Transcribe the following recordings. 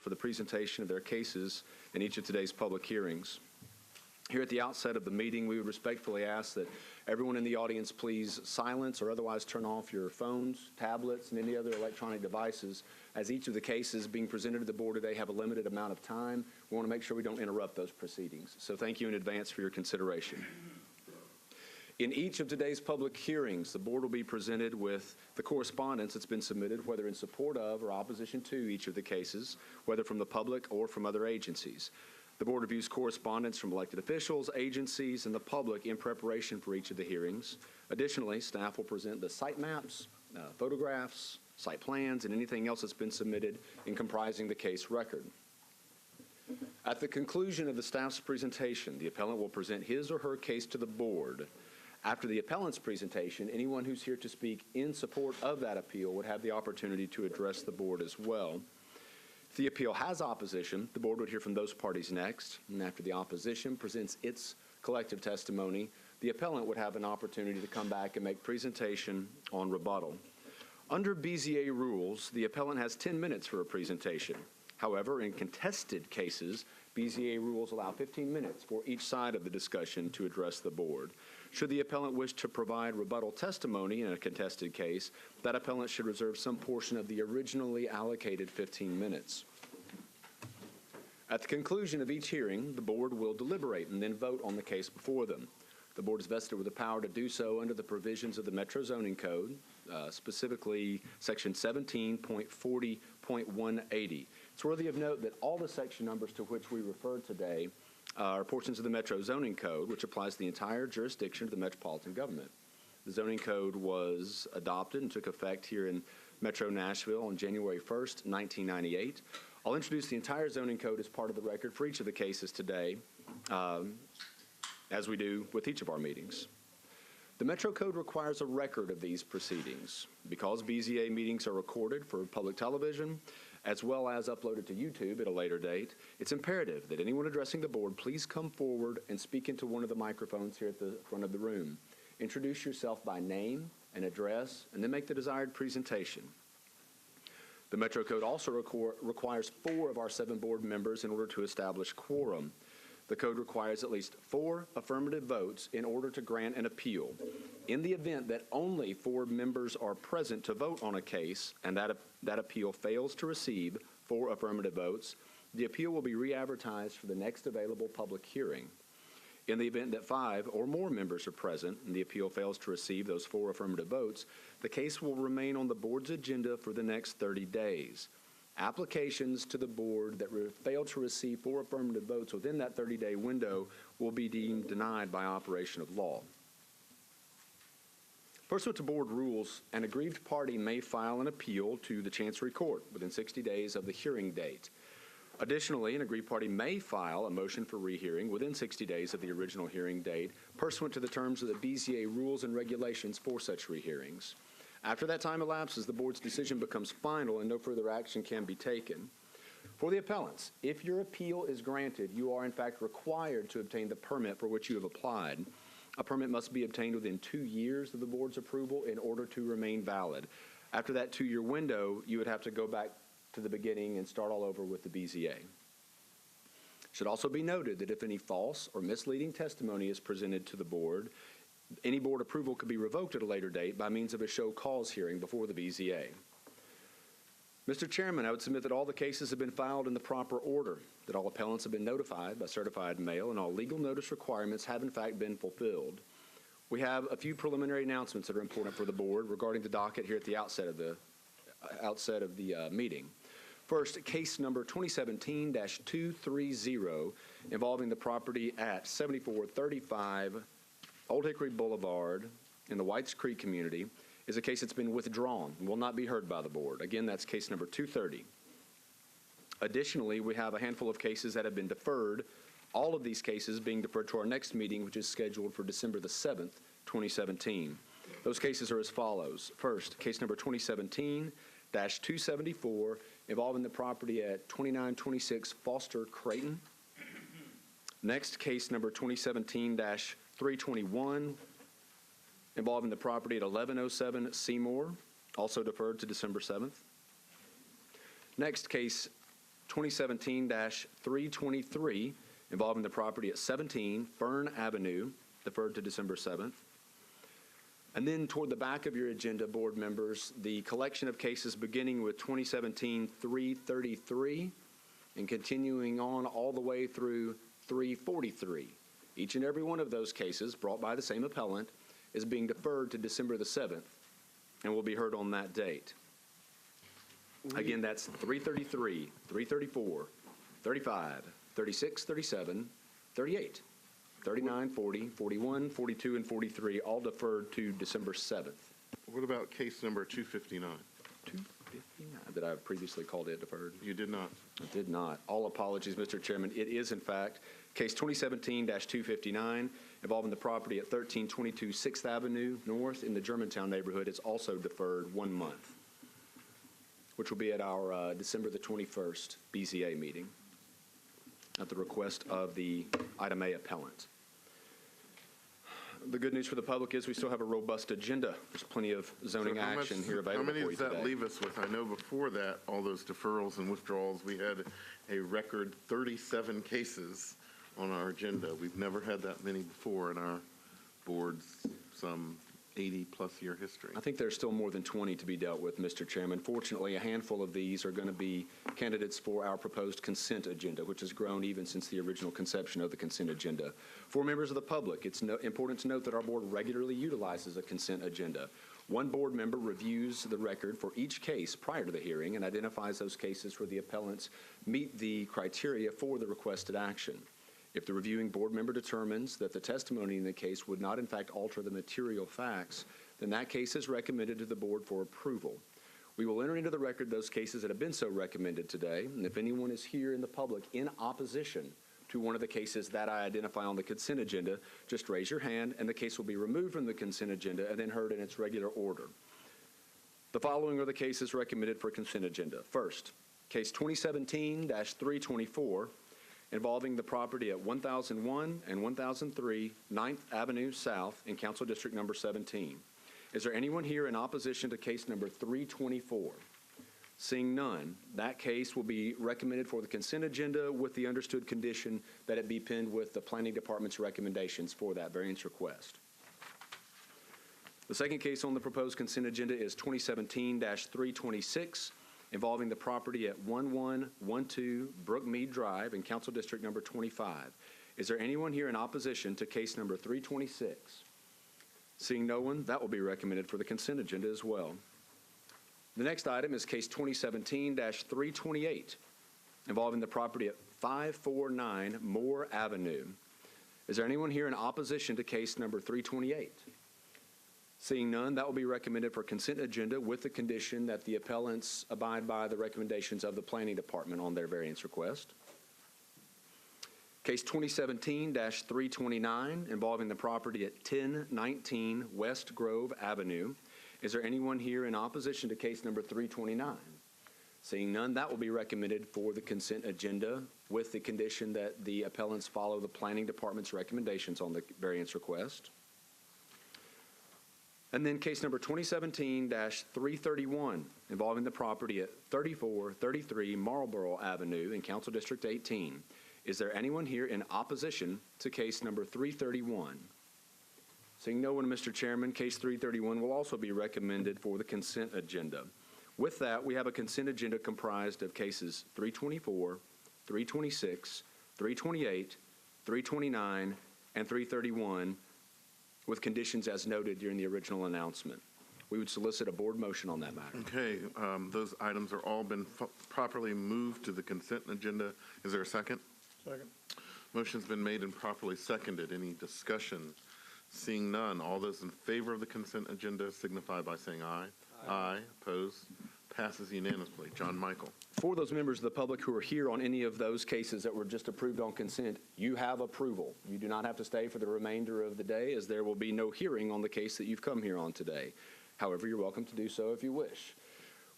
for the presentation of their cases in each of today's public hearings. Here at the outset of the meeting, we would respectfully ask that everyone in the audience please silence or otherwise turn off your phones, tablets, and any other electronic devices, as each of the cases being presented to the board today have a limited amount of time. We want to make sure we don't interrupt those proceedings. So thank you in advance for your consideration. In each of today's public hearings, the board will be presented with the correspondence that's been submitted, whether in support of or opposition to each of the cases, whether from the public or from other agencies. The board reviews correspondence from elected officials, agencies, and the public in preparation for each of the hearings. Additionally, staff will present the site maps, photographs, site plans, and anything else that's been submitted in comprising the case record. At the conclusion of the staff's presentation, the appellant will present his or her case to the board. After the appellant's presentation, anyone who's here to speak in support of that appeal would have the opportunity to address the board as well. If the appeal has opposition, the board would hear from those parties next, and after the opposition presents its collective testimony, the appellant would have an opportunity to come back and make presentation on rebuttal. Under BZA rules, the appellant has 10 minutes for a presentation. However, in contested cases, BZA rules allow 15 minutes for each side of the discussion to address the board. Should the appellant wish to provide rebuttal testimony in a contested case, that appellant should reserve some portion of the originally allocated 15 minutes. At the conclusion of each hearing, the board will deliberate and then vote on the case before them. The board is vested with the power to do so under the provisions of the Metro Zoning Code, specifically Section 17.40.180. It's worthy of note that all the section numbers to which we refer today are portions of the Metro Zoning Code, which applies to the entire jurisdiction of the metropolitan government. The Zoning Code was adopted and took effect here in Metro Nashville on January 1st, 1998. I'll introduce the entire Zoning Code as part of the record for each of the cases today, as we do with each of our meetings. The Metro Code requires a record of these proceedings. Because BZA meetings are recorded for public television, as well as uploaded to YouTube at a later date, it's imperative that anyone addressing the board please come forward and speak into one of the microphones here at the front of the room. Introduce yourself by name and address, and then make the desired presentation. The Metro Code also requires 4 of our 7 board members in order to establish quorum. The code requires at least 4 affirmative votes in order to grant an appeal. In the event that only 4 members are present to vote on a case and that appeal fails to receive 4 affirmative votes, the appeal will be re-advertised for the next available public hearing. In the event that 5 or more members are present and the appeal fails to receive those 4 affirmative votes, the case will remain on the board's agenda for the next 30 days. Applications to the board that fail to receive 4 affirmative votes within that 30-day window will be deemed denied by operation of law. Pursuant to board rules, an aggrieved party may file an appeal to the Chancery Court within 60 days of the hearing date. Additionally, an aggrieved party may file a motion for rehearing within 60 days of the original hearing date, pursuant to the terms of the BZA rules and regulations for such rehearings. After that time elapses, the board's decision becomes final and no further action can be taken. For the appellants, if your appeal is granted, you are in fact required to obtain the permit for which you have applied. A permit must be obtained within 2 years of the board's approval in order to remain valid. After that 2-year window, you would have to go back to the beginning and start all over with the BZA. It should also be noted that if any false or misleading testimony is presented to the board, any board approval could be revoked at a later date by means of a show cause hearing before the BZA. Mr. Chairman, I would submit that all the cases have been filed in the proper order, that all appellants have been notified by certified mail, and all legal notice requirements have in fact been fulfilled. We have a few preliminary announcements that are important for the board regarding the docket here at the outset of the meeting. First, case number 2017-230 involving the property at 7435 Old Hickory Boulevard in the Whites Creek community is a case that's been withdrawn and will not be heard by the board. Again, that's case number 230. Additionally, we have a handful of cases that have been deferred, all of these cases being deferred to our next meeting, which is scheduled for December the 7th, 2017. Those cases are as follows. First, case number 2017-274 involving the property at 2926 Foster Creighton. Next, case number 2017-321 involving the property at 1107 Seymour, also deferred to December 7th. Next, case 2017-323, involving the property at 17 Fern Avenue, deferred to December 7th. And then toward the back of your agenda, board members, the collection of cases beginning with 2017-333 and continuing on all the way through 343. Each and every one of those cases, brought by the same appellant, is being deferred to December the 7th and will be heard on that date. Again, that's 333, 334, 35, 36, 37, 38, 39, 40, 41, 42, and 43, all deferred to December 7th. What about case number 259? 259. Did I have previously called it deferred? You did not. I did not. All apologies, Mr. Chairman. It is, in fact, case 2017-259 involving the property at 1322 6th Avenue North in the Germantown neighborhood. It's also deferred 1 month, which will be at our December the 21st BZA meeting at the request of the item A appellant. The good news for the public is we still have a robust agenda. There's plenty of zoning action here available for you today. How many does that leave us with? I know before that, all those deferrals and withdrawals, we had a record 37 cases on our agenda. We've never had that many before in our board's some 80-plus year history. I think there's still more than 20 to be dealt with, Mr. Chairman. Fortunately, a handful of these are going to be candidates for our proposed consent agenda, which has grown even since the original conception of the consent agenda. For members of the public, it's important to note that our board regularly utilizes a consent agenda. One board member reviews the record for each case prior to the hearing and identifies those cases where the appellants meet the criteria for the requested action. If the reviewing board member determines that the testimony in the case would not in fact alter the material facts, then that case is recommended to the board for approval. We will enter into the record those cases that have been so recommended today, and if anyone is here in the public in opposition to one of the cases that I identify on the consent agenda, just raise your hand and the case will be removed from the consent agenda and then heard in its regular order. The following are the cases recommended for consent agenda. First, case 2017-324, involving the property at 1001 and 1003 9th Avenue South in Council District number 17. Is there anyone here in opposition to case number 324? Seeing none, that case will be recommended for the consent agenda with the understood condition that it be penned with the Planning Department's recommendations for that variance request. The second case on the proposed consent agenda is 2017-326, involving the property at 1112 Brookmead Drive in Council District number 25. Is there anyone here in opposition to case number 326? Seeing no one, that will be recommended for the consent agenda as well. The next item is case 2017-328, involving the property at 549 Moore Avenue. Is there anyone here in opposition to case number 328? Seeing none, that will be recommended for consent agenda with the condition that the appellants abide by the recommendations of the Planning Department on their variance request. Case 2017-329, involving the property at 1019 West Grove Avenue. Is there anyone here in opposition to case number 329? Seeing none, that will be recommended for the consent agenda with the condition that the appellants follow the Planning Department's recommendations on the variance request. And then case number 2017-331, involving the property at 3433 Marlborough Avenue in Council District 18. Is there anyone here in opposition to case number 331? Seeing no one, Mr. Chairman, case 331 will also be recommended for the consent agenda. With that, we have a consent agenda comprised of cases 324, 326, 328, 329, and 331, with conditions as noted during the original announcement. We would solicit a board motion on that matter. Okay, those items are all been properly moved to the consent agenda. Is there a second? Second. Motion's been made and properly seconded. Any discussion? Seeing none, all those in favor of the consent agenda signify by saying aye. Aye. Opposed? Passes unanimously. John Michael. For those members of the public who are here on any of those cases that were just approved on consent, you have approval. You do not have to stay for the remainder of the day, as there will be no hearing on the case that you've come here on today. However, you're welcome to do so if you wish.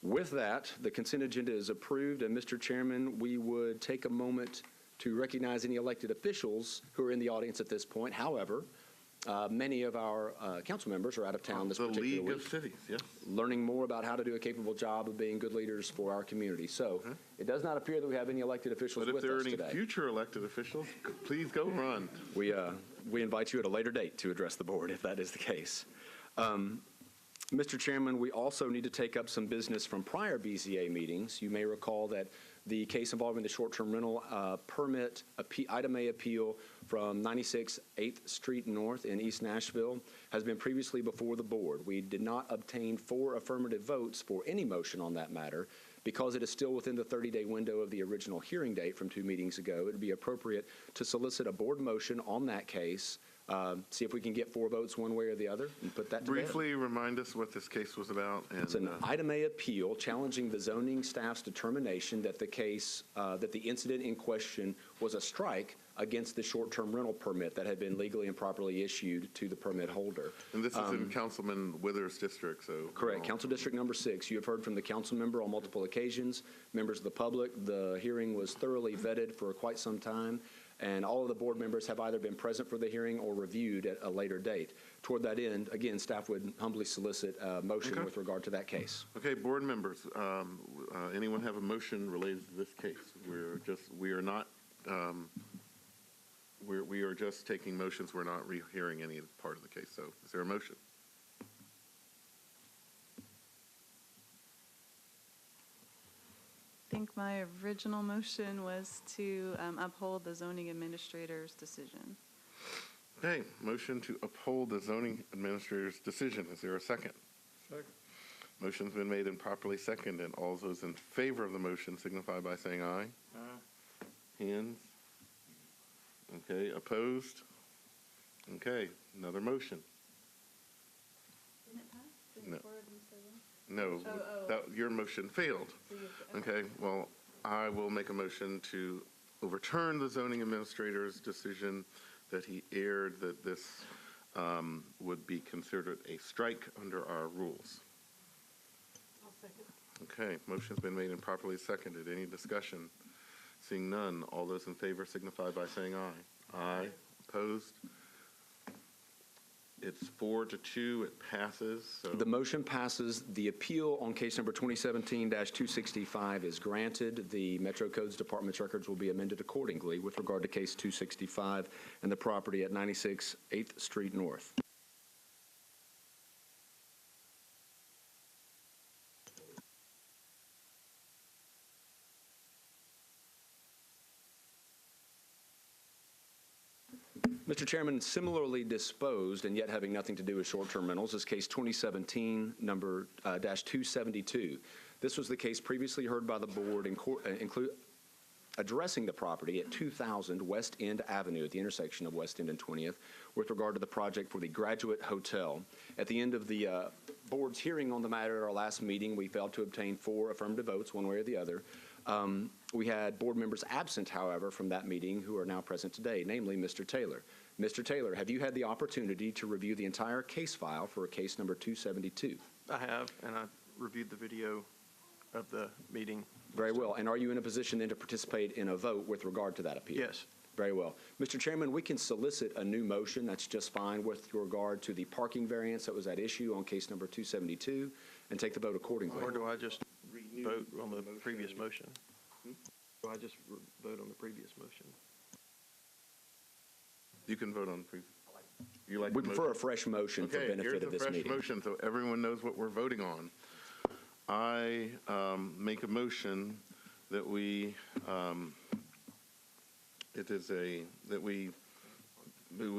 With that, the consent agenda is approved, and Mr. Chairman, we would take a moment to recognize any elected officials who are in the audience at this point. However, Many of our council members are out of town this The particular League week, of Cities, yes. learning more about how to do a capable job of being good leaders for our community. So it does not appear that we have any elected officials But if with there are us any today. future elected officials, please go run. We invite you at a later date to address the board if that is the case. Mr. Chairman, we also need to take up some business from prior BZA meetings. You may recall that the case involving the short-term rental permit item A appeal from 96 8th Street North in East Nashville has been previously before the board. We did not obtain 4 affirmative votes for any motion on that matter. Because it is still within the 30-day window of the original hearing date from 2 meetings ago, it would be appropriate to solicit a board motion on that case, see if we can get 4 votes one way or the other, and put that to bed. Briefly remind us what this case was about. It's an item A appeal challenging the zoning staff's determination that the case, that the incident in question was a strike against the short-term rental permit that had been legally and properly issued to the permit holder. And this is in Councilman Withers' district, so. Correct. Council District Number 6. You have heard from the council member on multiple occasions, members of the public. The hearing was thoroughly vetted for quite some time, and all of the board members have either been present for the hearing or reviewed at a later date. Toward that end, again, staff would humbly solicit a motion with regard to that case. Okay, board members, anyone have a motion related to this case? We are just taking motions. We're not rehearing any part of the case. So is there a motion? I think my original motion was to uphold the zoning administrator's decision. Okay, motion to uphold the zoning administrator's decision. Is there a second? Second. Motion's been made and properly seconded. All those in favor of the motion signify by saying aye. Aye. Hands? Okay, opposed? Okay, another motion. Didn't it pass? No. Oh, No, your motion failed. Okay, well, I will make a motion to overturn the zoning administrator's decision that he erred, that this would be considered a strike under our rules. I'll second. Okay, motion's been made and properly seconded. Any discussion? Seeing none, all those in favor signify by saying aye. Aye. Opposed? It's 4-2. It passes. So The motion passes. The appeal on case number 2017-265 is granted. The Metro Codes Department's records will be amended accordingly with regard to case 265 and the property at 96 8th Street North. Mr. Chairman, similarly disposed and yet having nothing to do with short-term rentals is case 2017 number -272. This was the case previously heard by the board addressing the property at 2000 West End Avenue at the intersection of West End and 20th with regard to the project for the Graduate Hotel. At the end of the board's hearing on the matter at our last meeting, we failed to obtain 4 affirmative votes one way or the other. We had board members absent, however, from that meeting who are now present today, namely Mr. Taylor. Mr. Taylor, have you had the opportunity to review the entire case file for case number 272? I have, and I reviewed the video of the meeting. Very well. And are you in a position then to participate in a vote with regard to that appeal? Yes. Very well. Mr. Chairman, we can solicit a new motion. That's just fine with regard to the parking variance that was at issue on case number 272 and take the vote accordingly. Or do I just vote on the previous motion? Do I just vote on the previous motion? you can vote on you like We the prefer motion? a fresh motion for Okay, benefit here's of a this fresh meeting. motion so everyone knows what we're voting on. I make a motion that we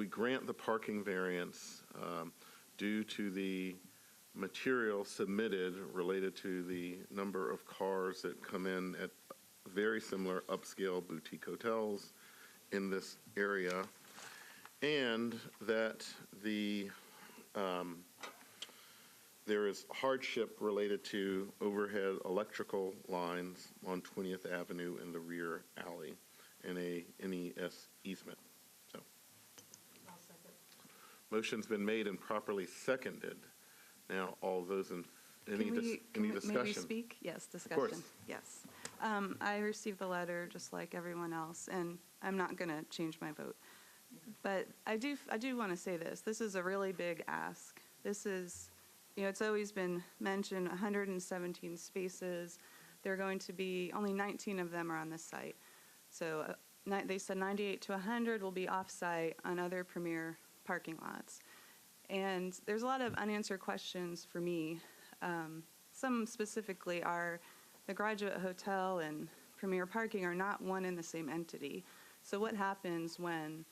grant the parking variance due to the material submitted related to the number of cars that come in at very similar upscale boutique hotels in this area, and that there is hardship related to overhead electrical lines on 20th Avenue in the rear alley and a NES easement. So, motion's been made and properly seconded. Now, all those in any discussion? May we speak? Yes, discussion. course. Yes. I received the letter just like everyone else, and I'm not going to change my vote. But I do want to say this. This is a really big ask. This is, it's always been mentioned, 117 spaces. There are going to be, only 19 of them are on this site. So they said 98 to 100 will be off-site on other Premier parking lots. And there's a lot of unanswered questions for me. Some specifically are the Graduate Hotel and Premier Parking are not one and the same entity. So what happens when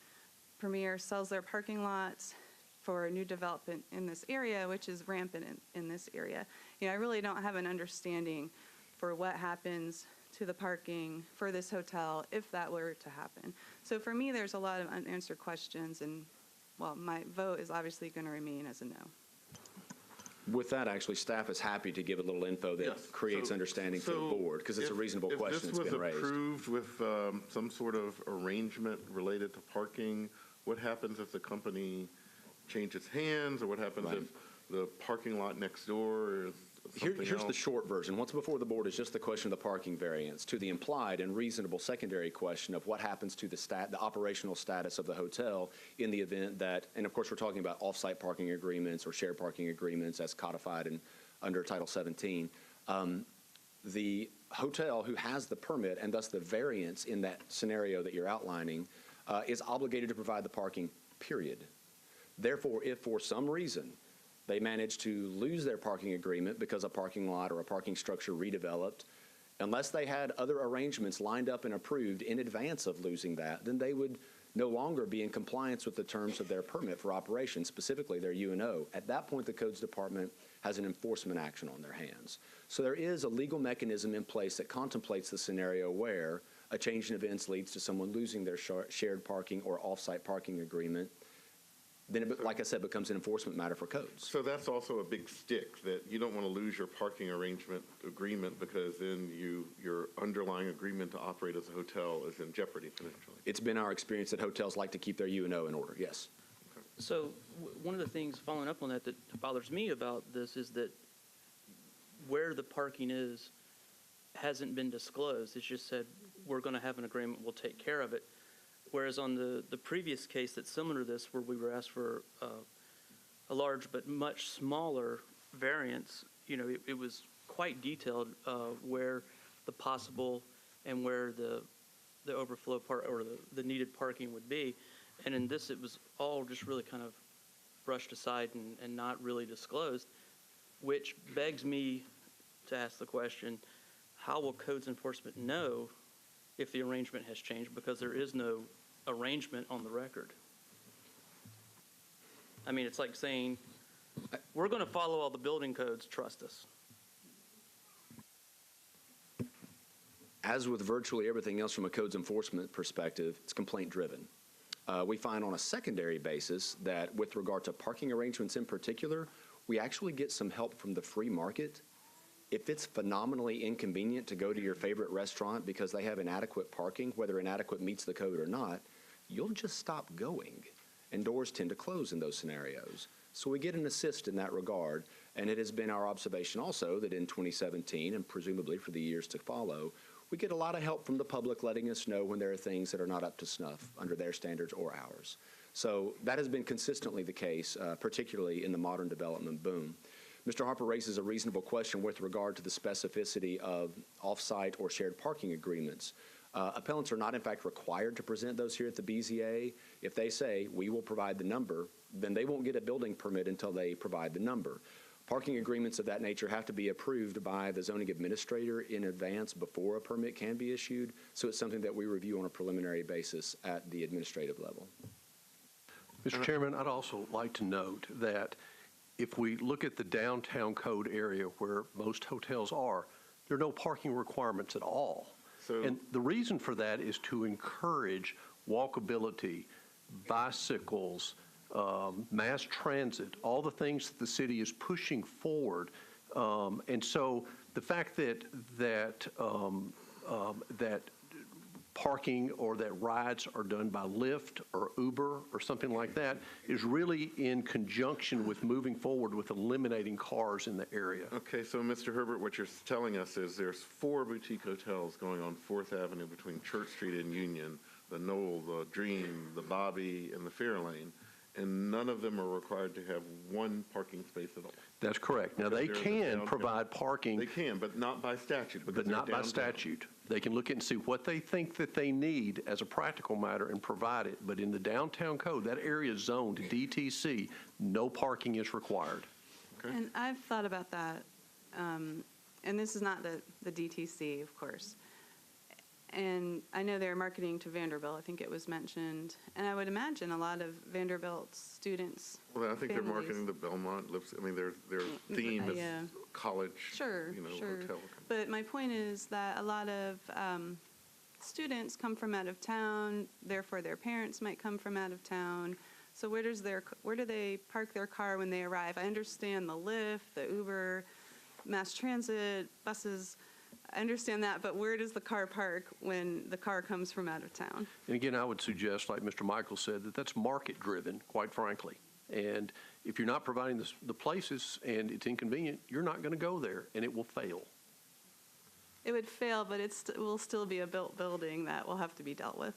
Premier sells their parking lots for new development in this area, which is rampant in this area? I really don't have an understanding for what happens to the parking for this hotel if that were to happen. So for me, there's a lot of unanswered questions, and well, my vote is obviously going to remain as a no. With that, actually, staff is happy to give a little info that Yes. creates understanding for the board, because it's a reasonable question that's been raised. If this was approved with some sort of arrangement related to parking, what happens if the company changes hands, or what happens Right. if the parking lot next door is something Here's the else? short version. What's before the board is just the question of the parking variance. To the implied and reasonable secondary question of what happens to the operational status of the hotel in the event that, and of course we're talking about off-site parking agreements or shared parking agreements as codified under Title 17. The hotel who has the permit and thus the variance in that scenario that you're outlining is obligated to provide the parking, period. Therefore, if for some reason they manage to lose their parking agreement because a parking lot or a parking structure redeveloped, unless they had other arrangements lined up and approved in advance of losing that, then they would no longer be in compliance with the terms of their permit for operation, specifically their U&O. At that point, the Codes Department has an enforcement action on their hands. So there is a legal mechanism in place that contemplates the scenario where a change in events leads to someone losing their shared parking or off-site parking agreement. Then, like I said, becomes an enforcement matter for codes. So that's also a big stick, that you don't want to lose your parking agreement because then your underlying agreement to operate as a hotel is in jeopardy potentially. It's been our experience that hotels like to keep their U&O in order, yes. So one of the things, following up on that bothers me about this is that where the parking is hasn't been disclosed. It's just said, we're going to have an agreement, we'll take care of it. Whereas on the previous case that's similar to this, where we were asked for a large but much smaller variance, it was quite detailed where the possible and where the overflow part or the needed parking would be. And in this, it was all just really kind of brushed aside and not really disclosed, which begs me to ask the question, how will codes enforcement know if the arrangement has changed, because there is no arrangement on the record? I mean, it's like saying, we're going to follow all the building codes, trust us. As with virtually everything else from a codes enforcement perspective, it's complaint driven. We find on a secondary basis that with regard to parking arrangements in particular, we actually get some help from the free market. If it's phenomenally inconvenient to go to your favorite restaurant because they have inadequate parking, whether inadequate meets the code or not, you'll just stop going. And doors tend to close in those scenarios. So we get an assist in that regard. And it has been our observation also that in 2017, and presumably for the years to follow, we get a lot of help from the public letting us know when there are things that are not up to snuff under their standards or ours. So that has been consistently the case, particularly in the modern development boom. Mr. Harper raises a reasonable question with regard to the specificity of off-site or shared parking agreements. Appellants are not, in fact, required to present those here at the BZA. If they say, we will provide the number, then they won't get a building permit until they provide the number. Parking agreements of that nature have to be approved by the zoning administrator in advance before a permit can be issued. So it's something that we review on a preliminary basis at the administrative level. Mr. Chairman, I'd also like to note that if we look at the downtown code area where most hotels are, there are no parking requirements at all. And the reason for that is to encourage walkability, bicycles, mass transit, all the things that the city is pushing forward. And so the fact that parking or that rides are done by Lyft or Uber or something like that is really in conjunction with moving forward with eliminating cars in the area. Okay, so Mr. Herbert, what you're telling us is there's 4 boutique hotels going on 4th Avenue between Church Street and Union, the Knoll, the Dream, the Bobby, and the Fairlane, and none of them are required to have 1 parking space at all. That's correct. Now, they Because they're can downtown. provide parking, They can, but not by statute. because but they're not by downtown. statute. They can look and see what they think that they need as a practical matter and provide it. But in the downtown code, that area is zoned DTC, no parking is required. Okay. And I've thought about that, and this is not the DTC, of course. And I know they're marketing to Vanderbilt, I think it was mentioned. And I would imagine a lot of Vanderbilt students, Well, I think they're families. marketing the Belmont, I mean, their theme is Yeah. college, Sure, sure. hotel. But my point is that a lot of students come from out of town, therefore their parents might come from out of town. So where do they park their car when they arrive? I understand the Lyft, the Uber, mass transit, buses. I understand that, but where does the car park when the car comes from out of town? And again, I would suggest, like Mr. Michael said, that that's market-driven, quite frankly. And if you're not providing the places and it's inconvenient, you're not going to go there, and it will fail. It would fail, but it will still be a built building that will have to be dealt with.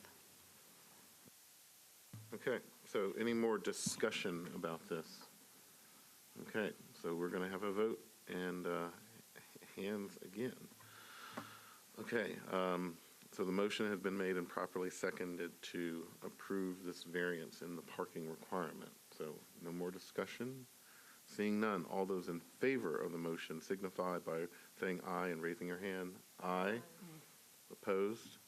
Okay, so any more discussion about this? Okay, so we're going to have a vote and hands again. Okay, so the motion has been made and properly seconded to approve this variance in the parking requirement. So no more discussion? Seeing none, all those in favor of the motion signify by saying aye and raising your hand. Aye. Opposed?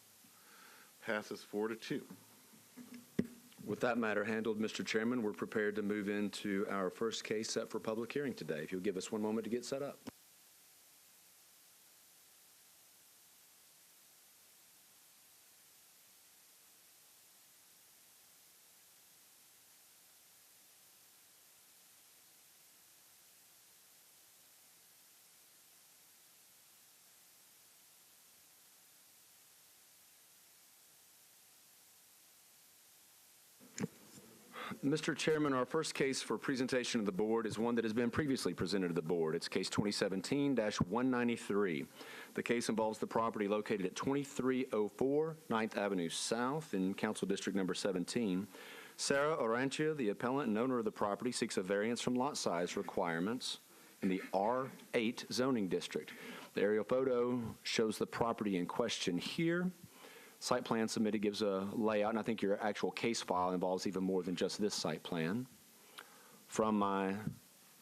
Passes 4-2. With that matter handled, Mr. Chairman, we're prepared to move into our first case set for public hearing today. If you'll give us one moment to get set up. Mr. Chairman, our first case for presentation of the board is one that has been previously presented to the board. It's case 2017-193. The case involves the property located at 2304 9th Avenue South in Council District Number 17. Sarah Orantia, the appellant and owner of the property, seeks a variance from lot size requirements in the R8 zoning district. The aerial photo shows the property in question here. Site plan submitted gives a layout, and I think your actual case file involves even more than just this site plan. From my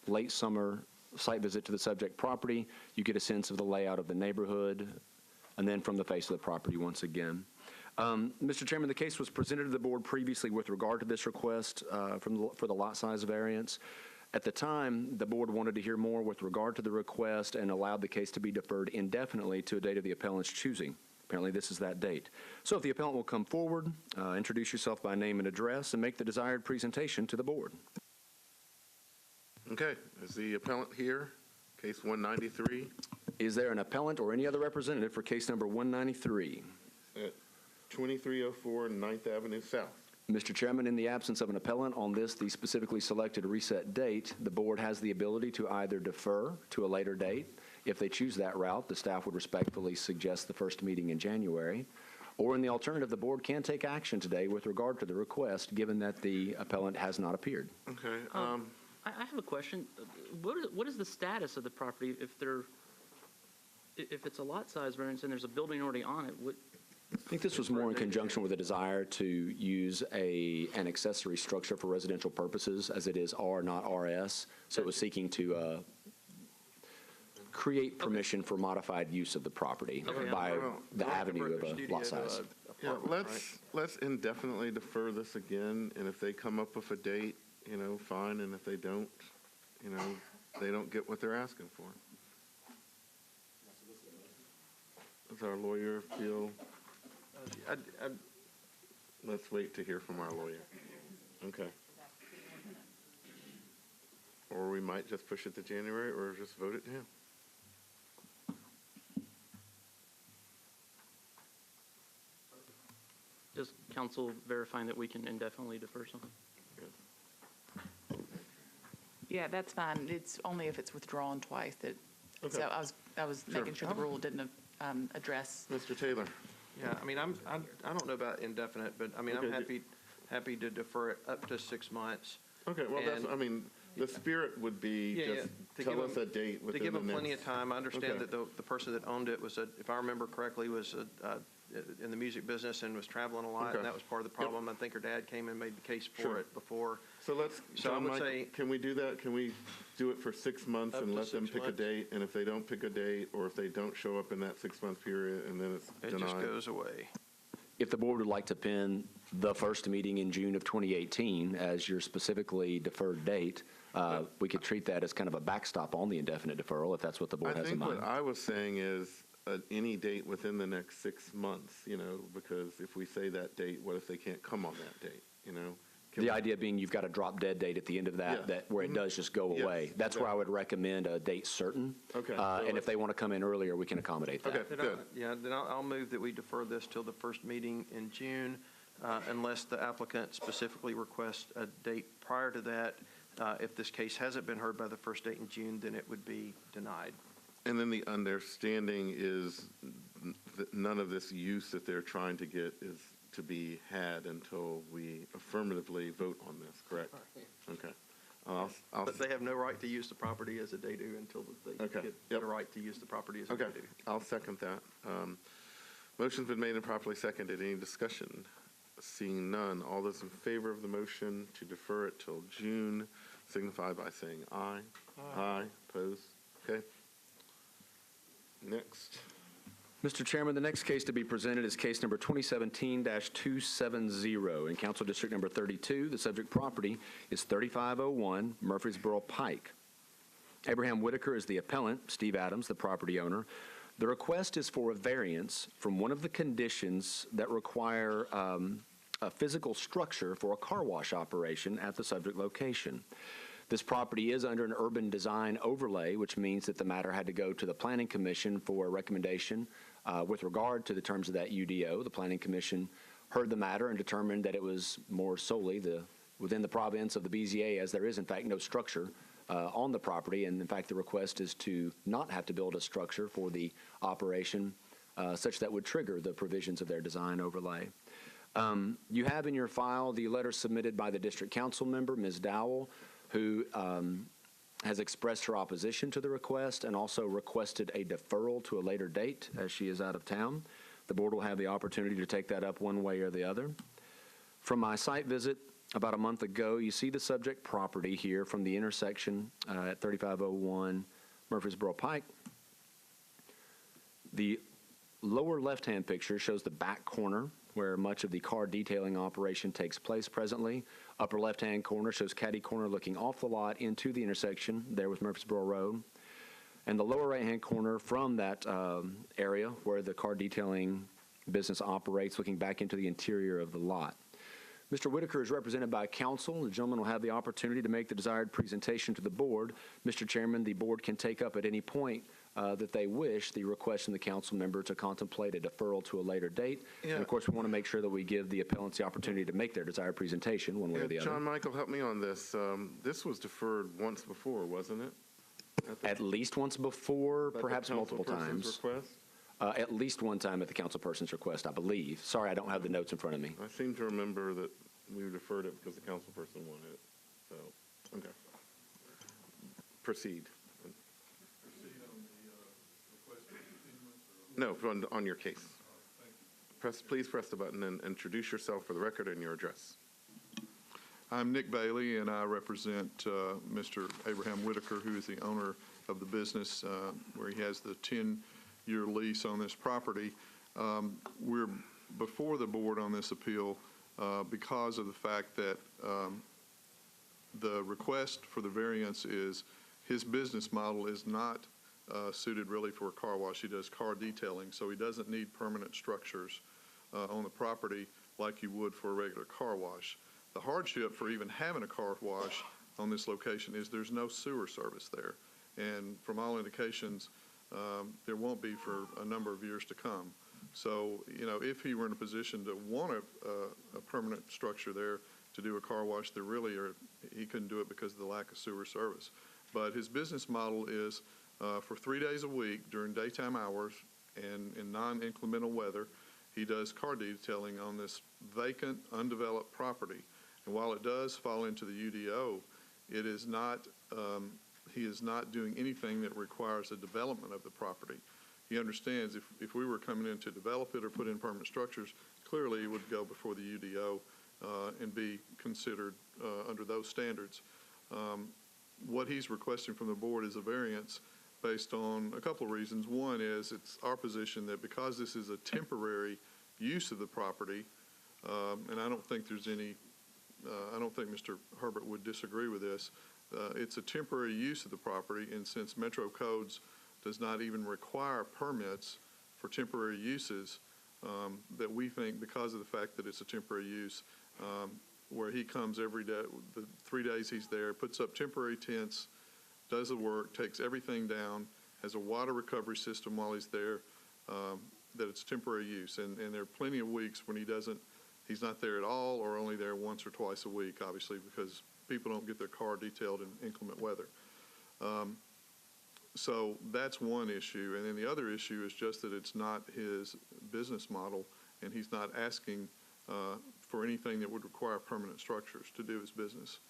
late summer site visit to the subject property, you get a sense of the layout of the neighborhood, and then from the face of the property once again. Mr. Chairman, the case was presented to the board previously with regard to this request for the lot size variance. At the time, the board wanted to hear more with regard to the request and allowed the case to be deferred indefinitely to a date of the appellant's choosing. Apparently, this is that date. So if the appellant will come forward, introduce yourself by name and address, and make the desired presentation to the board. Okay, is the appellant here? Case 193 Is there an appellant or any other representative for case number 193? at 2304 9th Avenue South. Mr. Chairman, in the absence of an appellant on this, the specifically selected reset date, the board has the ability to either defer to a later date. If they choose that route, the staff would respectfully suggest the first meeting in January. Or in the alternative, the board can take action today with regard to the request, given that the appellant has not appeared. Okay, I have a question. What is the status of the property if it's a lot size variance and there's a building already on it? I think this was more in conjunction with a desire to use an accessory structure for residential purposes, as it is R, not RS. So it was seeking to create permission for modified use of the property by the avenue of a lot size. yeah, let's indefinitely defer this again, and if they come up with a date, fine, and if they don't, they don't get what they're asking for. Does our lawyer feel? Let's wait to hear from our lawyer. Okay. Or we might just push it to January, or just vote it down. Just council verifying that we can indefinitely defer something. Yeah, that's fine. It's only if it's withdrawn twice that, so Okay. I was Sure. making sure the rule didn't address. Mr. Taylor? Yeah, I mean, I don't know about indefinite, but I mean, I'm Okay. happy to defer it up to 6 months. Okay, well, And- the spirit would be Yeah, just to tell give us them- a date To within give the them plenty of next. time. I understand Okay. that the person that owned it was, if I remember correctly, was in the music business and was traveling a lot, Okay. and that was part of the Yep. problem. I think her dad came and made the case for Sure. it before. So let's, So I John would Michael, say- can we do that? Can we do it for 6 months Up and to let them 6 pick a months? date? And if they don't pick a date, or if they don't show up in that 6-month period, and then it's It just denied? goes away. If the board would like to pin the first meeting in June of 2018 as your specifically deferred date, we could treat that as kind of a backstop on the indefinite deferral, if that's what the I board has in think what mind. I was saying is any date within the next 6 months, because if we say that date, what if they can't come on that date, Can The we- idea being you've got a drop dead date at the end of Yeah. that where it does just go Yes, away. That's where I exactly. would recommend a date certain. Okay, And so if they want to come in earlier, we can accommodate that. Okay. Good. Then I'll move that we defer this till the first meeting in June, unless the applicant specifically requests a date prior to that. If this case hasn't been heard by the first date in June, then it would be denied. And then the understanding is that none of this use that they're trying to get is to be had until we affirmatively vote on this, correct? Okay. I'll, But they have no right to use the property as a day do until they Okay. get Yep. the right to use the property as a okay, day do. I'll second that. Motion's been made and properly seconded. Any discussion? Seeing none, all those in favor of the motion to defer it till June signify by saying aye. Aye. Opposed? Okay. Next. Mr. Chairman, the next case to be presented is case number 2017-270 in Council District Number 32. The subject property is 3501 Murfreesboro Pike. Abraham Whitaker is the appellant, Steve Adams, the property owner. The request is for a variance from one of the conditions that require a physical structure for a car wash operation at the subject location. This property is under an urban design overlay, which means that the matter had to go to the Planning Commission for a recommendation with regard to the terms of that UDO. The Planning Commission heard the matter and determined that it was more solely within the province of the BZA, as there is, in fact, no structure on the property. And, in fact, the request is to not have to build a structure for the operation such that would trigger the provisions of their design overlay. You have in your file the letter submitted by the district council member, Ms. Dowell, who has expressed her opposition to the request and also requested a deferral to a later date as she is out of town. The board will have the opportunity to take that up one way or the other. From my site visit about a month ago, you see the subject property here from the intersection at 3501 Murfreesboro Pike. The lower left-hand picture shows the back corner where much of the car detailing operation takes place presently. Upper left-hand corner shows caddy corner looking off the lot into the intersection there with Murfreesboro Road. And the lower right-hand corner from that area where the car detailing business operates, looking back into the interior of the lot. Mr. Whitaker is represented by counsel. The gentleman will have the opportunity to make the desired presentation to the board. Mr. Chairman, the board can take up at any point that they wish the request from the council member to contemplate a deferral to a later date. Yeah. And of course, we want to make sure that we give the appellants the opportunity to make their desired presentation one way or the John other. Michael, help me on this. This was deferred once before, wasn't it? At least once before, At the perhaps multiple councilperson's times. request? At least one time at the councilperson's request, I believe. Sorry, I don't have the notes in front of me. I seem to remember that we deferred it because the councilperson wanted it. So, okay. Proceed. No, on your case. Please press the button and introduce yourself for the record and your address. I'm Nick Bailey, and I represent Mr. Abraham Whitaker, who is the owner of the business where he has the 10-year lease on this property. We're before the board on this appeal because of the fact that the request for the variance is his business model is not suited really for a car wash. He does car detailing, so he doesn't need permanent structures on the property like you would for a regular car wash. The hardship for even having a car wash on this location is there's no sewer service there. And from all indications, there won't be for a number of years to come. So, if he were in a position to want a permanent structure there to do a car wash, he couldn't do it because of the lack of sewer service. But his business model is for 3 days a week during daytime hours and in non-inclemental weather, he does car detailing on this vacant, undeveloped property. And while it does fall into the UDO, it is not, he is not doing anything that requires a development of the property. He understands if we were coming in to develop it or put in permanent structures, clearly it would go before the UDO and be considered under those standards. What he's requesting from the board is a variance based on a couple of reasons. One is it's our position that because this is a temporary use of the property, and I don't think I don't think Mr. Herbert would disagree with this. It's a temporary use of the property, and since Metro Codes does not even require permits for temporary uses, that we think because of the fact that it's a temporary use, where he comes every day, the 3 days he's there, puts up temporary tents, does the work, takes everything down, has a water recovery system while he's there, that it's temporary use. And there are plenty of weeks when he's not there at all or only there once or twice a week, obviously, because people don't get their car detailed in inclement weather. So that's one issue. And then the other issue is just that it's not his business model, and he's not asking for anything that would require permanent structures to do his business.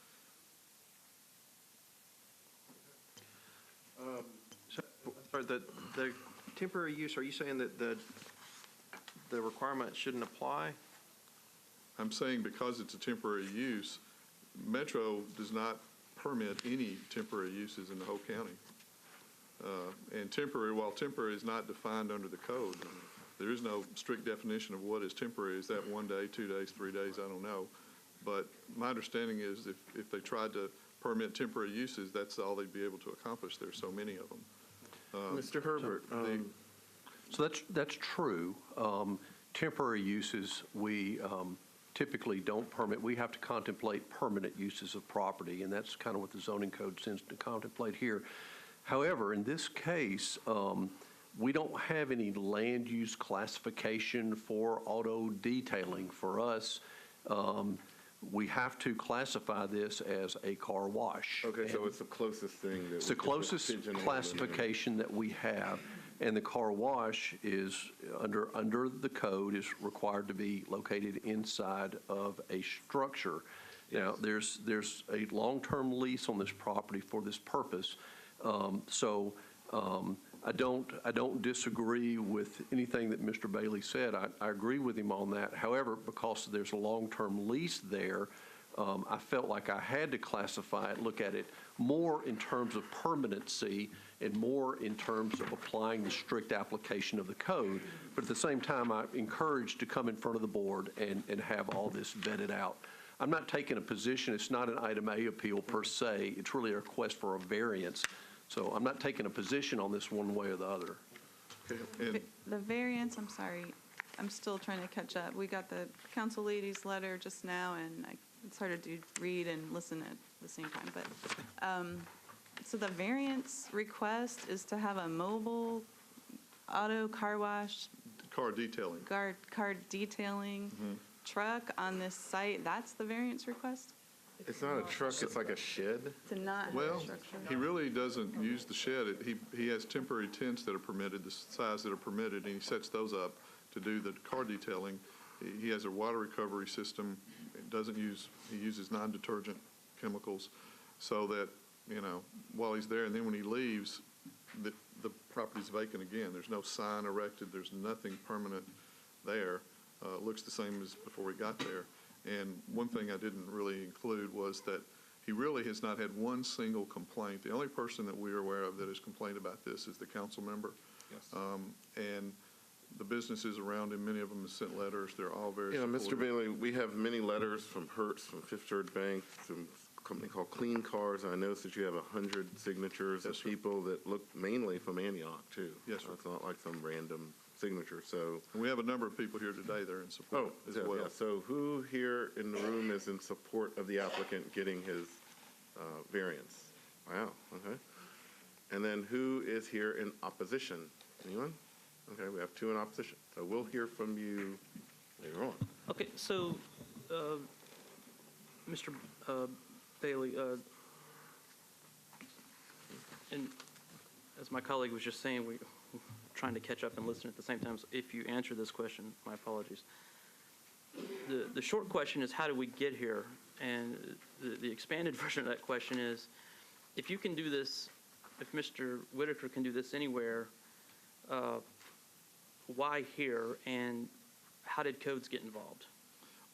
Sorry, the temporary use, are you saying that the requirement shouldn't apply? I'm saying because it's a temporary use, Metro does not permit any temporary uses in the whole county. And while temporary is not defined under the code, there is no strict definition of what is temporary. Is that 1 day, 2 days, 3 days? I don't know. But my understanding is if they tried to permit temporary uses, that's all they'd be able to accomplish. There's so many of them. Mr. Herbert, So that's true. Temporary uses, we typically don't permit. We have to contemplate permanent uses of property, and that's kind of what the zoning code tends to contemplate here. However, in this case, we don't have any land use classification for auto detailing. For us, we have to classify this as a car wash. okay, so it's the closest thing that. It's the closest classification that we have, and the car wash is, under the code, is required to be located inside of a structure. Now, there's a long-term lease on this property for this purpose, so I don't disagree with anything that Mr. Bailey said. I agree with him on that. However, because there's a long-term lease there, I felt like I had to classify it, look at it more in terms of permanency and more in terms of applying the strict application of the code. But at the same time, I'm encouraged to come in front of the board and have all this vetted out. I'm not taking a position. It's not an item A appeal per se. It's really a request for a variance. So I'm not taking a position on this one way or the other. And The variance, I'm sorry, I'm still trying to catch up. We got the council lady's letter just now, and it's hard to read and listen at the same time. But so the variance request is to have a mobile auto car wash, car detailing. car detailing truck on this site. That's the variance request? It's not a truck, it's like a shed? To not have Well, a structure? he really doesn't use the shed. He has temporary tents that are permitted, the size that are permitted, and he sets those up to do the car detailing. He has a water recovery system. He uses non-detergent chemicals so that, while he's there, and then when he leaves, the property's vacant again. There's no sign erected. There's nothing permanent there. It looks the same as before he got there. And one thing I didn't really include was that he really has not had one single complaint. The only person that we are aware of that has complained about this is the council member. Yes. And the businesses around him, many of them have sent letters. They're all very Yeah, supportive. Mr. Bailey, we have many letters from Hertz, from Fifth Third Bank, from a company called Clean Cars. I noticed that you have 100 signatures Yes, of sir. people that look mainly from Antioch, too. Yes, sir. It's not like some random signature, so. And we have a number of people here today that are in support as yeah, well. yeah. So who here in the room is in support of the applicant getting his variance? Wow, okay. And then who is here in opposition? Anyone? Okay, we have two in opposition, so we'll hear from you later on. Okay, so, Mr. Bailey, and as my colleague was just saying, we're trying to catch up and listen at the same time. So if you answer this question, my apologies. The short question is, how do we get here? And the expanded version of that question is, if you can do this, if Mr. Whitaker can do this anywhere, why here, and how did codes get involved?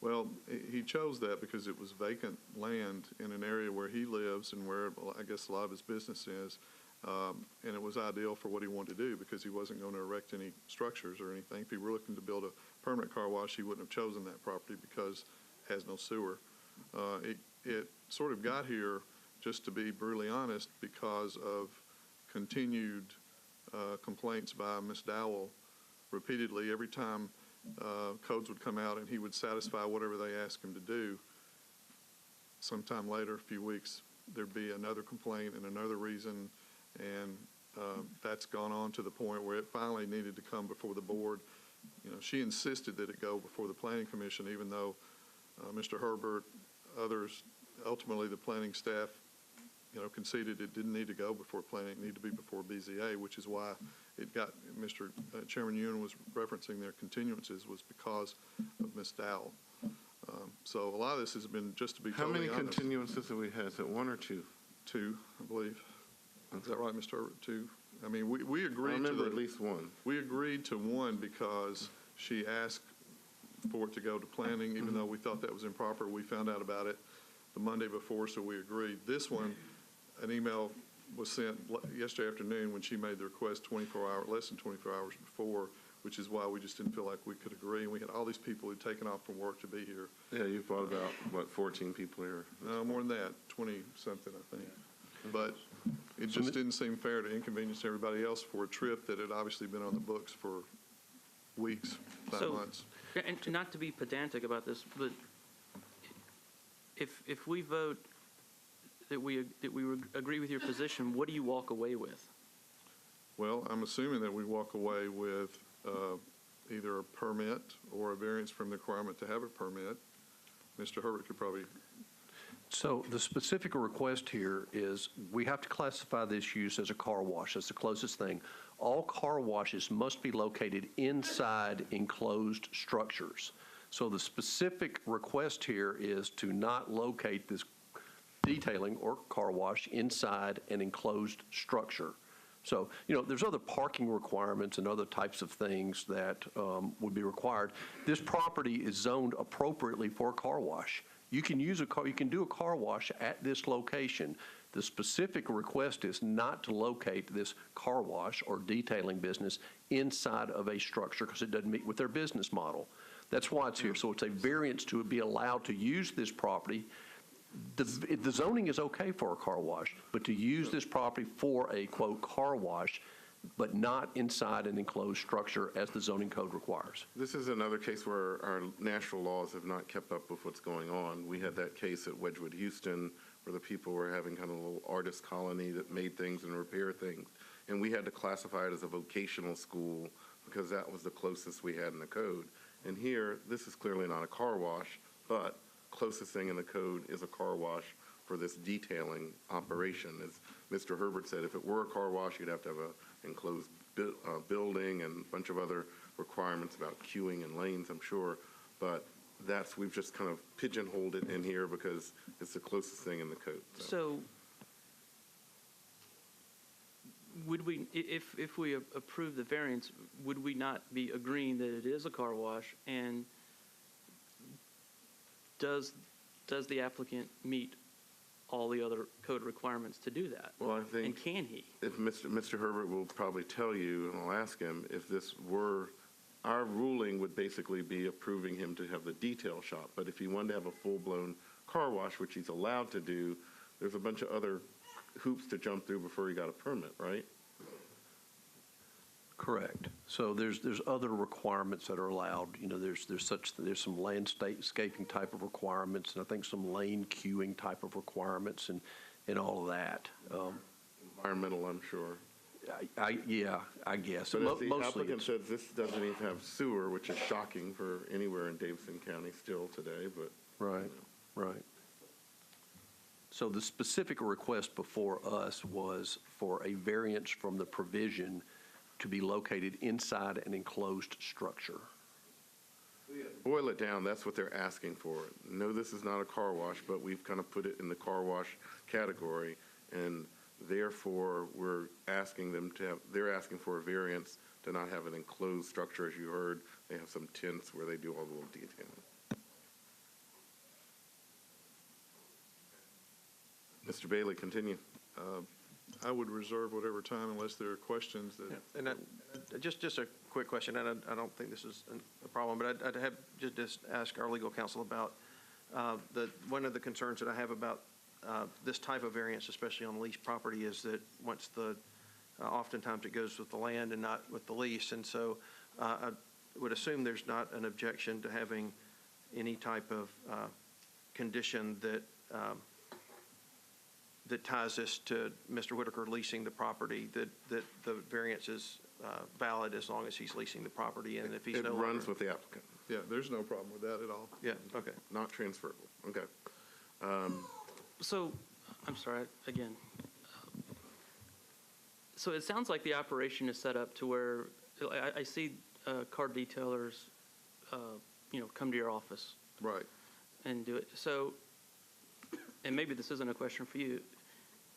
Well, he chose that because it was vacant land in an area where he lives and where I guess a lot of his business is. And it was ideal for what he wanted to do because he wasn't going to erect any structures or anything. If he were looking to build a permanent car wash, he wouldn't have chosen that property because it has no sewer. It sort of got here, just to be brutally honest, because of continued complaints by Ms. Dowell repeatedly. Every time codes would come out and he would satisfy whatever they asked him to do, sometime later, a few weeks, there'd be another complaint and another reason, and that's gone on to the point where it finally needed to come before the board. You know, she insisted that it go before the Planning Commission, even though Mr. Herbert, others, ultimately the planning staff, you know, conceded it didn't need to go before planning, it needed to be before BZA, which is why it got, Mr. Chairman Ewan was referencing their continuances was because of Ms. Dowell. So a lot of this has been, just to be How totally many honest. continuances have we had? Is it one or two? Two, I believe. Is that right, Mr. Herbert? Two? I mean, we I agreed to remember at least one. we agreed to one because she asked for it to go to planning, even though we thought that was improper. We found out about it the Monday before, so we agreed. This one, an email was sent yesterday afternoon when she made the request less than 24 hours before, which is why we just didn't feel like we could agree. And we had all these people who'd taken off from work to be here. Yeah, you've brought about, what, 14 people here? No, more than that, 20-something, I think. But it just didn't seem fair to inconvenience everybody else for a trip that had obviously been on the books for weeks, 5 months. And not to be pedantic about this, but if we vote that we agree with your position, what do you walk away with? Well, I'm assuming that we walk away with either a permit or a variance from the requirement to have a permit. Mr. Herbert could probably. So the specific request here is we have to classify this use as a car wash. That's the closest thing. All car washes must be located inside enclosed structures. So the specific request here is to not locate this detailing or car wash inside an enclosed structure. So, you know, there's other parking requirements and other types of things that would be required. This property is zoned appropriately for a car wash. You can do a car wash at this location. The specific request is not to locate this car wash or detailing business inside of a structure because it doesn't meet with their business model. That's why it's here. So it's a variance to be allowed to use this property. The zoning is okay for a car wash, but to use this property for a, quote, car wash, but not inside an enclosed structure as the zoning code requires. This is another case where our national laws have not kept up with what's going on. We had that case at Wedgwood, Houston, where the people were having kind of a little artist colony that made things and repaired things. And we had to classify it as a vocational school because that was the closest we had in the code. And here, this is clearly not a car wash, but closest thing in the code is a car wash for this detailing operation. As Mr. Herbert said, if it were a car wash, you'd have to have an enclosed building and a bunch of other requirements about queuing and lanes, I'm sure. But we've just kind of pigeonholed it in here because it's the closest thing in the code. So would we, if we approve the variance, would we not be agreeing that it is a car wash? And does the applicant meet all the other code requirements to do that? Well, I think And can he? if Mr. Herbert will probably tell you, and I'll ask him, if this were, our ruling would basically be approving him to have the detail shop. But if he wanted to have a full-blown car wash, which he's allowed to do, there's a bunch of other hoops to jump through before he got a permit, right? Correct. So there's other requirements that are allowed. You know, there's some landscaping type of requirements, and I think some lane queuing type of requirements, and all of that. Environmental, I'm sure. Yeah, I guess. But if the Mostly applicant it's- says this doesn't even have sewer, which is shocking for anywhere in Davidson County still today, but. Right, right. So the specific request before us was for a variance from the provision to be located inside an enclosed structure. Boil it down, that's what they're asking for. No, this is not a car wash, but we've kind of put it in the car wash category, and therefore, we're asking them to have, they're asking for a variance to not have an enclosed structure. As you heard, they have some tents where they do all the little detailing. Mr. Bailey, continue. I would reserve whatever time unless there are questions that. And just a quick question, and I don't think this is a problem, but I'd have just ask our legal counsel about one of the concerns that I have about this type of variance, especially on leased property, is that once oftentimes it goes with the land and not with the lease. And so I would assume there's not an objection to having any type of condition that ties this to Mr. Whitaker leasing the property, that the variance is valid as long as he's leasing the property, and if he's no It longer. runs with the applicant, Yeah, there's no problem with that at all. Yeah, okay. not transferable. Okay. So, I'm sorry, again. So it sounds like the operation is set up to where, I see car detailers, come to your office Right. and do it. So, and maybe this isn't a question for you.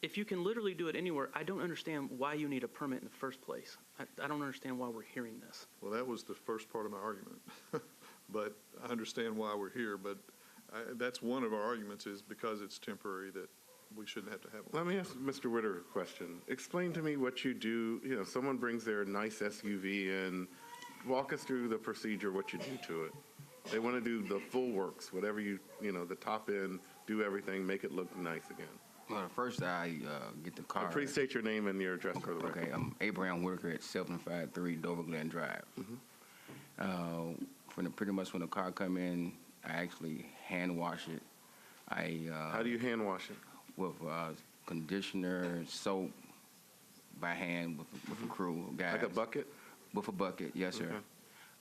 If you can literally do it anywhere, I don't understand why you need a permit in the first place. I don't understand why we're hearing this. Well, that was the first part of my argument. But I understand why we're here, but that's one of our arguments is because it's temporary that we shouldn't have to have one. Let me ask Mr. Whitaker a question. Explain to me what you do, someone brings their nice SUV in, walk us through the procedure, what you do to it. They want to do the full works, whatever the top end, do everything, make it look nice again. Well, first I get the car. Please state your name and your address for the record. Okay, I'm Abraham Whitaker at 753 Dover Glen Drive. Pretty much when the car come in, I actually hand wash it. How do you hand wash it? With conditioner, soap, by hand with a crew of guys. Like a bucket? With a bucket, yes, sir.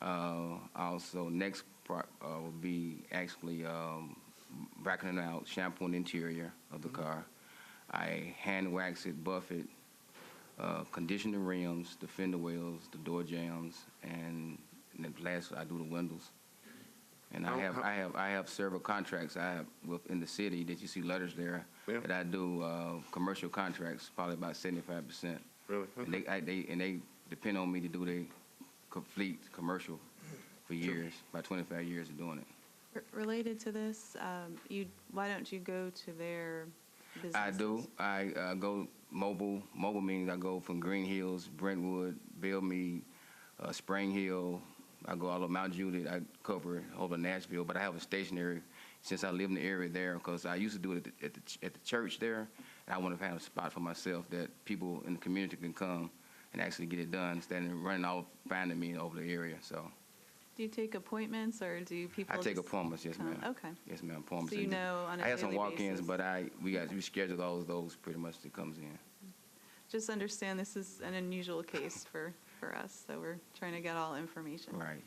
Okay. Also, next part would be actually vacuuming out, shampooing the interior of the car. I hand wax it, buff it, condition the rims, the fender wells, the door jambs, and then last I do the windows. And I have several contracts I have within the city that you see letters there that I do commercial contracts, probably about 75%. Really? Okay. And they depend on me to do the complete commercial for years, about 25 years of doing it. Related to this, why don't you go to their businesses? I do. I go mobile. Mobile means I go from Green Hills, Brentwood, Bellmead, Spring Hill. I go all of Mount Juliet. I cover all of Nashville, but I have a stationary since I live in the area there because I used to do it at the church there, and I want to have a spot for myself that people in the community can come and actually get it done instead of running off finding me over the area. So. Do you take appointments, or do people I take just appointments, yes, come? ma'am. Okay. Yes, ma'am, appointments. So you know on a I have some daily walk-ins, basis. but we schedule those pretty much that comes in. Just understand this is an unusual case for us, so we're trying to get all information. Right.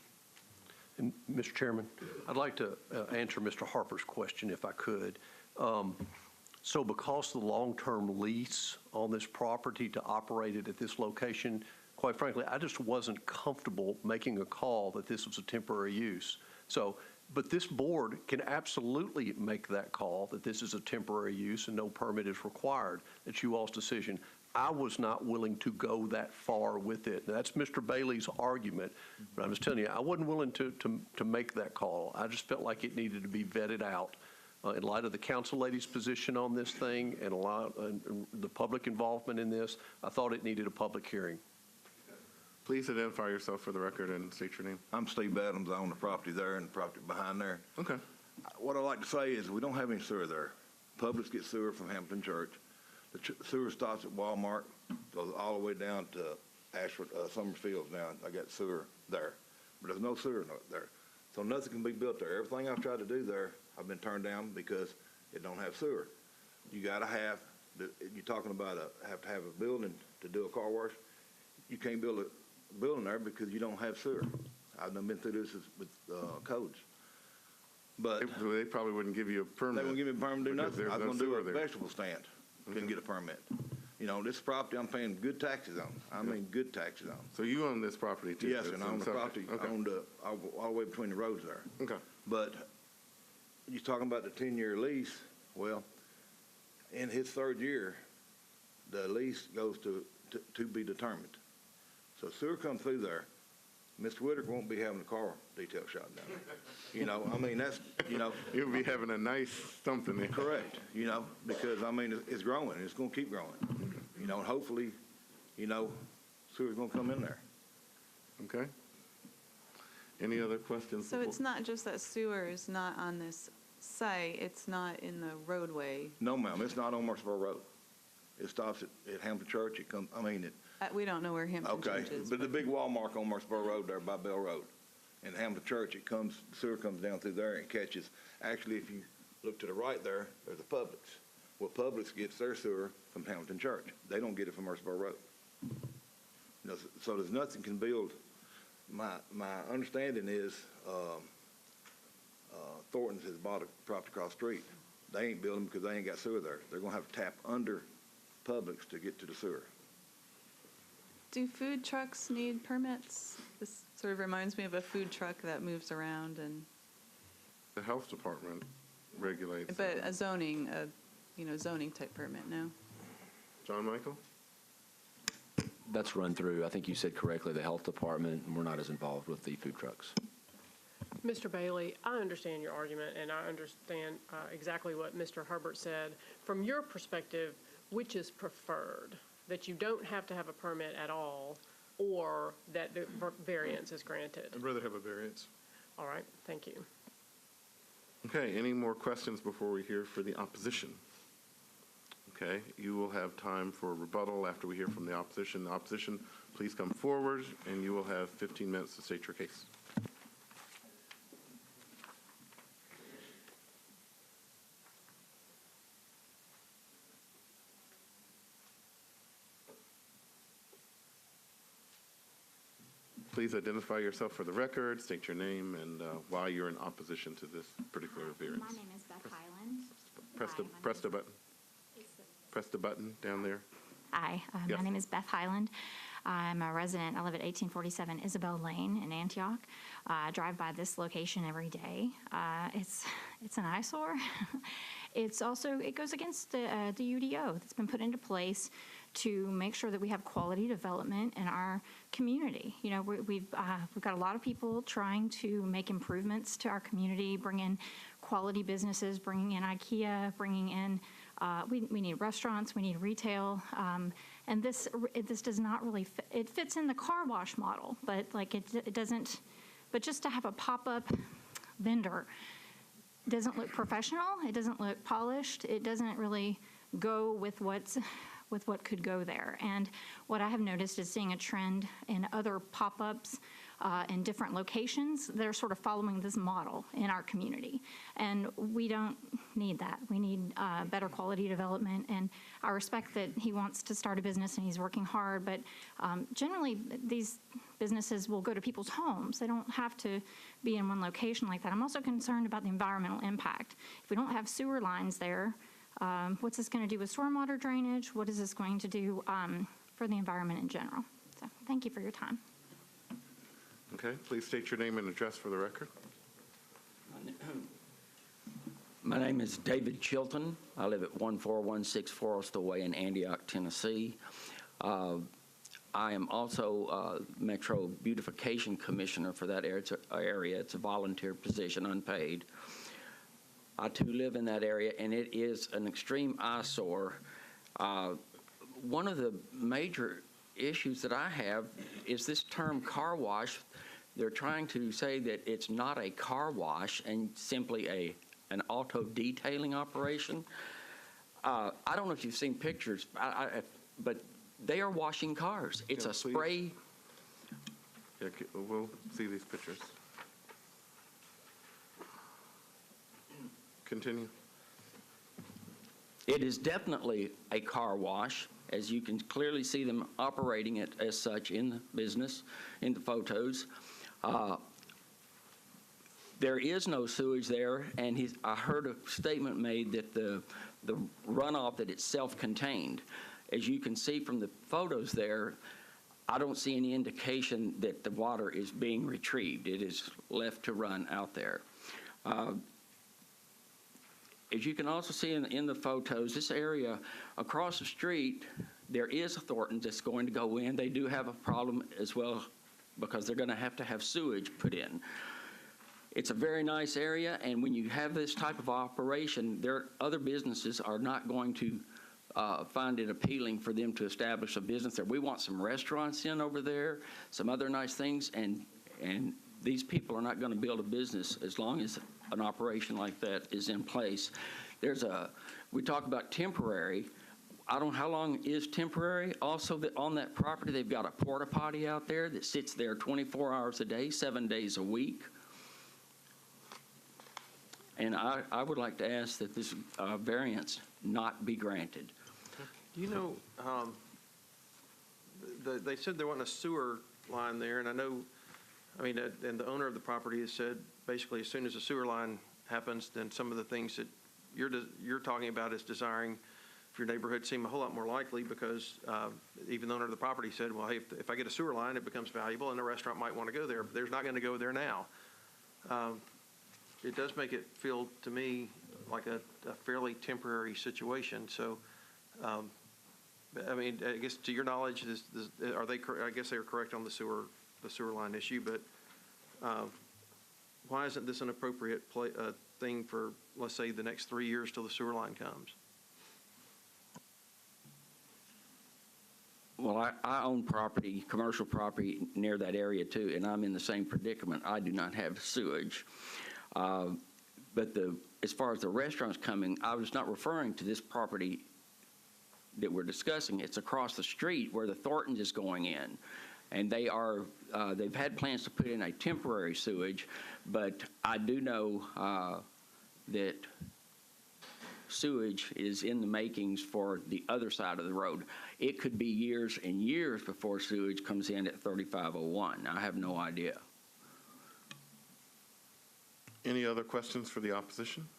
And, Mr. Chairman, I'd like to answer Mr. Harper's question if I could. So because the long-term lease on this property to operate it at this location, quite frankly, I just wasn't comfortable making a call that this was a temporary use. So, but this board can absolutely make that call that this is a temporary use and no permit is required. It's you all's decision. I was not willing to go that far with it. Now, that's Mr. Bailey's argument, but I'm just telling you, I wasn't willing to make that call. I just felt like it needed to be vetted out in light of the council lady's position on this thing and the public involvement in this. I thought it needed a public hearing. Please identify yourself for the record and state your name. I'm Steve Adams. I own the property there and the property behind there. Okay. What I like to say is we don't have any sewer there. Publix gets sewer from Hampton Church. The sewer stops at Walmart, goes all the way down to Ashford, Summerfield now. I got sewer there, but there's no sewer there. So nothing can be built there. Everything I've tried to do there, I've been turned down because it don't have sewer. You gotta have, you're talking about have to have a building to do a car wash. you can't build a building there because you don't have sewer. I've done been through this with codes. But They probably wouldn't give you a permit. they won't give me a permit to do because nothing. there's I was no gonna do sewer a there. vegetable stand, couldn't get a permit. You know, this property I'm paying good taxes on. I mean, good taxes on. So you own this property too? Yes, that's and I on own the subject. property, I Okay. own all the way between the roads there. Okay. But you're talking about the 10-year lease, well, in his third year, the lease goes to be determined. So sewer comes through there, Mr. Whitaker won't be having a car detail shop down there. You know, I mean, that's, you know, You'll be having a nice something there. correct, you know, because, I mean, it's growing, it's gonna keep growing. You know, and hopefully, you know, sewer's gonna come in there. Okay. Any other questions? So it's not just that sewer is not on this site, it's not in the roadway. No, ma'am, it's not on Murfreesboro Road. It stops at Hampton Church, it comes, I mean, We don't know where Hampton okay, Church is. but the big wall mark on Murfreesboro Road there by Bell Road. And Hampton Church, sewer comes down through there and catches, actually, if you look to the right there, there's a Publix. Well, Publix gets their sewer from Hampton Church. They don't get it from Murfreesboro Road. You know, so there's nothing can build. My understanding is, Thornton's has bought a property across the street. They ain't building because they ain't got sewer there. They're gonna have to tap under Publix to get to the sewer. Do food trucks need permits? This sort of reminds me of a food truck that moves around and, The health department regulates. but a zoning type permit, no? John Michael? That's run through, I think you said correctly, the health department, and we're not as involved with the food trucks. Mr. Bailey, I understand your argument, and I understand exactly what Mr. Herbert said. From your perspective, which is preferred? That you don't have to have a permit at all, or that the variance is granted? I'd rather have a variance. All right, thank you. Okay, any more questions before we hear for the opposition? Okay, you will have time for rebuttal after we hear from the opposition. The opposition, please come forward, and you will have 15 minutes to state your case. Please identify yourself for the record, state your name, and why you're in opposition to this particular variance. My name is Beth Highland. Press the button. Press the button down there. Hi, Yes. my name is Beth Highland. I'm a resident. I live at 1847 Isabel Lane in Antioch. I drive by this location every day. It's an eyesore. It goes against the UDO that's been put into place to make sure that we have quality development in our community. You know, we've got a lot of people trying to make improvements to our community, bring in quality businesses, bringing in IKEA, bringing in we need restaurants, we need retail, and this does not really fit. It fits in the car wash model, but like it doesn't. But just to have a pop-up vendor doesn't look professional. It doesn't look polished. It doesn't really go with what could go there. And what I have noticed is seeing a trend in other pop-ups in different locations that are sort of following this model in our community. And we don't need that. We need better quality development. And I respect that he wants to start a business and he's working hard, but generally these businesses will go to people's homes. They don't have to be in one location like that. I'm also concerned about the environmental impact. If we don't have sewer lines there, what's this going to do with stormwater drainage? What is this going to do for the environment in general? So thank you for your time. Okay, please state your name and address for the record. My name is David Chilton. I live at 1416 Forrestal Way in Antioch, Tennessee. I am also Metro Beautification Commissioner for that area. It's a volunteer position, unpaid. I too live in that area, and it is an extreme eyesore. One of the major issues that I have is this term car wash. They're trying to say that it's not a car wash and simply an auto detailing operation. I don't know if you've seen pictures, but they are washing cars. It's Yeah, a please. spray. Yeah, we'll see these pictures. Continue. It is definitely a car wash, as you can clearly see them operating it as such in the business, in the photos. There is no sewage there, and I heard a statement made that the runoff, that it's self-contained. As you can see from the photos there, I don't see any indication that the water is being retrieved. It is left to run out there. As you can also see in the photos, this area across the street, there is a Thornton's that's going to go in. They do have a problem as well because they're going to have sewage put in. It's a very nice area, and when you have this type of operation, other businesses are not going to find it appealing for them to establish a business there. We want some restaurants in over there, some other nice things, and these people are not going to build a business as long as an operation like that is in place. We talk about temporary. I don't know how long is temporary. Also, on that property, they've got a porta potty out there that sits there 24 hours a day, 7 days a week. And I would like to ask that this variance not be granted. Do you know, they said there wasn't a sewer line there, and and the owner of the property has said basically as soon as the sewer line happens, then some of the things that you're talking about is desiring for your neighborhood seem a whole lot more likely, because even the owner of the property said, well, hey, if I get a sewer line, it becomes valuable and the restaurant might want to go there, but there's not going to go there now. It does make it feel to me like a fairly temporary situation. So, I guess to your knowledge, are they? I guess they are correct on the sewer line issue. But why isn't this an appropriate thing for, let's say, the next 3 years till the sewer line comes? Well, I own property, commercial property near that area too, and I'm in the same predicament. I do not have sewage. But as far as the restaurants coming, I was not referring to this property that we're discussing. It's across the street where the Thornton's is going in. And they've had plans to put in a temporary sewage, but I do know that sewage is in the makings for the other side of the road. It could be years and years before sewage comes in at 3501. I have no idea. Any other questions for the opposition?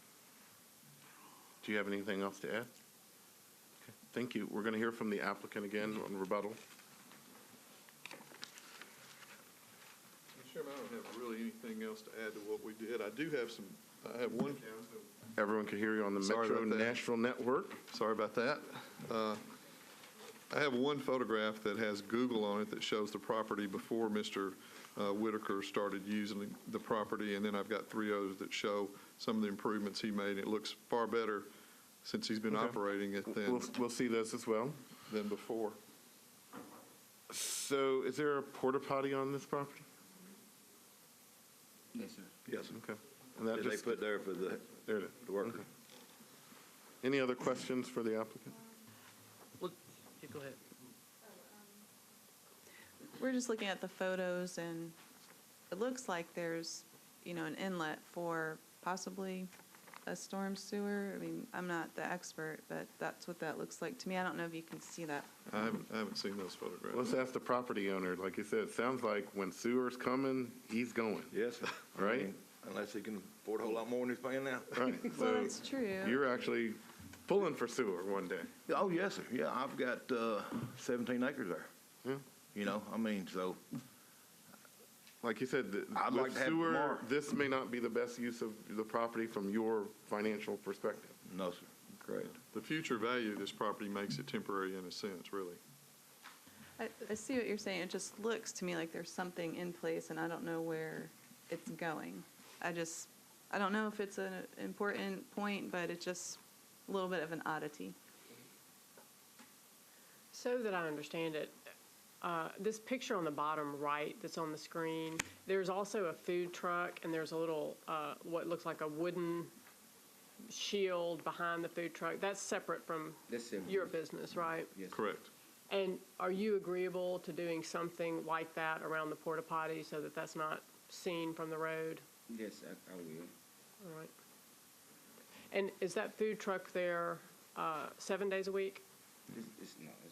Do you have anything else to add? Okay, thank you. We're going to hear from the applicant again on rebuttal. Mr. Chairman, I don't have really anything else to add to what we did. I have one. Everyone can hear you on the Sorry Metro about that. National Network. Sorry about that. I have one photograph that has Google on it that shows the property before Mr. Whitaker started using the property, and then I've got 3 others that show some of the improvements he made. It looks far better since he's been operating it We'll see those as well. than before. So is there a porta potty on this property? Yes, sir. Yes, Okay. And that they just, put there for the there it is. workers. Okay. Any other questions for the applicant? Yeah, go ahead. We're just looking at the photos, and it looks like there's, an inlet for possibly a storm sewer. I mean, I'm not the expert, but that's what that looks like to me. I don't know if you can see that. I haven't seen those photographs. Let's ask the property owner. Like you said, it sounds like when sewer's coming, he's going, Yes, sir. right? Unless he can afford a whole lot more than he's paying now. Right. Well, So that's true. you're actually pulling for sewer one day. Oh, yes, sir. Yeah, I've got 17 acres there. Yeah. So Like you said, I'd with like to have sewer, more. this may not be the best use of the property from your financial perspective. no, sir. Correct. The future value of this property makes it temporary in a sense, really. I see what you're saying. It just looks to me like there's something in place, and I don't know where it's going. I don't know if it's an important point, but it's just a little bit of an oddity. So that I understand it, this picture on the bottom right that's on the screen, there's also a food truck, and there's a little, what looks like a wooden shield behind the food truck. That's separate from That's separate. your business, right? Yes. Correct. And are you agreeable to doing something like that around the porta potty so that that's not seen from the road? Yes, I will. All right. And is that food truck there 7 days a week?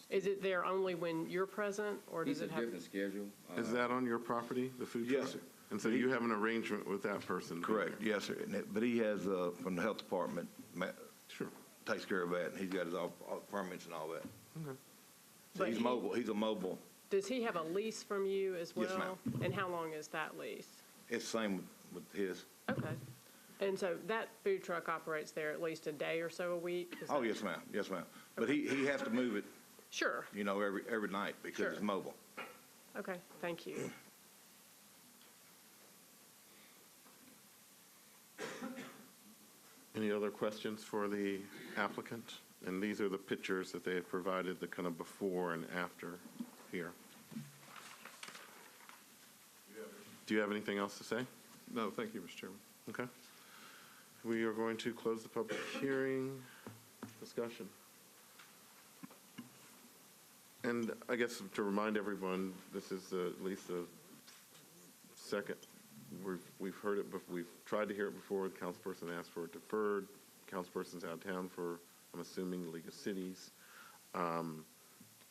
Is it there only when you're present, or does it have? schedule. Is that on your property, the food truck? Yes, sir. And so you have an arrangement with that person? Correct, yes, sir. But he has, from the health department, Sure. takes care of that, and he's got his all permits and all that. Okay. So But he's he- mobile, he's a mobile. Does he have a lease from you as well? Yes, ma'am. And how long is that lease? It's the same with his. Okay. And so that food truck operates there at least a day or so a week? Is Oh, that- yes, ma'am, yes, ma'am. But he has to move it, Sure. every night because Sure. it's mobile. Okay, thank you. Any other questions for the applicant? And these are the pictures that they have provided, the kind of before and after here. Do you have anything else to say? No, thank you, Mr. Chairman. Okay. We are going to close the public hearing. Discussion. And I guess to remind everyone, this is at least the second, we've heard it, we've tried to hear it before. The councilperson asked for it deferred. Councilperson's out of town for, I'm assuming, the League of Cities.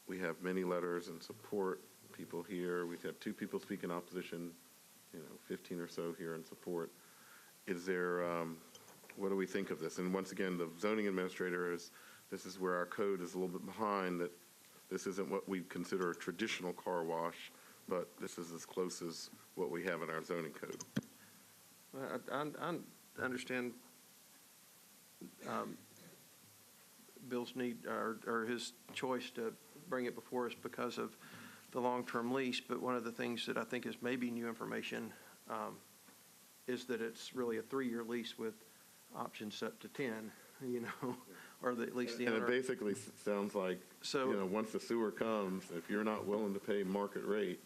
We have many letters in support, people here. We've had 2 people speak in opposition, 15 or so here in support. Is there, what do we think of this? And once again, the zoning administrator this is where our code is a little bit behind, that this isn't what we consider a traditional car wash, but this is as close as what we have in our zoning code. I understand Bill's need, or his choice to bring it before us because of the long-term lease, but one of the things that I think is maybe new information is that it's really a 3-year lease with options up to 10, or at least the And owner. it basically sounds like, once the sewer comes, if you're not willing to pay market rate,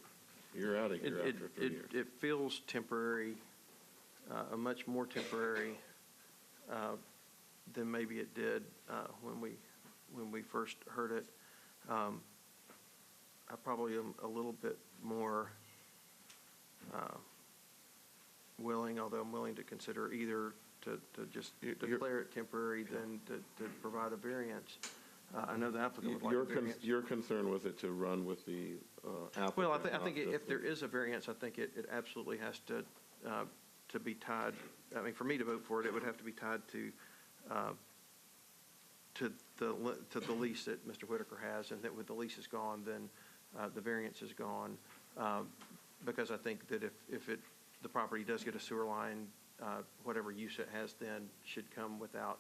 you're out of here after 3 years. It feels temporary, a much more temporary than maybe it did when we first heard it. I probably am a little bit more willing, although I'm willing to consider either to just declare it temporary than to provide a variance. I know the applicant would like a variance. Your concern was it to run with the applicant? Well, I think not if just there is a variance, I think it absolutely has to be tied. I mean, for me to vote for it, it would have to be tied to the lease that Mr. Whitaker has, and that when the lease is gone, then the variance is gone. Because I think that if the property does get a sewer line, whatever use it has then should come without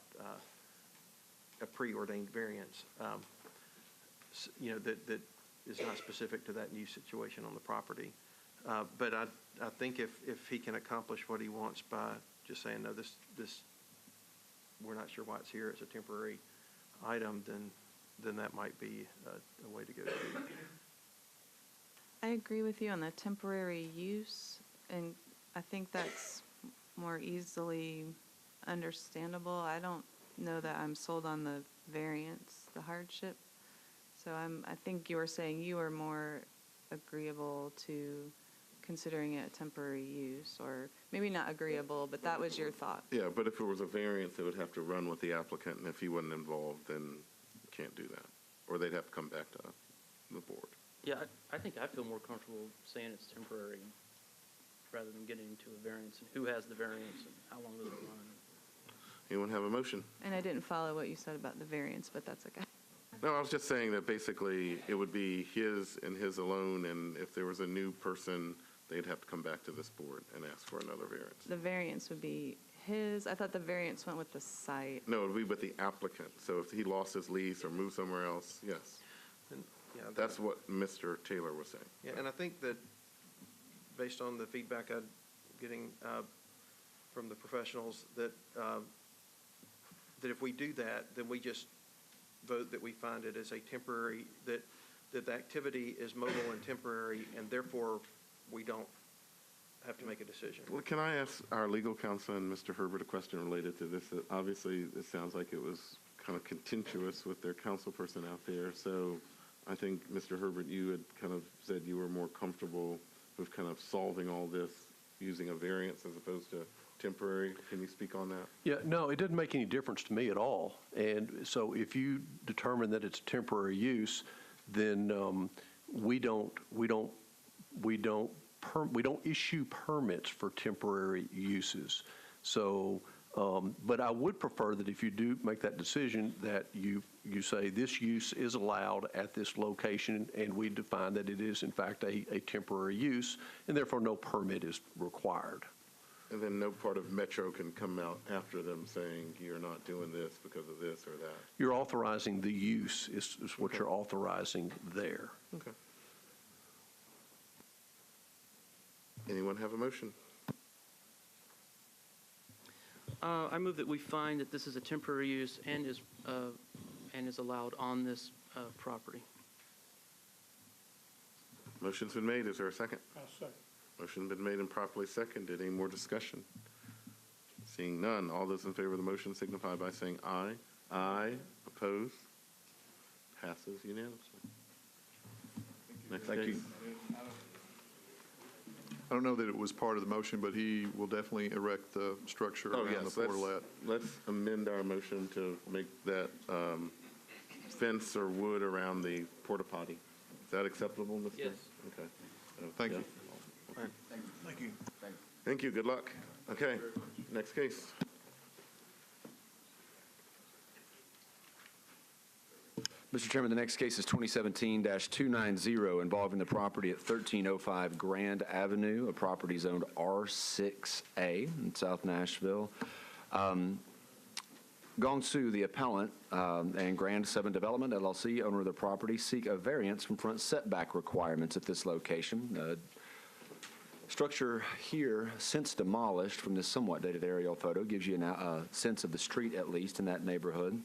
a preordained variance, that is not specific to that new situation on the property. But I think if he can accomplish what he wants by just saying, no, this we're not sure why it's here, it's a temporary item, then that might be a way to go. I agree with you on the temporary use, and I think that's more easily understandable. I don't know that I'm sold on the variance, the hardship. So I think you were saying you were more agreeable to considering it a temporary use, or maybe not agreeable, but that was your thought. Yeah, but if it was a variance, it would have to run with the applicant, and if he wasn't involved, then you can't do that. Or they'd have to come back to the board. Yeah, I think I feel more comfortable saying it's temporary rather than getting into a variance, and who has the variance and how long does it run. Anyone have a motion? And I didn't follow what you said about the variance, but that's okay. No, I was just saying that basically it would be his and his alone, and if there was a new person, they'd have to come back to this board and ask for another variance. The variance would be his. I thought the variance went with the site. No, it would be with the applicant. So if he lost his lease or moved somewhere else, yes. And, yeah, That's what Mr. Taylor was saying. Yeah, and I think that based on the feedback I'm getting from the professionals, that if we do that, then we just vote that we find it as a temporary, that the activity is mobile and temporary, and therefore we don't have to make a decision. Well, can I ask our legal counsel and Mr. Herbert a question related to this? Obviously, it sounds like it was kind of contentious with their council person out there. So I think, Mr. Herbert, you had kind of said you were more comfortable with kind of solving all this using a variance as opposed to temporary. Can you speak on that? Yeah, no, it doesn't make any difference to me at all. And so if you determine that it's temporary use, then we don't issue permits for temporary uses. So, but I would prefer that if you do make that decision, that you say this use is allowed at this location, and we define that it is in fact a temporary use, and therefore no permit is required. And then no part of Metro can come out after them saying you're not doing this because of this or that. You're authorizing the use is what you're authorizing there. Okay. Anyone have a motion? I move that we find that this is a temporary use and is allowed on this property. Motion's been made. Is there a second? Motion been made and properly seconded. Any more discussion? Seeing none, all those in favor of the motion signify by saying aye. Aye. Opposed? Passes unanimously. Next Thank you. case. I don't know that it was part of the motion, but he will definitely erect the structure Oh, around the yes, portalet. let's amend our motion to make that fence or wood around the porta potty. Is that acceptable, Mr.? Yes. Okay. Thank you. Jeff? Thank you, good luck. Okay, next case. Mr. Chairman, the next case is 2017-290 involving the property at 1305 Grand Avenue, a property zoned R6A in South Nashville. Gong Su, the appellant, and Grand 7 Development, LLC, owner of the property, seek a variance from front setback requirements at this location. Structure here, since demolished from this somewhat dated aerial photo, gives you a sense of the street, at least, in that neighborhood.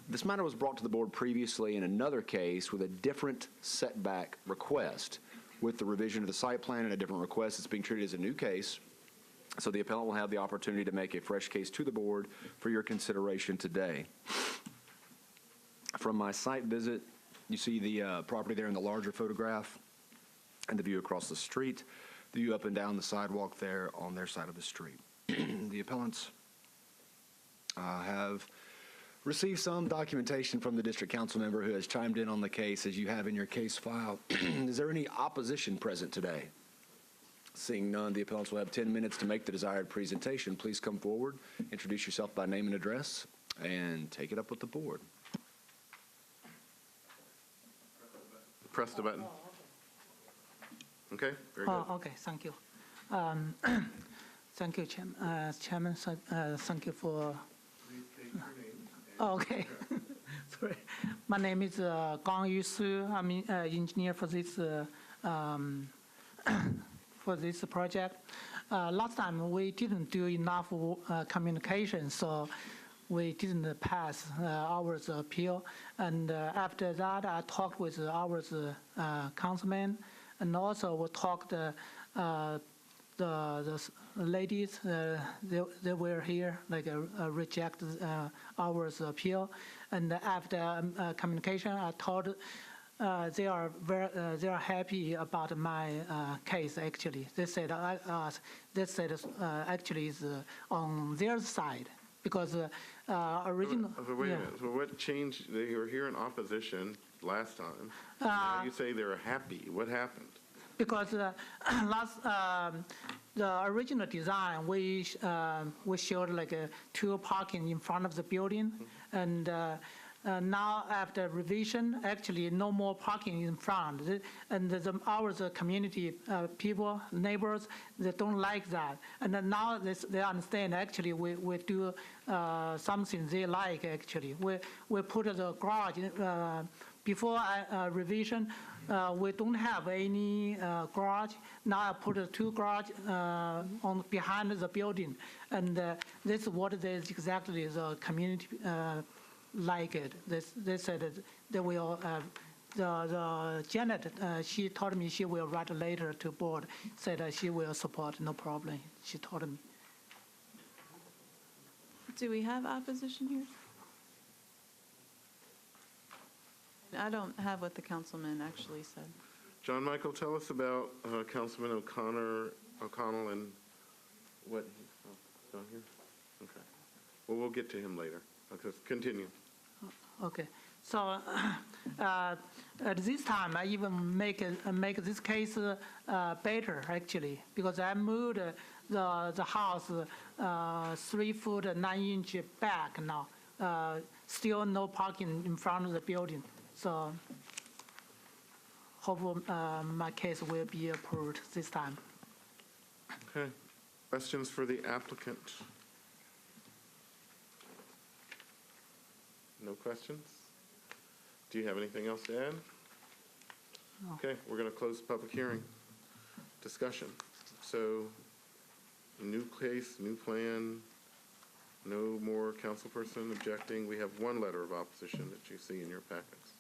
This matter was brought to the board previously in another case with a different setback request. With the revision of the site plan and a different request, it's being treated as a new case. So the appellant will have the opportunity to make a fresh case to the board for your consideration today. From my site visit, you see the property there in the larger photograph and the view across the street, the view up and down the sidewalk there on their side of the street. The appellants have received some documentation from the district council member who has chimed in on the case, as you have in your case file. Is there any opposition present today? Seeing none, the appellants will have 10 minutes to make the desired presentation. Please come forward, introduce yourself by name and address, and take it up with the board. Press the button. Okay, very good. Okay, thank you. Thank you, Chairman. Thank you for. Okay, sorry. My name is Gong Yu-Su. I'm an engineer for this project. Last time we didn't do enough communication, so we didn't pass our appeal. And after that, I talked with our councilman, and also we talked the ladies, they were here, like reject our appeal, and after communication, I told they are happy about my case. Actually, they said actually is on their side because original. So wait a minute. So what changed? They were here in opposition last time. Now you say they're happy. What happened? Because the original design, we showed like two parking in front of the building, and now after revision, actually no more parking in front. And our community people, neighbors, they don't like that. And then now they understand actually we do something they like actually. We put the garage, before revision, we don't have any garage. Now I put two garage on behind the building, and this is what is exactly the community like it. They said that they will. The Janet, she told me she will write a letter to board, said she will support, no problem. She told me. Do we have opposition here? I don't have what the councilman actually said. John Michael, tell us about Councilman O'Connell and what, not here? Okay. Well, we'll get to him later. Okay, continue. Okay, so at this time, I even make this case better, actually, because I moved the house 3 foot 9 inch back now. Still no parking in front of the building, so hopefully my case will be approved this time. Okay. Questions for the applicant? No questions? Do you have anything else to add? No. Okay, we're going to close the public hearing. Discussion. So, new case, new plan, no more councilperson objecting. We have one letter of opposition that you see in your packets.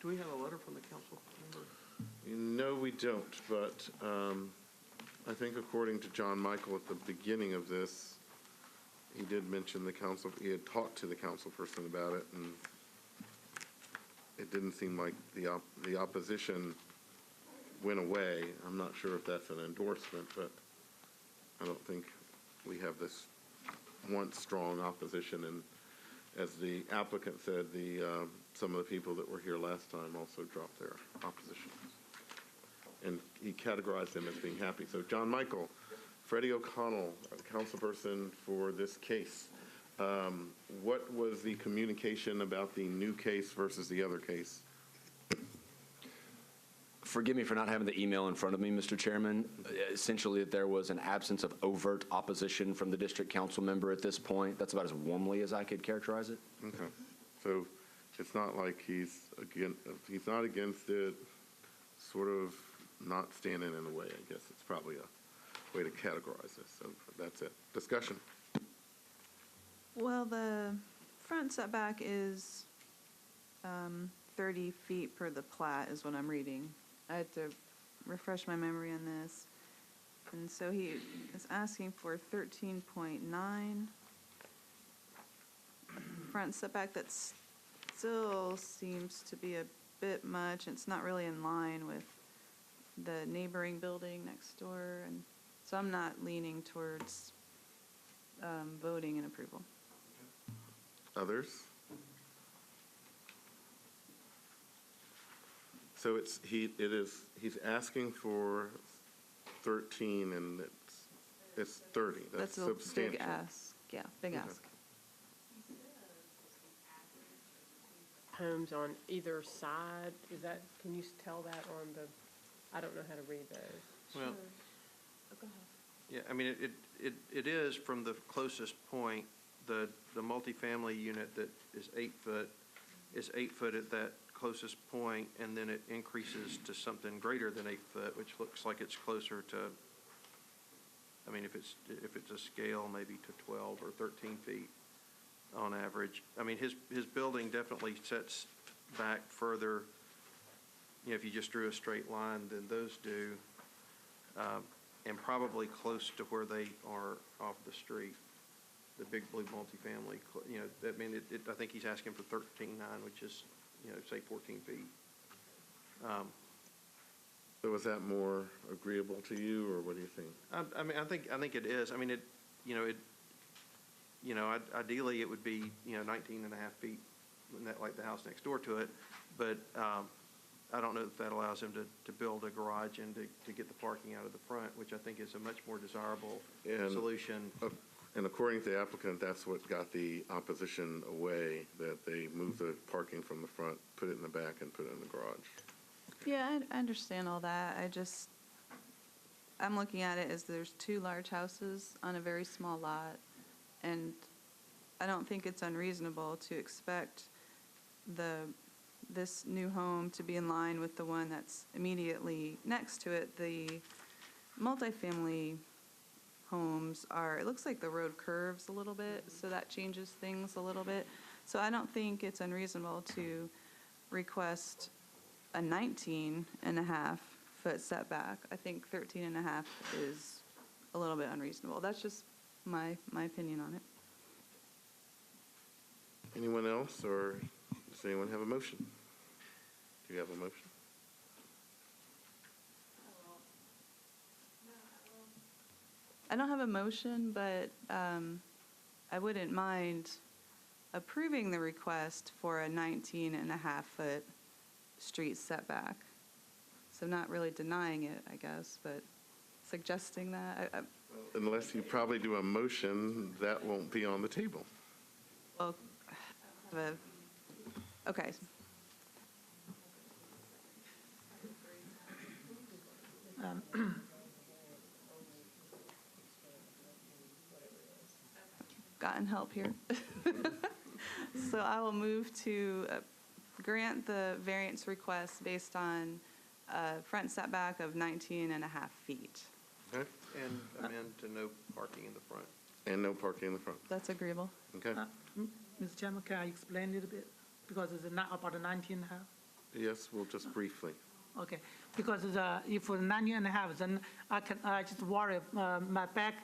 Do we have a letter from the council member? No, we don't, but I think according to John Michael at the beginning of this, he did mention he had talked to the council person about it, and it didn't seem like the opposition went away. I'm not sure if that's an endorsement, but I don't think we have this once strong opposition. And as the applicant said, some of the people that were here last time also dropped their opposition. And he categorized them as being happy. So John Michael, Freddie O'Connell, councilperson for this case. What was the communication about the new case versus the other case? Forgive me for not having the email in front of me, Mr. Chairman. Essentially, that there was an absence of overt opposition from the district council member at this point. That's about as warmly as I could characterize it. Okay. So it's not like he's not against it, sort of not standing in the way, I guess. It's probably a way to categorize this. So that's it. Discussion. Well, the front setback is 30 feet per the plat is what I'm reading. I had to refresh my memory on this. And so he is asking for 13.9 front setback. That still seems to be a bit much. It's not really in line with the neighboring building next door. And so I'm not leaning towards voting in approval. Others? So he's asking for 13 and it's 30. That's a substantial. big ask. Yeah, big ask. Homes on either side, can you tell that on I don't know how to read those. Well, Oh, go ahead. yeah, I mean, it is from the closest point, the multifamily unit that is 8 foot is 8 foot at that closest point, and then it increases to something greater than 8 foot, which looks like it's closer to, I mean, if it's a scale, maybe to 12 or 13 feet on average. I mean, his building definitely sets back further, if you just drew a straight line, than those do, and probably close to where they are off the street, the big blue multifamily. I mean, I think he's asking for 13.9, which is, say 14 feet. So is that more agreeable to you, or what do you think? I mean, I think it is. I mean, ideally it would be, 19 and a half feet, like the house next door to it. But I don't know if that allows him to build a garage and to get the parking out of the front, which I think is a much more desirable solution. And according to the applicant, that's what got the opposition away, that they moved the parking from the front, put it in the back, and put it in the garage. Yeah, I understand all that. I'm looking at it as there's 2 large houses on a very small lot, and I don't think it's unreasonable to expect this new home to be in line with the one that's immediately next to it. The multifamily homes it looks like the road curves a little bit, so that changes things a little bit. So I don't think it's unreasonable to request a 19.5 foot setback. I think 13.5 is a little bit unreasonable. That's just my opinion on it. Anyone else, or does anyone have a motion? Do you have a motion? I don't have a motion, but I wouldn't mind approving the request for a 19.5-foot street setback. So not really denying it, I guess, but suggesting that. Unless you probably do a motion, that won't be on the table. Well, okay. Gotten help here. So I will move to grant the variance request based on a front setback of 19.5 feet. Okay? And amend to no parking in the front. And no parking in the front. That's agreeable. Okay? Mr. Chairman, can I explain a little bit? Because it's not about the 19.5. Yes, we'll just briefly. Okay, because if for 19.5, then I just worry my back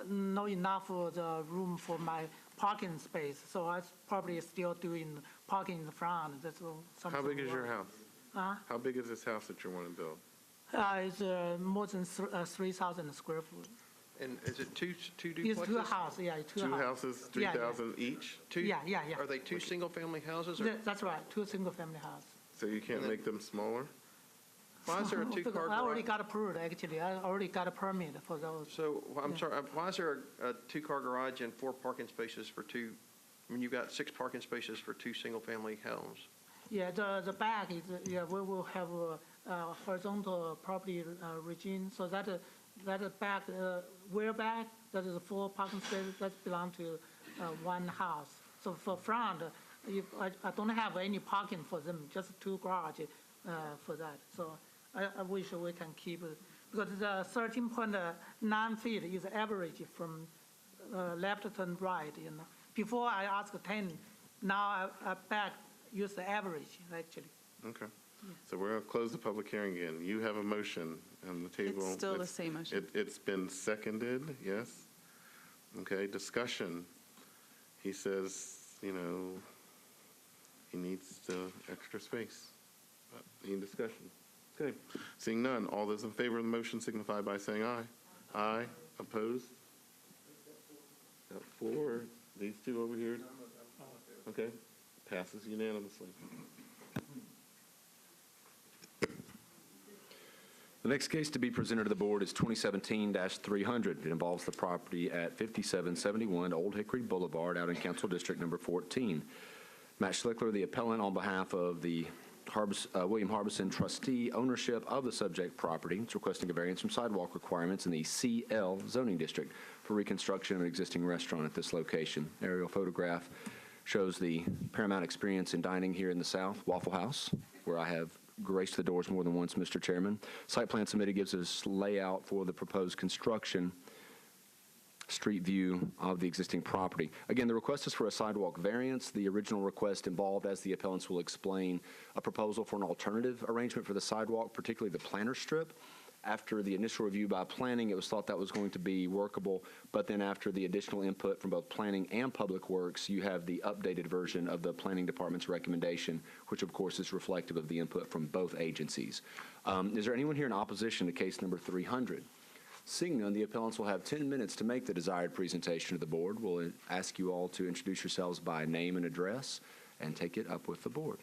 not enough for the room for my parking space. So I probably still doing parking in the front. That's something. How big is your house? How big is this house that you want to build? It's more than 3,000 square foot. And is it two duplexes? It's two houses, yeah, Two houses, 3,000 each? Yeah. Are they two single-family houses? Or, That's right, two single-family houses. So you can't make them smaller? why is there a two-car I already garage? got approved, actually. I already got a permit for those. So, I'm sorry, why is there a two-car garage and 4 parking spaces for two, I mean, you've got 6 parking spaces for 2 single-family homes? Yeah, the back is, we will have a horizontal property regime, so that back, rear back, that is a 4 parking spaces, that belong to one house. So for front, if I don't have any parking for them, just 2 garage for that. So I wish we can keep it, because the 13.9 feet is average from left to right, Before I asked 10, now I back use the average, actually. Okay. So we're going to close the public hearing again. You have a motion on the table. It's still the same motion. It's been seconded, yes? Okay, discussion. He says, he needs the extra space. Any discussion? Okay. Seeing none, all those in favor of the motion signify by saying aye. Aye. Opposed? Got 4. These 2 over here? Okay. Passes unanimously. The next case to be presented to the board is 2017-300. It involves the property at 5771 Old Hickory Boulevard out in Council District Number 14. Matt Schlickler, the appellant, on behalf of the William Harbison trustee ownership of the subject property, is requesting a variance from sidewalk requirements in the CL zoning district for reconstruction of an existing restaurant at this location. Aerial photograph shows the paramount experience in dining here in the South, Waffle House, where I have graced the doors more than once, Mr. Chairman. Site plan submitted gives us layout for the proposed construction, street view of the existing property. Again, the request is for a sidewalk variance. The original request involved, as the appellants will explain, a proposal for an alternative arrangement for the sidewalk, particularly the planter strip. After the initial review by planning, it was thought that was going to be workable, but then after the additional input from both planning and public works, you have the updated version of the planning department's recommendation, which of course is reflective of the input from both agencies. Is there anyone here in opposition to case number 300? Seeing none, the appellants will have 10 minutes to make the desired presentation to the board. We'll ask you all to introduce yourselves by name and address and take it up with the board.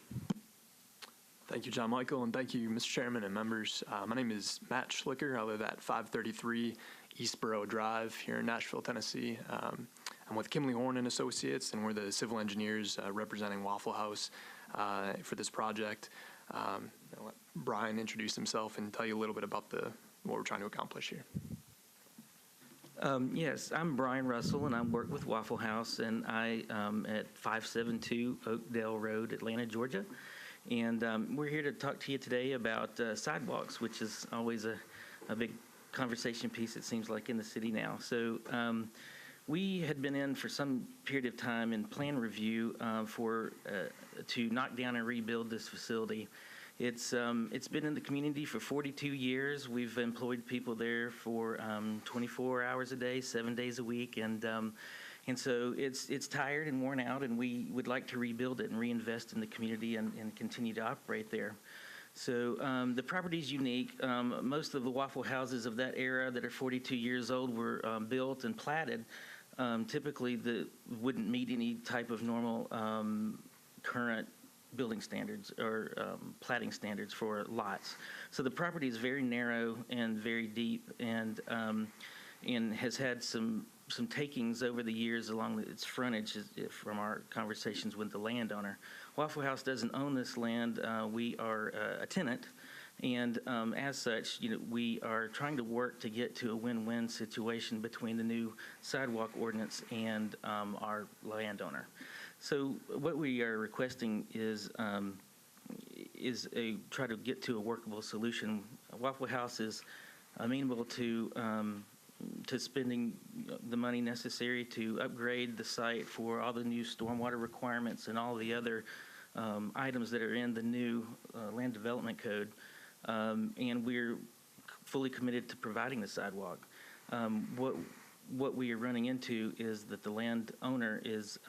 Thank you, John Michael, and thank you, Mr. Chairman and members. My name is Matt Schlicker. I live at 533 Eastboro Drive here in Nashville, Tennessee. I'm with Kimley Horn and Associates, and we're the civil engineers representing Waffle House for this project. I'll let Brian introduce himself and tell you a little bit about what we're trying to accomplish here. Yes, I'm Brian Russell, and I work with Waffle House, and I am at 572 Oakdale Road, Atlanta, Georgia. And we're here to talk to you today about sidewalks, which is always a big conversation piece, it seems like, in the city now. So we had been in for some period of time in plan review to knock down and rebuild this facility. It's been in the community for 42 years. We've employed people there for 24 hours a day, 7 days a week, and so it's tired and worn out, and we would like to rebuild it and reinvest in the community and continue to operate there. So the property is unique. Most of the Waffle Houses of that era that are 42 years old were built and platted. Typically, wouldn't meet any type of normal current building standards or platting standards for lots. So the property is very narrow and very deep, and has had some takings over the years along its frontage from our conversations with the landowner. Waffle House doesn't own this land. We are a tenant, and as such, we are trying to work to get to a win-win situation between the new sidewalk ordinance and our landowner. So what we are requesting is try to get to a workable solution. Waffle House is amenable to spending the money necessary to upgrade the site for all the new stormwater requirements and all the other items that are in the new land development code. And we're fully committed to providing the sidewalk. What we are running into is that the landowner is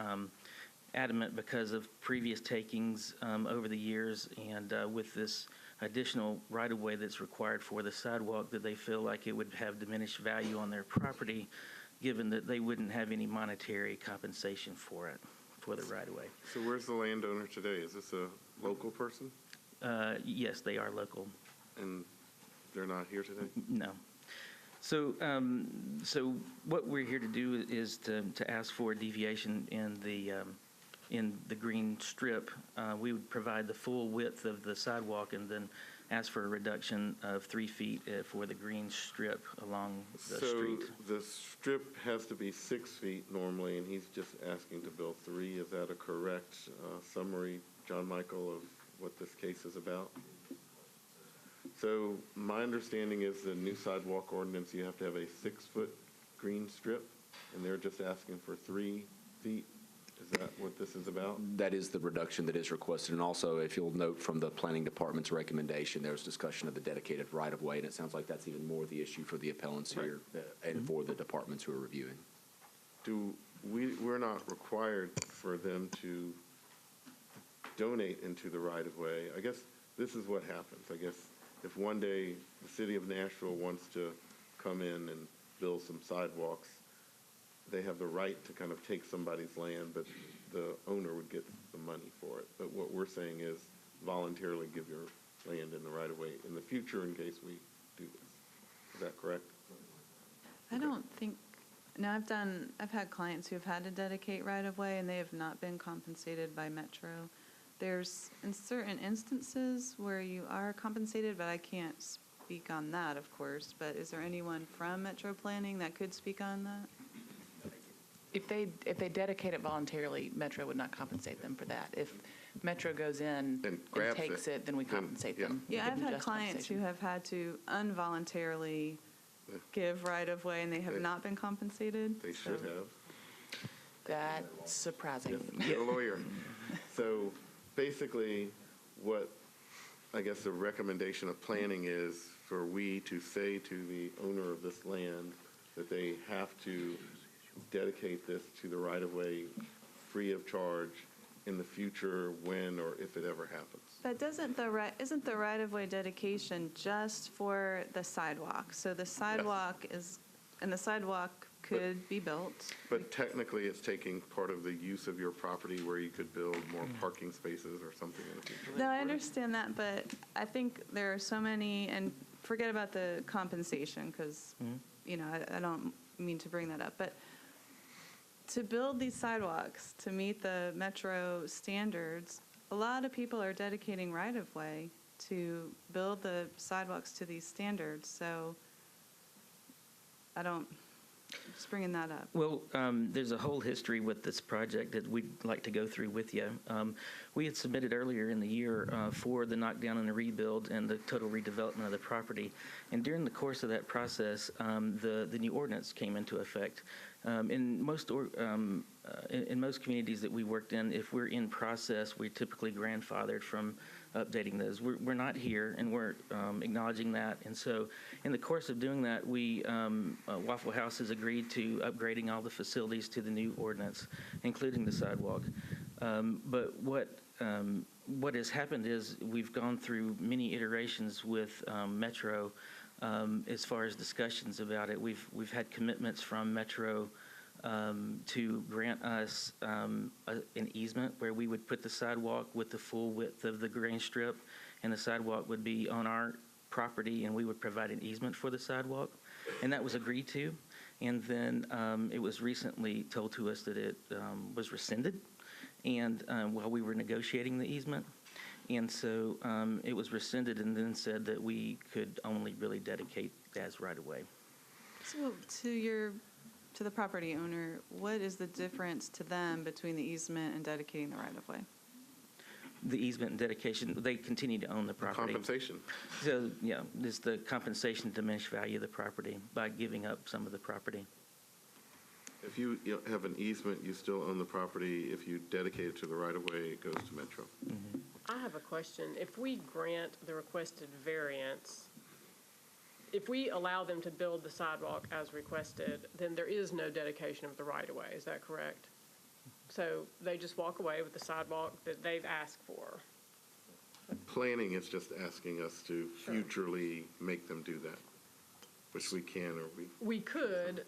adamant because of previous takings over the years, and with this additional right-of-way that's required for the sidewalk, that they feel like it would have diminished value on their property, given that they wouldn't have any monetary compensation for it, for the right-of-way. So where's the landowner today? Is this a local person? Yes, they are local. And they're not here today? No. So, so what we're here to do is to ask for a deviation in the green strip. We would provide the full width of the sidewalk and then ask for a reduction of 3 feet for the green strip along the street. So the strip has to be 6 feet normally, and he's just asking to build 3. Is that a correct summary, John Michael, of what this case is about? So my understanding is the new sidewalk ordinance, you have to have a 6-foot green strip, and they're just asking for 3 feet. Is that what this is about? That is the reduction that is requested. And also, if you'll note from the Planning Department's recommendation, there's discussion of the dedicated right-of-way, and it sounds like that's even more the issue for the appellants here and for the departments who are reviewing. We're not required for them to donate into the right-of-way. I guess this is what happens. I guess if one day the city of Nashville wants to come in and build some sidewalks, they have the right to kind of take somebody's land, but the owner would get the money for it. But what we're saying is voluntarily give your land in the right-of-way in the future in case we do this. Is that correct? I don't think, no, I've had clients who have had to dedicate right-of-way, and they have not been compensated by Metro. There's, in certain instances where you are compensated, but I can't speak on that, of course. But is there anyone from Metro Planning that could speak on that? If they dedicate it voluntarily, Metro would not compensate them for that. If Metro goes in and takes it, then we compensate them. Yeah, I've had clients who have had to involuntarily give right-of-way, and they have not been compensated. They should have. That's surprising. You're a lawyer. So basically, what I guess the recommendation of planning is for we to say to the owner of this land that they have to dedicate this to the right-of-way free of charge in the future when or if it ever happens. But isn't the right-of-way dedication just for the sidewalk? So the sidewalk and the sidewalk could be built. But technically, it's taking part of the use of your property where you could build more parking spaces or something in the future. No, I understand that, but I think there are so many, and forget about the compensation, because, I don't mean to bring that up, but to build these sidewalks to meet the Metro standards, a lot of people are dedicating right-of-way to build the sidewalks to these standards. So just bringing that up. Well, there's a whole history with this project that we'd like to go through with you. We had submitted earlier in the year for the knockdown and the rebuild and the total redevelopment of the property. And during the course of that process, the new ordinance came into effect. In most communities that we worked in, if we're in process, we're typically grandfathered from updating those. We're not here, and we're acknowledging that. And so in the course of doing that, Waffle House has agreed to upgrading all the facilities to the new ordinance, including the sidewalk. But what what has happened is we've gone through many iterations with Metro as far as discussions about it. We've had commitments from Metro to grant us an easement where we would put the sidewalk with the full width of the grain strip, and the sidewalk would be on our property, and we would provide an easement for the sidewalk, and that was agreed to. And then it was recently told to us that it was rescinded, and while we were negotiating the easement, and so it was rescinded, and then said that we could only really dedicate as right of way. So to the property owner, what is the difference to them between the easement and dedicating the right-of-way? The easement and dedication, they continue to own the property. Compensation. So, yeah, it's the compensation to diminish value of the property by giving up some of the property. If you have an easement, you still own the property. If you dedicate it to the right-of-way, it goes to Metro. Mm-hmm. I have a question. If we grant the requested variance, if we allow them to build the sidewalk as requested, then there is no dedication of the right-of-way. Is that correct? So they just walk away with the sidewalk that they've asked for. Planning is just asking us to futurely make them do that, which we can or we. We could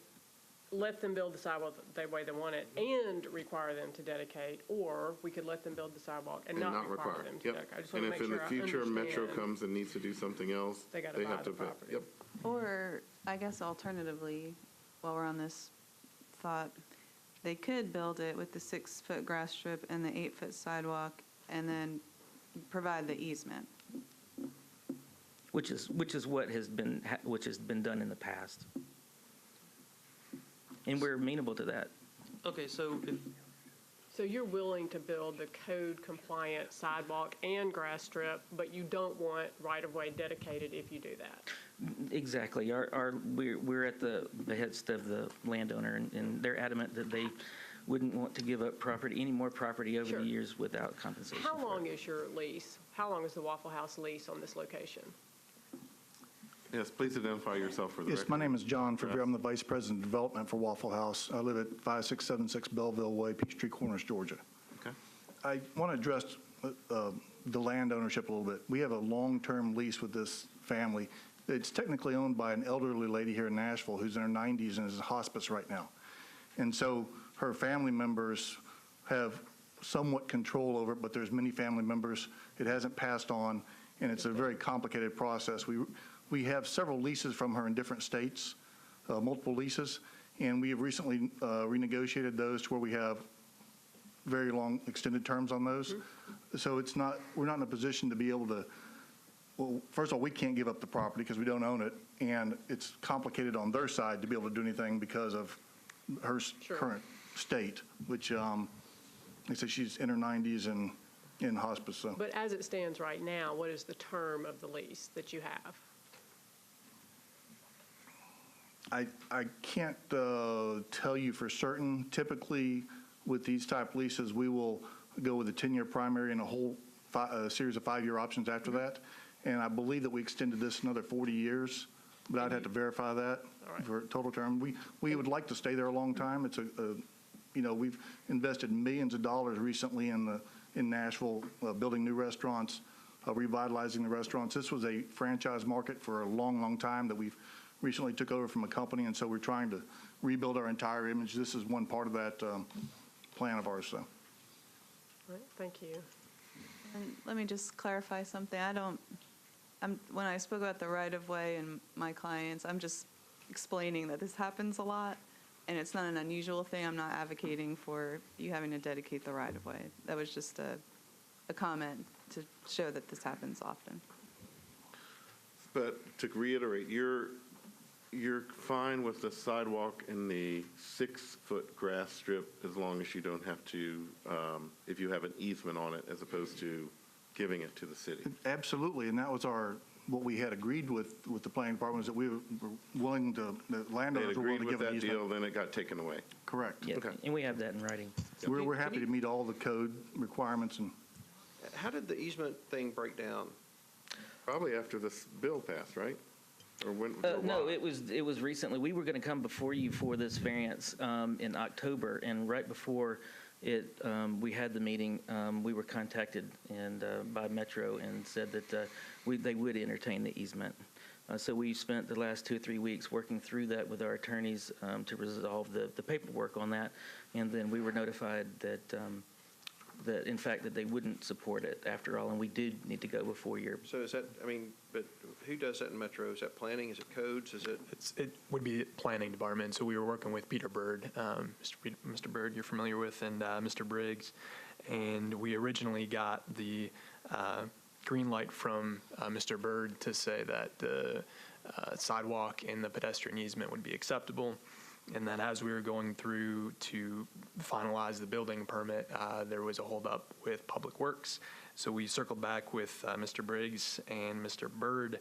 let them build the sidewalk the way they want it and require them to dedicate, or we could let them build the sidewalk and not require them to Yep. dedicate. I just And want to if make in sure the I future Metro understand. comes and needs to do something else, They gotta they buy have the to. property. Yep. Or, I guess alternatively, while we're on this thought, they could build it with the 6-foot grass strip and the 8-foot sidewalk and then provide the easement. Which is what has been done in the past. And we're amenable to that. Okay, so So you're willing to build the code-compliant sidewalk and grass strip, but you don't want right-of-way dedicated if you do that? exactly, we're at the behest of the landowner, and they're adamant that they wouldn't want to give up property, any more property over Sure. the years without compensation. How for it. long is your lease? How long is the Waffle House lease on this location? Yes, please identify yourself for the record. Yes, my name is John Favre. I'm the Vice President of Development for Waffle House. I live at 5676 Belleville Way, Peachtree Corners, Georgia. Okay. I want to address the land ownership a little bit. We have a long-term lease with this family. It's technically owned by an elderly lady here in Nashville who's in her 90s and is in hospice right now. And so her family members have somewhat control over it, but there's many family members. It hasn't passed on, and it's a very complicated process. We have several leases from her in different states, multiple leases, and we have recently renegotiated those to where we have very long extended terms on those. So we're not in a position to be able to, well, first of all, we can't give up the property because we don't own it, and it's complicated on their side to be able to do anything because of her current state, which, like I said, she's in her 90s and in hospice. So. But as it stands right now, what is the term of the lease that you have? I can't tell you for certain. Typically, with these type leases, we will go with a 10-year primary and a whole series of 5-year options after that. And I believe that we extended this another 40 years, but I'd have to verify that for a total term. We would like to stay there a long time. It's we've invested millions of dollars recently in Nashville, building new restaurants, revitalizing the restaurants. This was a franchise market for a long, long time that we've recently took over from a company, and so we're trying to rebuild our entire image. This is one part of that plan of ours. So. All right, thank you. And let me just clarify something. When I spoke about the right-of-way and my clients, I'm just explaining that this happens a lot, and it's not an unusual thing. I'm not advocating for you having to dedicate the right-of-way. That was just a comment to show that this happens often. But to reiterate, you're fine with the sidewalk and the 6-foot grass strip as long as you don't have to, if you have an easement on it, as opposed to giving it to the city. Absolutely, and that was what we had agreed with the planning department, is that we were willing to, the They landowners were willing agreed to give with an that easement. deal, then it got taken away. Correct. Yeah, and we have that in writing. We're happy to meet all the code requirements. And How did the easement thing break down? Probably after this bill passed, right? Or when? No, it was recently. We were going to come before you for this variance in October, and right before we had the meeting, we were contacted by Metro and said that they would entertain the easement. So we spent the last 2 or 3 weeks working through that with our attorneys to resolve the paperwork on that, and then we were notified that in fact that they wouldn't support it after all, and we did need to go before your. So is that, but who does that in Metro? Is that planning? Is it codes? Is it? It would be planning department. So we were working with Peter Bird, Mr. Bird you're familiar with, and Mr. Briggs. And we originally got the green light from Mr. Bird to say that the sidewalk and the pedestrian easement would be acceptable. And then as we were going through to finalize the building permit, there was a holdup with Public Works. So we circled back with Mr. Briggs and Mr. Bird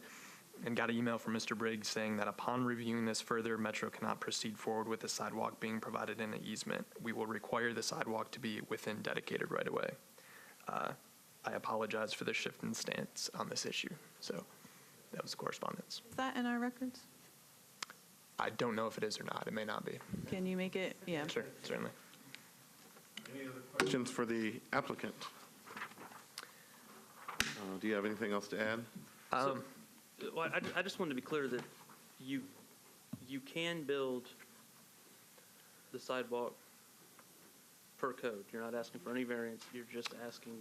and got an email from Mr. Briggs saying that upon reviewing this further, Metro cannot proceed forward with the sidewalk being provided in the easement. We will require the sidewalk to be within dedicated right-of-way. I apologize for the shift in stance on this issue. So that was the correspondence. Is that in our records? I don't know if it is or not. It may not be. Can you make it? Yeah. Sure, certainly. Any other questions for the applicant? Do you have anything else to add? Well, I just wanted to be clear that you can build the sidewalk per code. You're not asking for any variance. You're just asking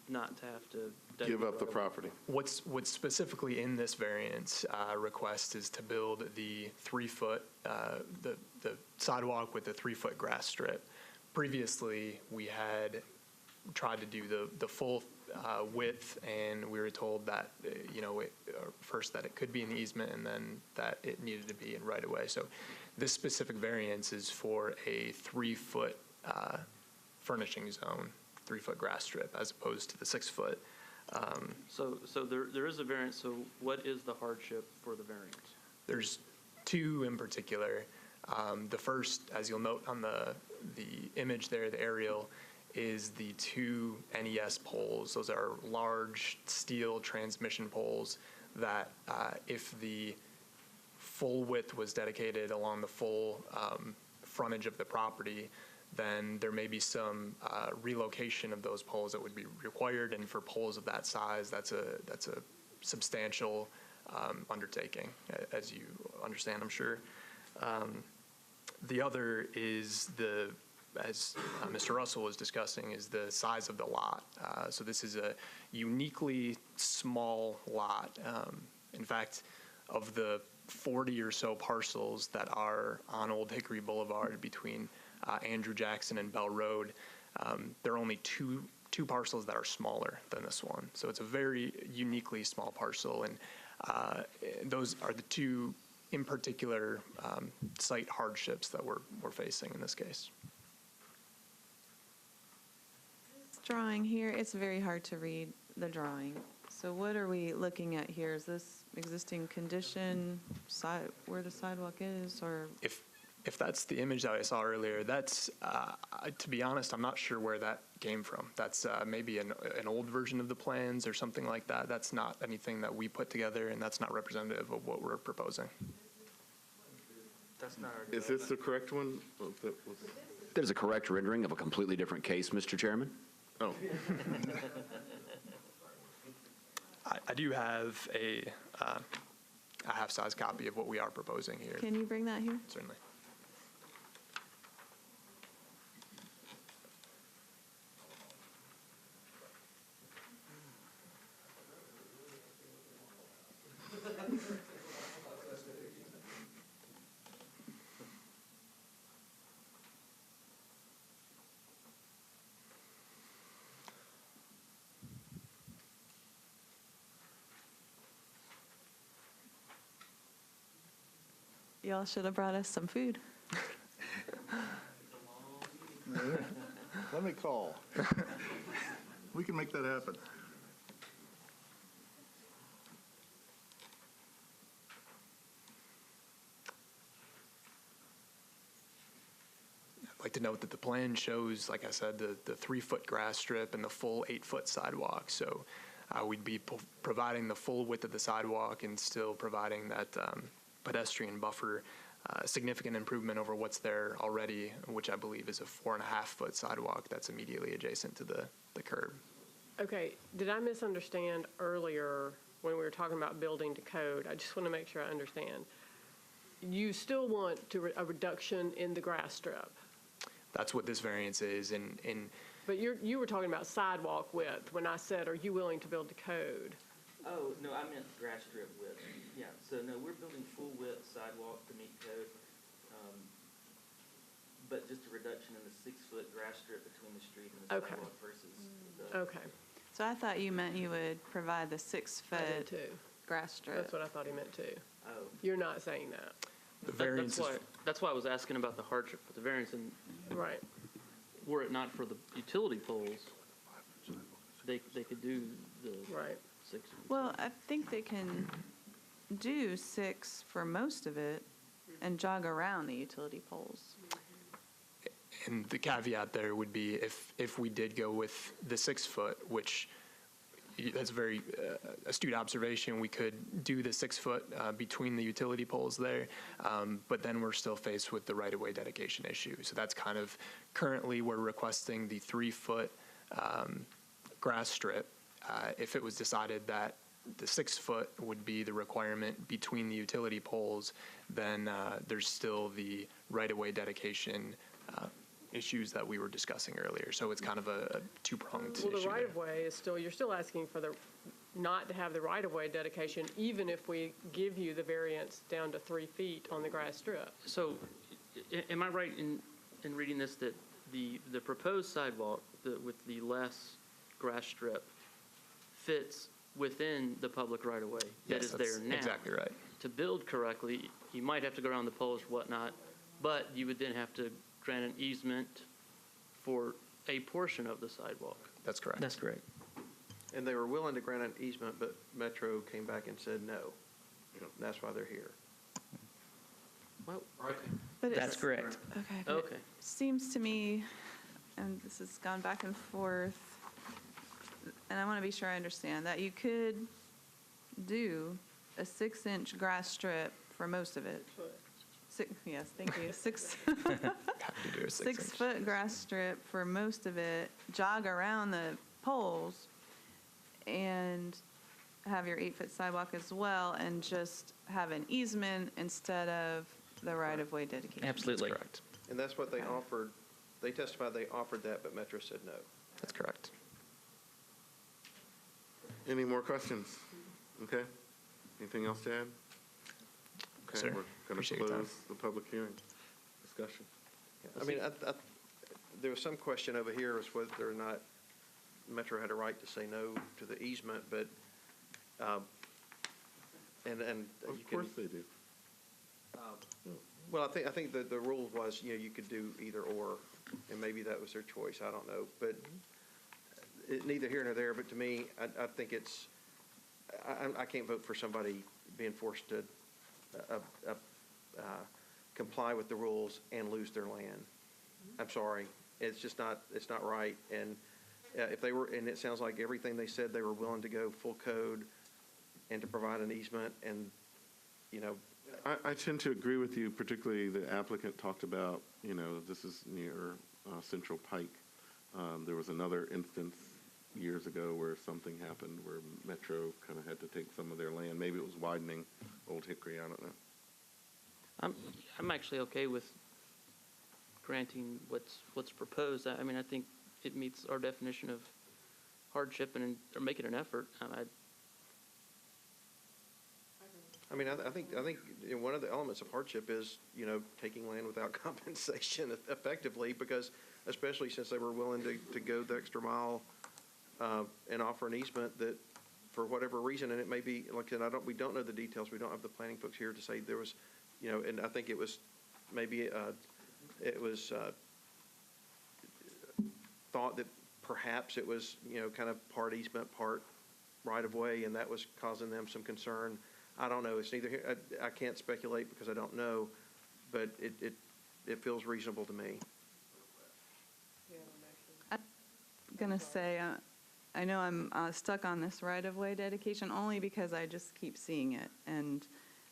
not to have to Give up the property. What's specifically in this variance request is to build the 3-foot, the sidewalk with the 3-foot grass strip. Previously, we had tried to do the full width, and we were told that, first that it could be in the easement, and then that it needed to be in right-of-way. So this specific variance is for a 3-foot furnishing zone, 3-foot grass strip, as opposed to the 6-foot. So there is a variance. So what is the hardship for the variance? There's 2 in particular. The first, as you'll note on the image there, the aerial, is the 2 NES poles. Those are large steel transmission poles that if the full width was dedicated along the full frontage of the property, then there may be some relocation of those poles that would be required. And for poles of that size, that's a substantial undertaking, as you understand, I'm sure. The other is as Mr. Russell was discussing, is the size of the lot. So this is a uniquely small lot. In fact, of the 40 or so parcels that are on Old Hickory Boulevard between Andrew Jackson and Bell Road, there are only two parcels that are smaller than this one. So it's a very uniquely small parcel, and those are the 2 in particular site hardships that we're facing in this case. This drawing here, it's very hard to read the drawing. So what are we looking at here? Is this existing condition, where the sidewalk is, or? If that's the image that I saw earlier, that's, to be honest, I'm not sure where that came from. That's maybe an old version of the plans or something like that. That's not anything that we put together, and that's not representative of what we're proposing. That's not our. Is this the correct one? That is a correct rendering of a completely different case, Mr. Chairman. Oh. I do have a half-size copy of what we are proposing here. Can you bring that here? Certainly. Y'all should have brought us some food. Let me call. We can make that happen. I'd like to note that the plan shows, like I said, the 3-foot grass strip and the full 8-foot sidewalk. So we'd be providing the full width of the sidewalk and still providing that pedestrian buffer, significant improvement over what's there already, which I believe is a 4.5-foot sidewalk that's immediately adjacent to the curb. Okay, did I misunderstand earlier when we were talking about building to code? I just want to make sure I understand. You still want a reduction in the grass strip, That's what this variance is, and but you were talking about sidewalk width when I said, are you willing to build to code? Oh, no, I meant grass strip width. Yeah, so no, we're building full width sidewalk to meet code, but just a reduction in the 6-foot grass strip between the street and the Okay. sidewalk versus the. Okay, So I thought you meant you would provide the I did 6-foot too. grass strip. That's what I thought he meant too. Oh. You're not saying that. the variance is. That's why I was asking about the hardship with the variance, and Right. were it not for the utility poles, they could do the Right. 6. Well, I think they can do 6 for most of it and jog around the utility poles. And the caveat there would be if we did go with the 6-foot, which that's a very astute observation, we could do the 6-foot between the utility poles there, but then we're still faced with the right-of-way dedication issue. So that's kind of, currently we're requesting the 3-foot grass strip. If it was decided that the 6-foot would be the requirement between the utility poles, then there's still the right-of-way dedication issues that we were discussing earlier. So it's kind of a two-pronged issue Well, the there. right-of-way is still, you're still asking for not to have the right-of-way dedication, even if we give you the variance down to 3 feet on the grass strip. So, am I right in reading this, that the proposed sidewalk with the less grass strip fits within the public right-of-way that Yes, is that's there now? exactly right. To build correctly, you might have to go around the poles or whatnot, but you would then have to grant an easement for a portion of the sidewalk. That's correct. That's correct. And they were willing to grant an easement, but Metro came back and said no. That's why they're here. Well, But That's it's- correct. Okay. but it Okay. Seems to me, and this has gone back and forth, and I want to be sure I understand, that you could do a 6-inch grass strip for most of it. Yes, thank you. Happy to do a 6-inch. 6-foot grass strip for most of it, jog around the poles, and have your 8-foot sidewalk as well, and just have an easement instead of the right-of-way dedication. Absolutely. That's correct. And that's what they offered. They testified they offered that, but Metro said no. That's correct. Any more questions? Okay. Anything else to add? Okay, Sir, we're going appreciate to your time. close the public hearing discussion. I mean, there was some question over here as whether or not Metro had a right to say no to the easement, but, and Of you can. course they do. Well, I think the rule was, you could do either or, and maybe that was their choice, I don't know. But neither here nor there, but to me, I think it's, I can't vote for somebody being forced to comply with the rules and lose their land. I'm sorry. It's just not, it's not right. And if they were, and it sounds like everything they said, they were willing to go full code and to provide an easement and, I tend to agree with you, particularly the applicant talked about, this is near Central Pike. There was another instance years ago where something happened where Metro kind of had to take some of their land. Maybe it was widening Old Hickory, I don't know. I'm actually okay with granting what's proposed. I mean, I think it meets our definition of hardship and or making an effort. I mean, I think one of the elements of hardship is, taking land without compensation effectively, because especially since they were willing to go the extra mile and offer an easement that, for whatever reason, and it may be, like I said, we don't know the details. We don't have the planning folks here to say there was, and I think it was maybe thought that perhaps it was, kind of part easement, part right of way, and that was causing them some concern. I don't know. It's neither here. I can't speculate because I don't know, but it feels reasonable to me. I'm going to say, I know I'm stuck on this right-of-way dedication only because I just keep seeing it. And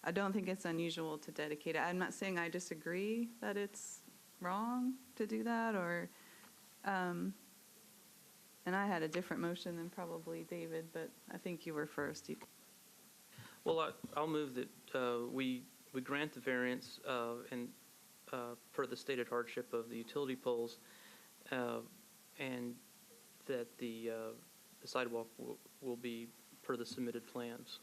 I don't think it's unusual to dedicate it. I'm not saying I disagree that it's wrong to do that, or, and I had a different motion than probably David, but I think you were first. Well, I'll move that we grant the variance and per the stated hardship of the utility poles, and that the sidewalk will be per the submitted plans.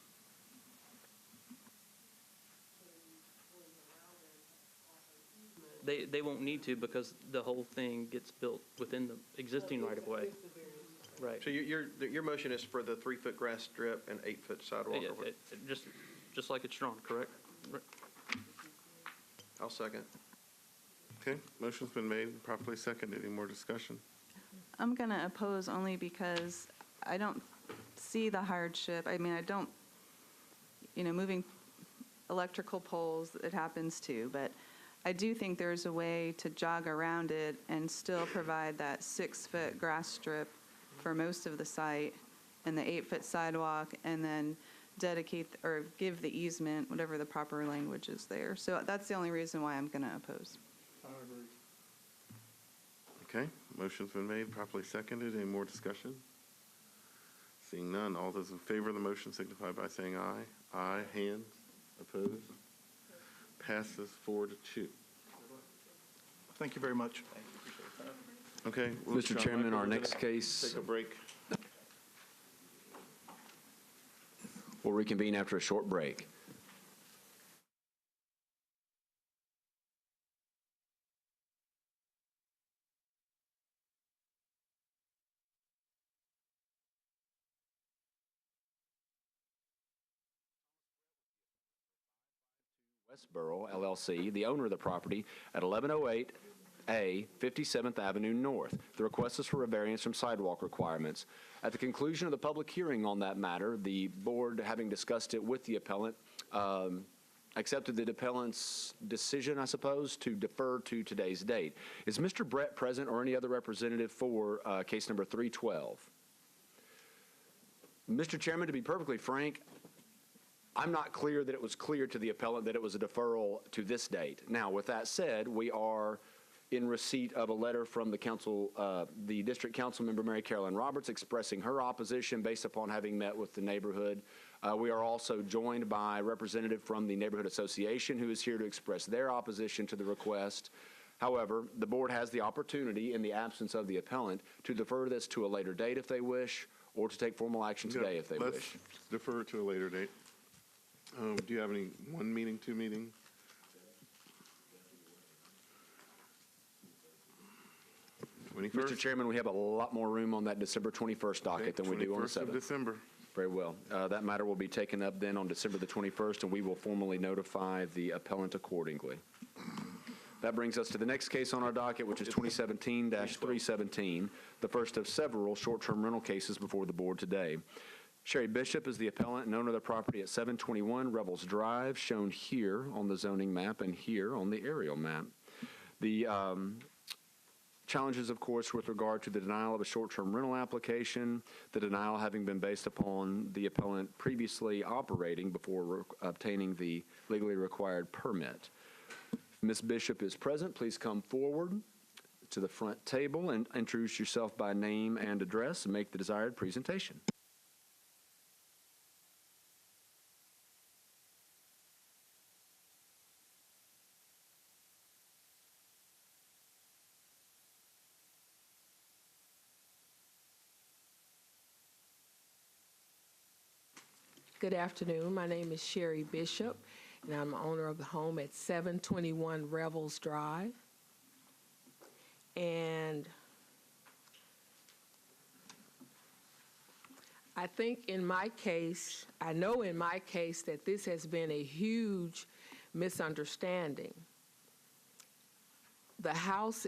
They won't need to because the whole thing gets built within the existing right-of-way. Right. So your motion is for the 3-foot grass strip and 8-foot sidewalk? Just like it's drawn, correct? I'll second. Okay, motion's been made and properly seconded. Any more discussion? I'm going to oppose only because I don't see the hardship. I mean, I don't, moving electrical poles, it happens too, but I do think there's a way to jog around it and still provide that 6-foot grass strip for most of the site and the 8-foot sidewalk, and then dedicate or give the easement, whatever the proper language is there. So that's the only reason why I'm going to oppose. Okay, motion's been made, properly seconded. Any more discussion? Seeing none, all those in favor of the motion signify by saying aye. Aye, hands, opposed? Passes 4-2. Thank you very much. Okay. Mr. Chairman, our next case. Take a break. We'll reconvene after a short break. Westboro, LLC, the owner of the property at 1108A 57th Avenue North. The request is for a variance from sidewalk requirements. At the conclusion of the public hearing on that matter, the board, having discussed it with the appellant, accepted the appellant's decision, I suppose, to defer to today's date. Is Mr. Brett present or any other representative for case number 312? Mr. Chairman, to be perfectly frank, I'm not clear that it was clear to the appellant that it was a deferral to this date. Now, with that said, we are in receipt of a letter from the council, the district council member, Mary Carolyn Roberts, expressing her opposition based upon having met with the neighborhood. We are also joined by a representative from the Neighborhood Association who is here to express their opposition to the request. However, the board has the opportunity, in the absence of the appellant, to defer this to a later date if they wish, or to take formal action today if they wish. Let's defer to a later date. Do you have any 1 meeting, 2 meeting? Mr. Chairman, we have a lot more room on that December 21st docket than we do on the 7th. 21st of December. Very well. That matter will be taken up then on December the 21st, and we will formally notify the appellant accordingly. That brings us to the next case on our docket, which is 2017-317, the first of several short-term rental cases before the board today. Sherry Bishop is the appellant and owner of the property at 721 Rebels Drive, shown here on the zoning map and here on the aerial map. The challenges, of course, with regard to the denial of a short-term rental application, the denial having been based upon the appellant previously operating before obtaining the legally required permit. If Ms. Bishop is present, please come forward to the front table and introduce yourself by name and address and make the desired presentation. Good afternoon. My name is Sherry Bishop, and I'm the owner of the home at 721 Revels Drive. And I think in my case, I know in my case that this has been a huge misunderstanding. The house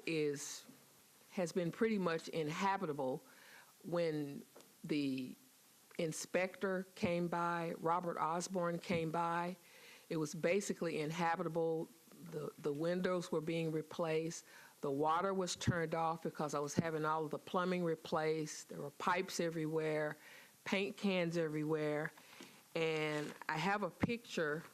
has been pretty much inhabitable when the inspector came by, Robert Osborne came by. It was basically inhabitable. The windows were being replaced. The water was turned off because I was having all of the plumbing replaced. There were pipes everywhere, paint cans everywhere. And I have a picture.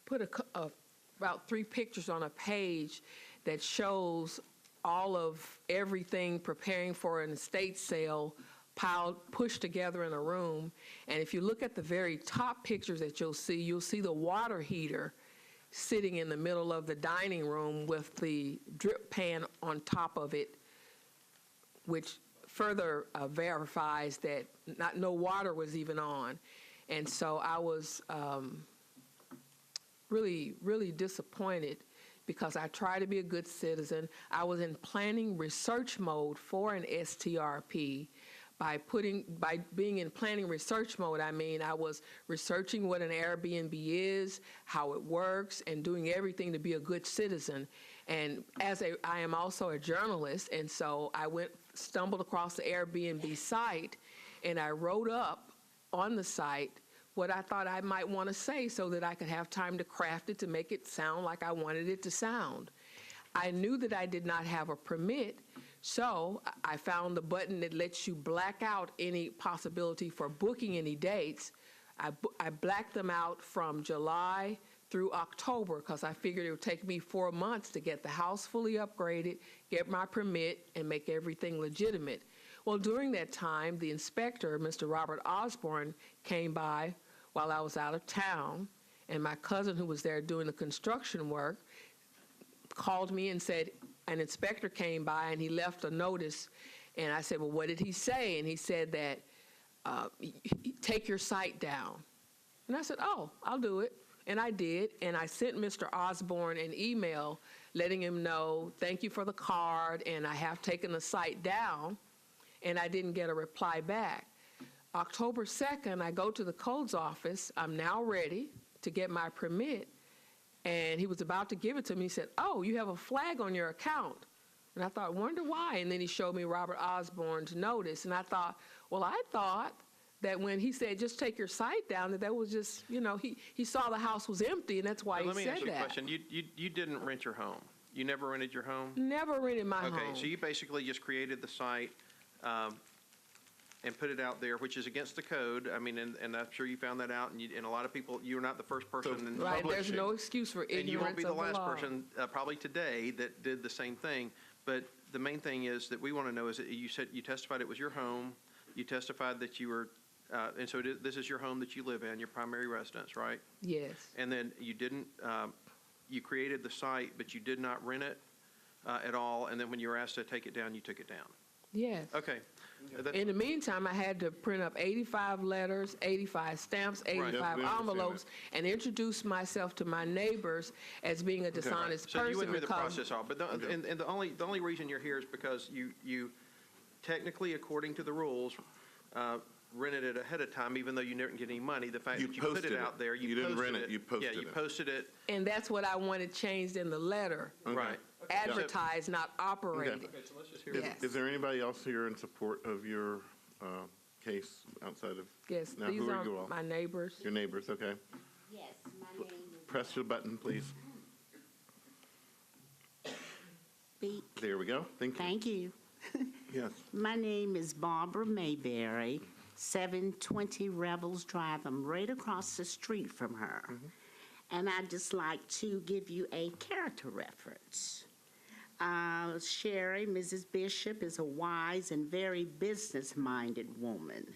Put about 3 pictures on a page that shows all of everything preparing for an estate sale pushed together in a room. And if you look at the very top pictures that you'll see the water heater sitting in the middle of the dining room with the drip pan on top of it, which further verifies that no water was even on. And so I was really, really disappointed because I try to be a good citizen. I was in planning research mode for an STRP. By being in planning research mode, I mean I was researching what an Airbnb is, how it works, and doing everything to be a good citizen. And I am also a journalist, and so I stumbled across the Airbnb site, and I wrote up on the site what I thought I might want to say so that I could have time to craft it to make it sound like I wanted it to sound. I knew that I did not have a permit, so I found the button that lets you black out any possibility for booking any dates. I blacked them out from July through October because I figured it would take me 4 months to get the house fully upgraded, get my permit, and make everything legitimate. Well, during that time, the inspector, Mr. Robert Osborne, came by while I was out of town, and my cousin who was there doing the construction work called me and said, an inspector came by and he left a notice, and I said, well, what did he say? And he said that, take your site down. And I said, oh, I'll do it. And I did, and I sent Mr. Osborne an email letting him know, thank you for the card, and I have taken the site down, and I didn't get a reply back. October 2nd, I go to the codes office. I'm now ready to get my permit. And he was about to give it to me. He said, oh, you have a flag on your account. And I thought, wonder why? And then he showed me Robert Osborne's notice. And I thought, well, I thought that when he said, just take your site down, that was just, he saw the house was empty, and that's why he said that. Let me ask you a question. You didn't rent your home. You never rented your home? Never rented my home. Okay, so you basically just created the site and put it out there, which is against the code. I mean, and I'm sure you found that out, and a lot of people, you're not the first person. Right, there's no excuse for ignorance of the law. And you won't be the last person, probably today, that did the same thing. But the main thing is that we want to know is that you said you testified it was your home. You testified that you were, and so this is your home that you live in, your primary residence, right? Yes. And then you didn't, you created the site, but you did not rent it at all. And then when you were asked to take it down, you took it down. Yes. Okay. In the meantime, I had to print up 85 letters, 85 stamps, 85 envelopes, and introduce myself to my neighbors as being a dishonest person. So you went through the process all, but the only reason you're here is because you technically, according to the rules, rented it ahead of time, even though you didn't get any money. The fact that you put it out there, you didn't rent it, you posted it. Yeah, you posted it. And that's what I wanted changed in the letter. Okay. Right. Advertised, not operated. Okay. So let's just hear Yes. Is there anybody else here in support of your case outside of? Yes, Now, these who are you all? my neighbors. Your neighbors, okay. Yes, my name is. Press your button, please. Beep. There we go. Thank you. Thank you. Yes. My name is Barbara Mayberry, 720 Rebels Drive. I'm right across the street from her. And I'd just like to give you a character reference. Sherry, Mrs. Bishop, is a wise and very business-minded woman.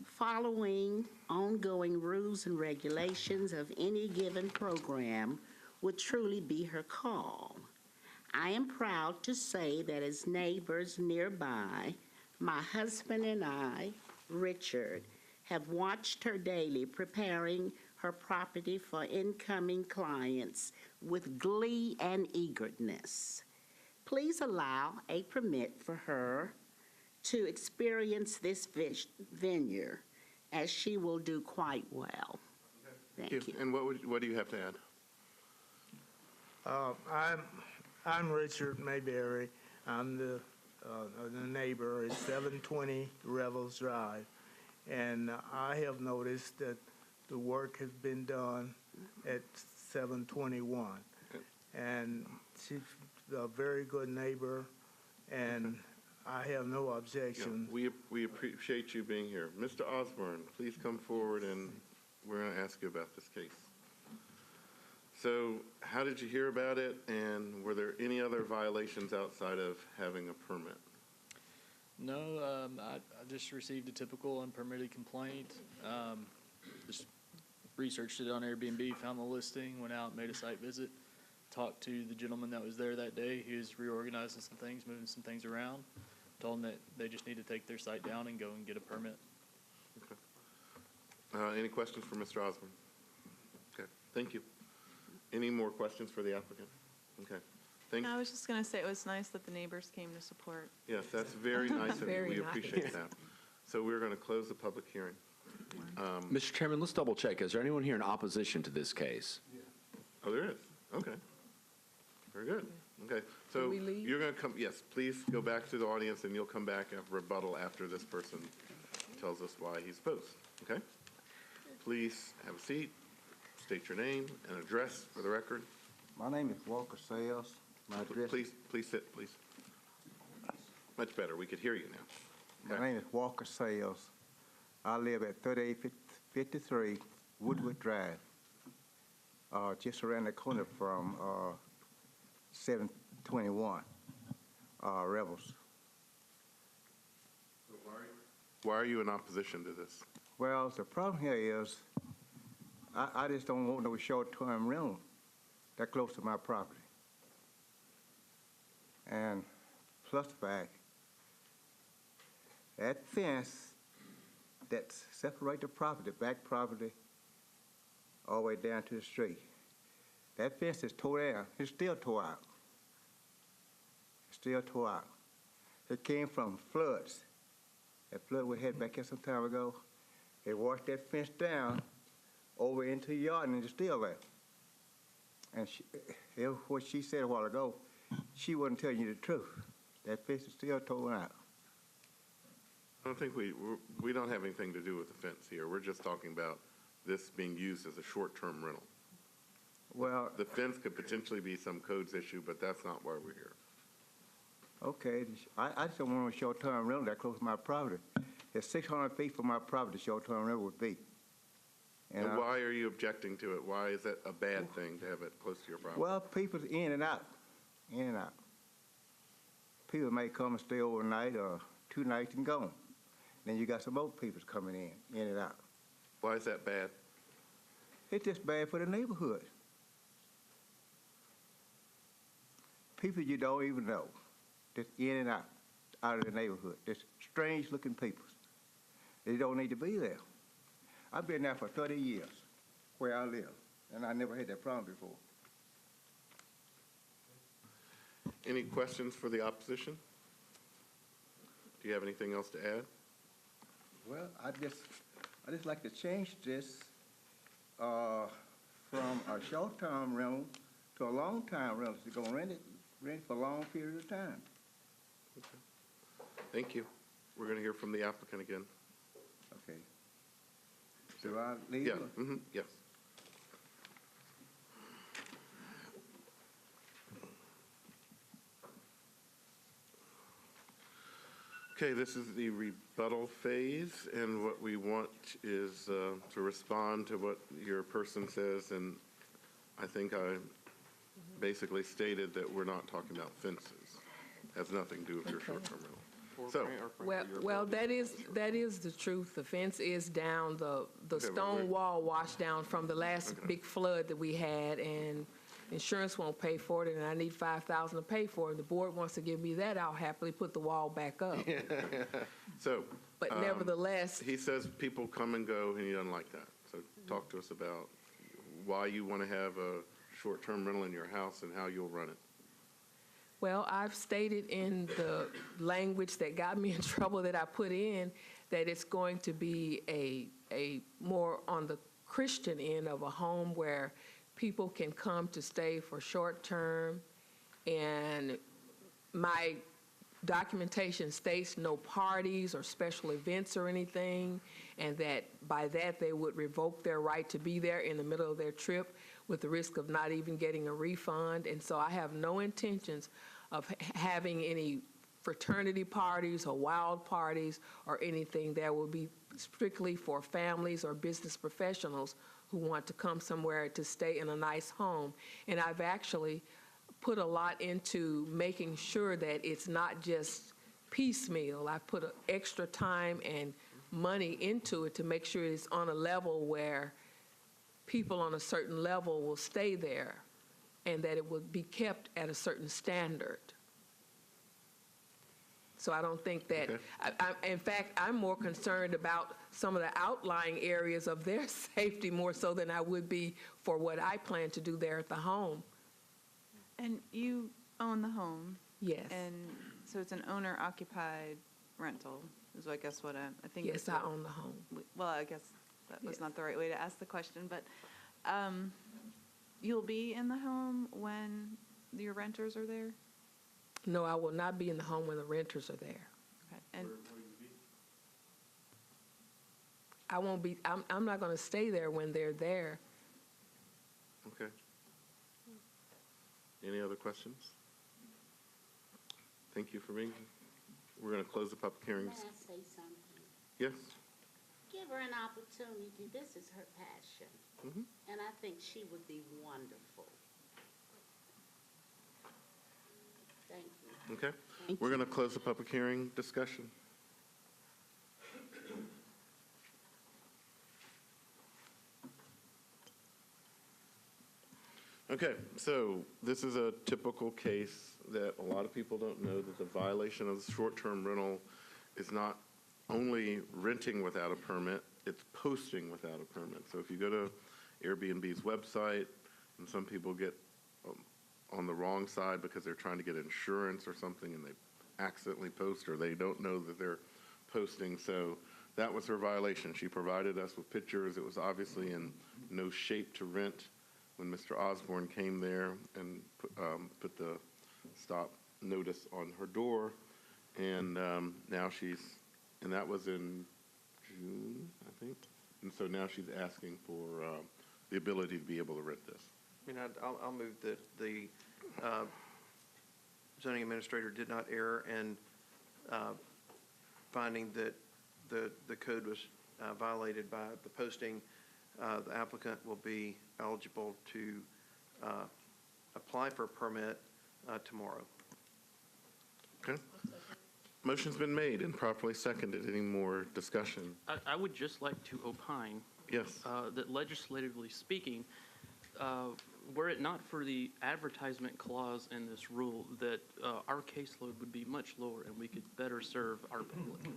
Following ongoing rules and regulations of any given program would truly be her call. I am proud to say that as neighbors nearby, my husband and I, Richard, have watched her daily preparing her property for incoming clients with glee and eagerness. Please allow a permit for her to experience this vineyard, as she will do quite well. Thank you. And what do you have to add? I'm Richard Mayberry. I'm the the neighbor is 720 Revels Drive. And I have noticed that the work has been done at 721. And she's a very good neighbor, and I have no objection. We appreciate you being here. Mr. Osborne, please come forward, and we're going to ask you about this case. So how did you hear about it, and were there any other violations outside of having a permit? No, I just received a typical unpermitted complaint. Just researched it on Airbnb, found the listing, went out, made a site visit, talked to the gentleman that was there that day. He was reorganizing some things, moving some things around. Told them that they just need to take their site down and go and get a permit. Okay. Any questions for Mr. Osborne? Okay, thank you. Any more questions for the applicant? Okay. No, I was just going to say it was nice that the neighbors came to support. Yes, that's very nice of you. Very We nice. appreciate that. So we're going to close the public hearing. Mr. Chairman, let's double check. Is there anyone here in opposition to this case? Oh, there is? Okay. Very good. Okay, so Can we leave? you're going to come, yes, please go back to the audience, and you'll come back and rebuttal after this person tells us why he's opposed, okay? Please have a seat, state your name and address for the record. My name is Walker Sales. My address. Please sit, please. Much better, we could hear you now. My name is Walker Sales. I live at 3853 Woodward Drive, just around the corner from 721 Rebels. Why are you in opposition to this? Well, the problem here is I just don't want no short-term rental that close to my property. And plus the fact, that fence that separates the property, back property, all the way down to the street, that fence is tore down. It's still tore out. It's still tore out. It came from floods. That flood we had back here some time ago, they washed that fence down over into the yard, and it's still there. And what she said a while ago, she wasn't telling you the truth. That fence is still torn out. I don't think we don't have anything to do with the fence here. We're just talking about this being used as a short-term rental. Well, the fence could potentially be some codes issue, but that's not why we're here. Okay, I just don't want a short-term rental that close to my property. It's 600 feet from my property, short-term rental would be. And why are you objecting to it? Why is that a bad thing to have it close to your property? Well, people's in and out, in and out. People may come and stay overnight or 2 nights and go. Then you got some more people coming in and out. Why is that bad? It's just bad for the neighborhood. People you don't even know, just in and out of the neighborhood. Just strange-looking people. They don't need to be there. I've been there for 30 years, where I live, and I never had that problem before. Any questions for the opposition? Do you have anything else to add? Well, I just like to change this from a short-term rental to a long-term rental. You're going to rent it for a long period of time. Okay. Thank you. We're going to hear from the applicant again. Okay. Do I leave? Yeah. Yes. Okay, this is the rebuttal phase, and what we want is to respond to what your person says, and I think I basically stated that we're not talking about fences. It has nothing to do with your short-term rental. So, Well, that is the truth. The fence is down. The stone wall washed down from the last big flood that we had, and insurance won't pay for it, and I need $5,000 to pay for it. The board wants to give me that. I'll happily put the wall back up. so. But nevertheless, he says people come and go, and he doesn't like that. So talk to us about why you want to have a short-term rental in your house and how you'll run it. well, I've stated in the language that got me in trouble that I put in that it's going to be a more on the Christian end of a home where people can come to stay for short term, and my documentation states no parties or special events or anything, and that by that they would revoke their right to be there in the middle of their trip with the risk of not even getting a refund. And so I have no intentions of having any fraternity parties or wild parties or anything. That will be strictly for families or business professionals who want to come somewhere to stay in a nice home. And I've actually put a lot into making sure that it's not just piecemeal. I've put extra time and money into it to make sure it's on a level where people on a certain level will stay there and that it will be kept at a certain standard. So I don't think that, in fact, I'm more concerned about some of the outlying areas of their safety more so than I would be for what I plan to do there at the home. And you own the home? Yes. And so it's an owner-occupied rental, is I guess what I think. Yes, I own the home. Well, I guess that was not the right way to ask the question, but you'll be in the home when your renters are there? No, I will not be in the home when the renters are there. Okay. And I won't be, I'm not going to stay there when they're there. Okay. Any other questions? Thank you for being here. We're going to close the public hearings. May I say something? Yes? Give her an opportunity. This is her passion. And I think she would be wonderful. Thank you. Okay. Thank We're you. going to close the public hearing discussion. Okay, so this is a typical case that a lot of people don't know, that the violation of the short-term rental is not only renting without a permit, it's posting without a permit. So if you go to Airbnb's website, and some people get on the wrong side because they're trying to get insurance or something and they accidentally post, or they don't know that they're posting. So that was her violation. She provided us with pictures. It was obviously in no shape to rent when Mr. Osborne came there and put the stop notice on her door. And now and that was in June, I think. And so now she's asking for the ability to be able to rent this. I mean, I'll move that the zoning administrator did not err in finding that the code was violated by the posting. The applicant will be eligible to apply for a permit tomorrow. Okay. Motion's been made and properly seconded. Any more discussion? I would just like to opine. Yes. That legislatively speaking, were it not for the advertisement clause in this rule, that our caseload would be much lower and we could better serve our public.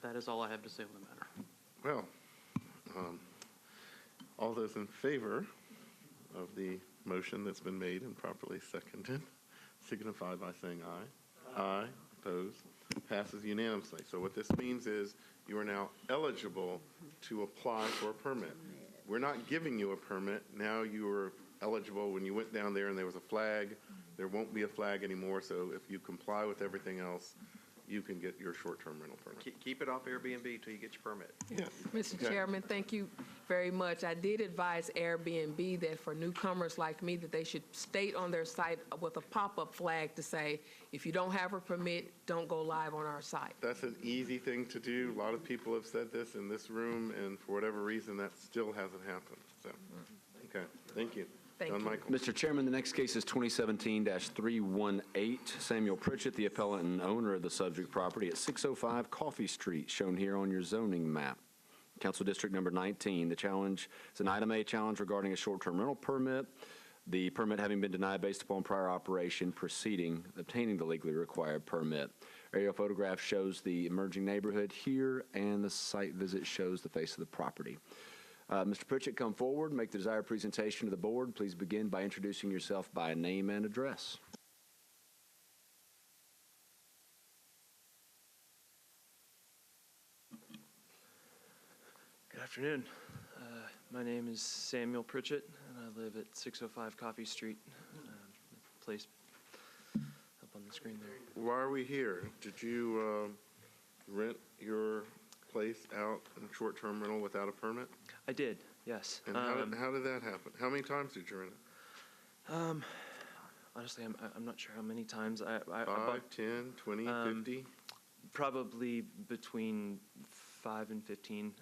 That is all I have to say on the matter. Well, all those in favor of the motion that's been made and properly seconded, signify by saying aye. Aye. Opposed? Passes unanimously. So what this means is you are now eligible to apply for a permit. We're not giving you a permit. Now you are eligible. When you went down there and there was a flag, there won't be a flag anymore. So if you comply with everything else, you can get your short-term rental permit. Keep it off Airbnb until you get your permit. Yes. Mr. Okay. Chairman, thank you very much. I did advise Airbnb that for newcomers like me, that they should state on their site with a pop-up flag to say, if you don't have a permit, don't go live on our site. That's an easy thing to do. A lot of people have said this in this room, and for whatever reason, that still hasn't happened. So, okay, thank you. Thank John you. Michael. Mr. Chairman, the next case is 2017-318. Samuel Pritchett, the appellant and owner of the subject property at 605 Coffee Street, shown here on your zoning map. Council District Number 19. The challenge is an Item A challenge regarding a short-term rental permit. The permit having been denied based upon prior operation preceding obtaining the legally required permit. Aerial photograph shows the emerging neighborhood here, and the site visit shows the face of the property. Mr. Pritchett, come forward, make the desired presentation to the board. Please begin by introducing yourself by name and address. Good afternoon. My name is Samuel Pritchett, and I live at 605 Coffee Street, place up on the screen there. Why are we here? Did you rent your place out in short-term rental without a permit? I did, yes. And how did that happen? How many times did you rent it? Honestly, I'm not sure how many times I 5, 10, 20, 50? Probably between 5 and 15.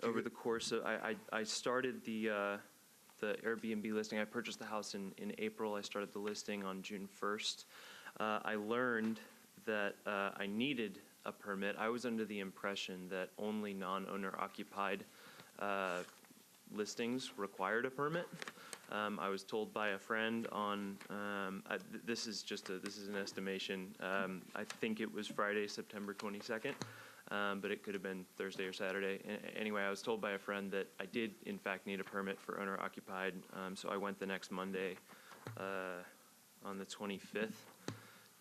Over the course of, I started the Airbnb listing. I purchased the house in April. I started the listing on June 1st. I learned that I needed a permit. I was under the impression that only non-owner occupied listings required a permit. I was told by a friend on, this is an estimation. I think it was Friday, September 22nd, but it could have been Thursday or Saturday. Anyway, I was told by a friend that I did, in fact, need a permit for owner occupied. So I went the next Monday on the 25th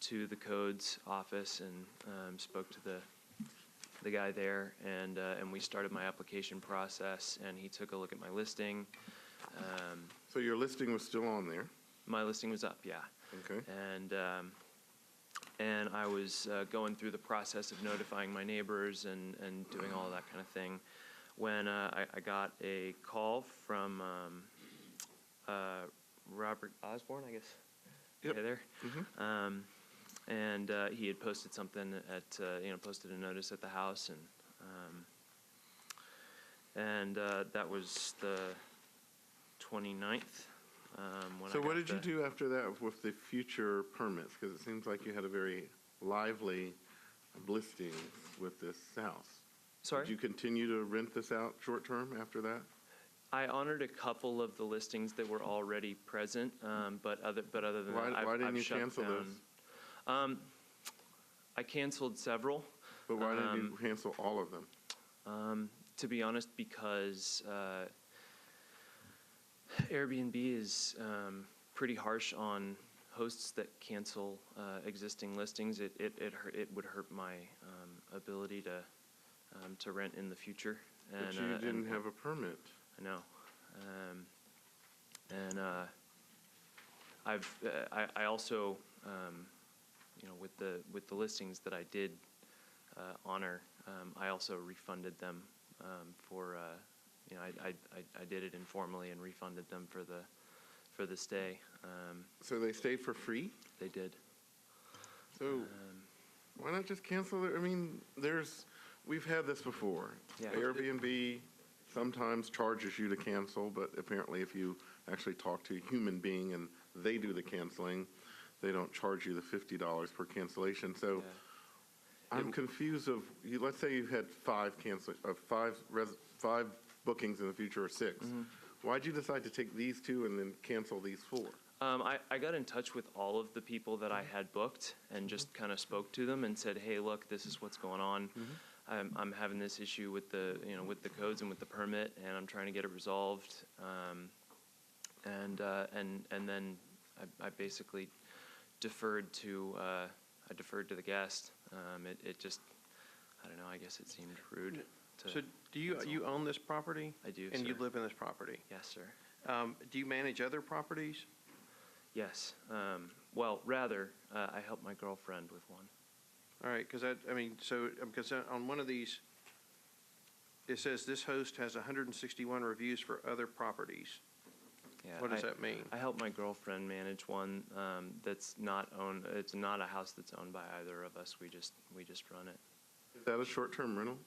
to the codes office and spoke to the guy there, and we started my application process, and he took a look at my listing. So your listing was still on there? My listing was up, yeah. Okay. And I was going through the process of notifying my neighbors and doing all of that kind of thing when I got a call from Robert Osborne, I guess. Yep. Hey there. Mm-hmm. And he had posted something posted a notice at the house, and that was the 29th. So what did you do after that with the future permits? Because it seems like you had a very lively listing with this house. Sorry? Did you continue to rent this out short-term after that? I honored a couple of the listings that were already present, but other than that, why didn't I've you shut cancel down. those? I canceled several. But why didn't you cancel all of them? To be honest, because Airbnb is pretty harsh on hosts that cancel existing listings. It would hurt my ability to rent in the future. But you didn't have a permit. I know. I also, with the listings that I did honor, I also refunded them for. I did it informally and refunded them for the stay. So they stayed for free? They did. So why not just cancel it? I mean, we've had this before. Yeah. Airbnb sometimes charges you to cancel, but apparently if you actually talk to a human being and they do the canceling, they don't charge you the $50 per cancellation. So I'm confused let's say you had five bookings in the future, or 6. Mm-hmm. Why'd you decide to take these 2 and then cancel these 4? I got in touch with all of the people that I had booked and just kind of spoke to them and said, hey, look, this is what's going on. I'm having this issue with the codes and with the permit, and I'm trying to get it resolved. And then I basically deferred to the guest. It just, I don't know, I guess it seemed rude. So do you own this property? I do, And you sir. live in this property? Yes, sir. Do you manage other properties? Yes. Well, rather, I help my girlfriend with one. All right, because on one of these, it says this host has 161 reviews for other properties. Yeah, What does that mean? I help my girlfriend manage one that's not owned. It's not a house that's owned by either of us. We just run it. Is that a short-term rental?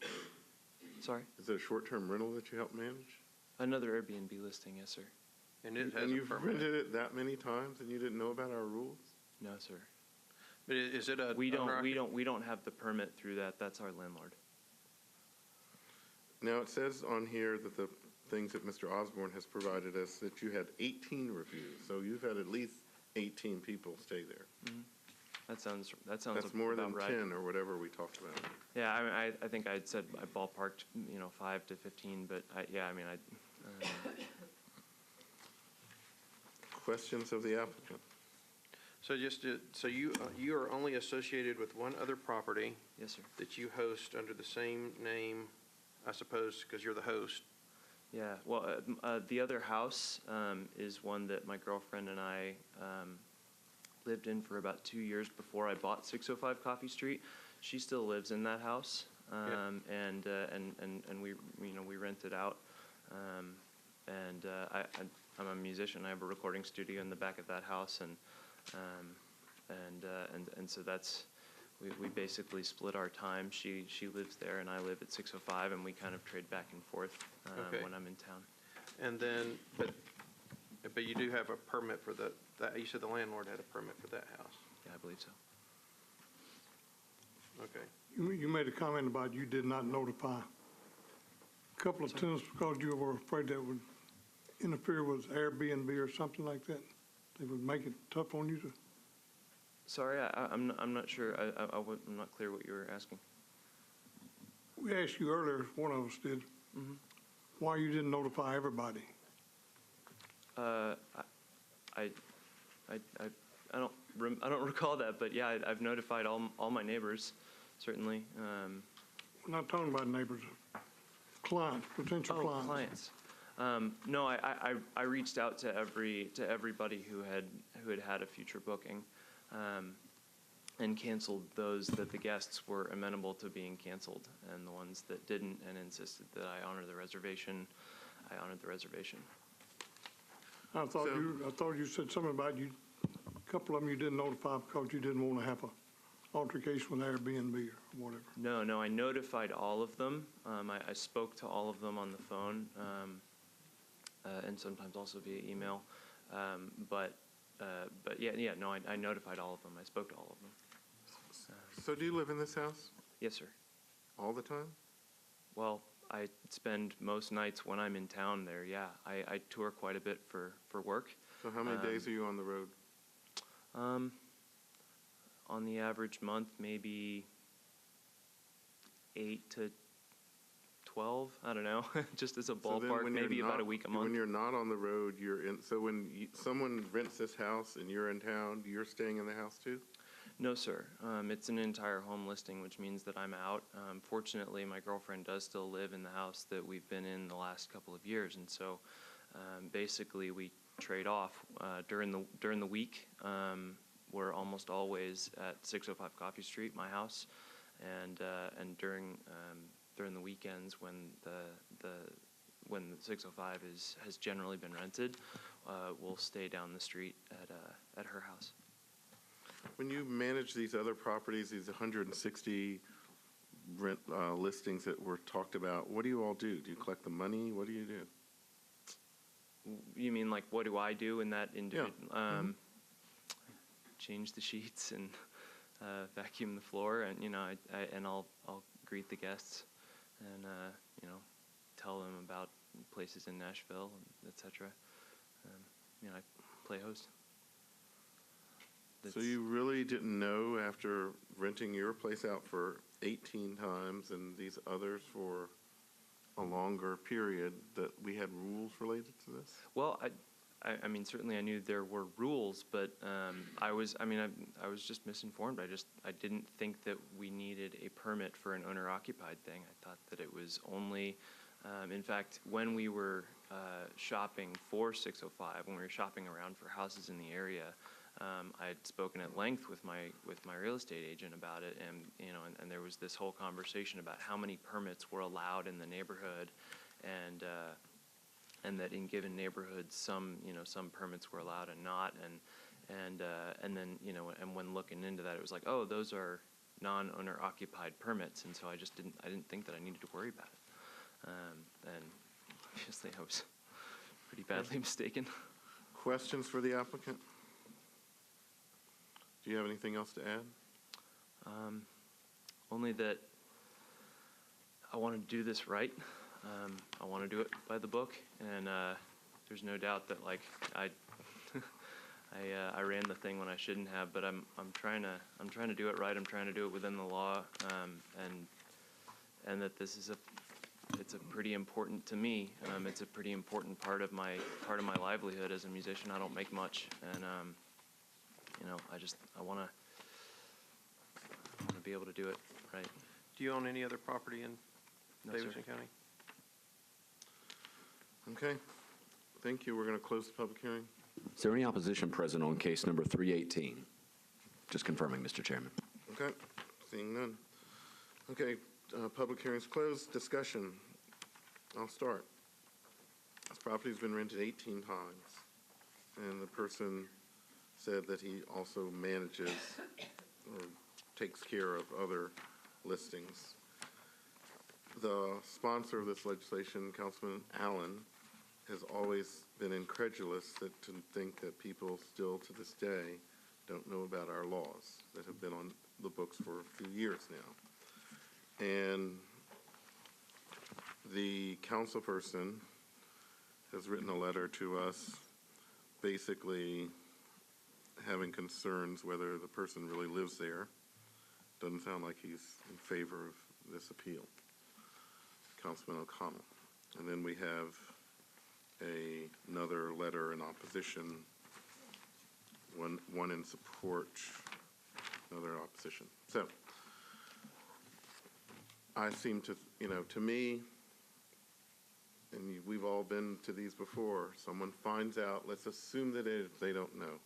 Sorry? Is it a short-term rental that you help manage? Another Airbnb listing, yes, sir. And it has And a you've permit? rented it that many times and you didn't know about our rules? No, sir. But is it a We don't have the permit through that. That's our landlord. Now, it says on here that the things that Mr. Osborne has provided us, that you had 18 reviews. So you've had at least 18 people stay there. Mm-hmm. That sounds That's more than about right. 10 or whatever we talked about. Yeah, I think I said I ballparked 5 to 15, but Questions of the applicant? So you are only associated with one other property? Yes, sir. That you host under the same name, I suppose, because you're the host? Yeah, well, the other house is one that my girlfriend and I lived in for about 2 years before I bought 605 Coffee Street. She still lives in that house, and we rent it out. I'm a musician. I have a recording studio in the back of that house, and so that's we basically split our time. She lives there, and I live at 605, and we kind of trade back and forth when I'm in town. And then, but you do have a permit for that, you said the landlord had a permit for that house? Yeah, I believe so. Okay. You made a comment about you did not notify a couple of tenants because you were afraid that would interfere with Airbnb or something like that. They would make it tough on you to. Sorry, I'm not sure. I'm not clear what you were asking. We asked you earlier, one of us did, why you didn't notify everybody. I don't recall that, but yeah, I've notified all my neighbors, certainly. We're not talking about neighbors, clients, potential clients. No, I reached out to everybody who had a future booking, and canceled those that the guests were amenable to being canceled, and the ones that didn't and insisted that I honor the reservation, I honored the reservation. I thought you said something about a couple of them you didn't notify because you didn't want to have a altercation with Airbnb or whatever. No, I notified all of them. I spoke to all of them on the phone, and sometimes also via email. But yeah, no, I notified all of them. I spoke to all of them. So do you live in this house? Yes, sir. All the time? Well, I spend most nights when I'm in town there, yeah. I tour quite a bit for work. So how many days are you on the road? On the average month, maybe 8 to 12, I don't know, just as a ballpark, maybe about a week a month. When you're not on the road, you're in, so when someone rents this house and you're in town, you're staying in the house too? No, sir. It's an entire home listing, which means that I'm out. Fortunately, my girlfriend does still live in the house that we've been in the last couple of years, and so basically we trade off. During the week, we're almost always at 605 Coffee Street, my house, and during the weekends when the 605 has generally been rented, we'll stay down the street at her house. When you manage these other properties, these 160 rent listings that were talked about, what do you all do? Do you collect the money? What do you do? You mean like what do I do in that individual? Yeah. Change the sheets and vacuum the floor, and I'll greet the guests and tell them about places in Nashville, etc. I play host. So you really didn't know after renting your place out for 18 times and these others for a longer period that we had rules related to this? Well, I mean, certainly I knew there were rules, but I was just misinformed. I didn't think that we needed a permit for an owner-occupied thing. I thought that it was only, in fact, when we were shopping for 605, when we were shopping around for houses in the area, I had spoken at length with my real estate agent about it, and there was this whole conversation about how many permits were allowed in the neighborhood, and that in given neighborhoods some permits were allowed and not, and then and when looking into that, it was like, oh, those are non-owner occupied permits, and so I didn't think that I needed to worry about it, and obviously I was pretty badly mistaken. Questions for the applicant? Do you have anything else to add? Only that I want to do this right. I want to do it by the book, and there's no doubt that I ran the thing when I shouldn't have. But I'm trying to do it right. I'm trying to do it within the law, and that this is it's a pretty important to me. It's a pretty important part of my livelihood as a musician. I don't make much, and I want to be able to do it right. Do you own any other property in No, Davidson sir. County? Okay. Thank you. We're going to close the public hearing. Is there any opposition present on case number 318? Just confirming, Mr. Chairman. Okay, seeing none. Okay, public hearing's closed. Discussion. I'll start. This property's been rented 18 times, and the person said that he also manages or takes care of other listings. The sponsor of this legislation, Councilman Allen, has always been incredulous to think that people still to this day don't know about our laws that have been on the books for a few years now. And the council person has written a letter to us basically having concerns whether the person really lives there. Doesn't sound like he's in favor of this appeal. Councilman O'Connell. And then we have another letter in opposition, one in support, another opposition. So I seem to, to me, and we've all been to these before, someone finds out, let's assume that they don't know.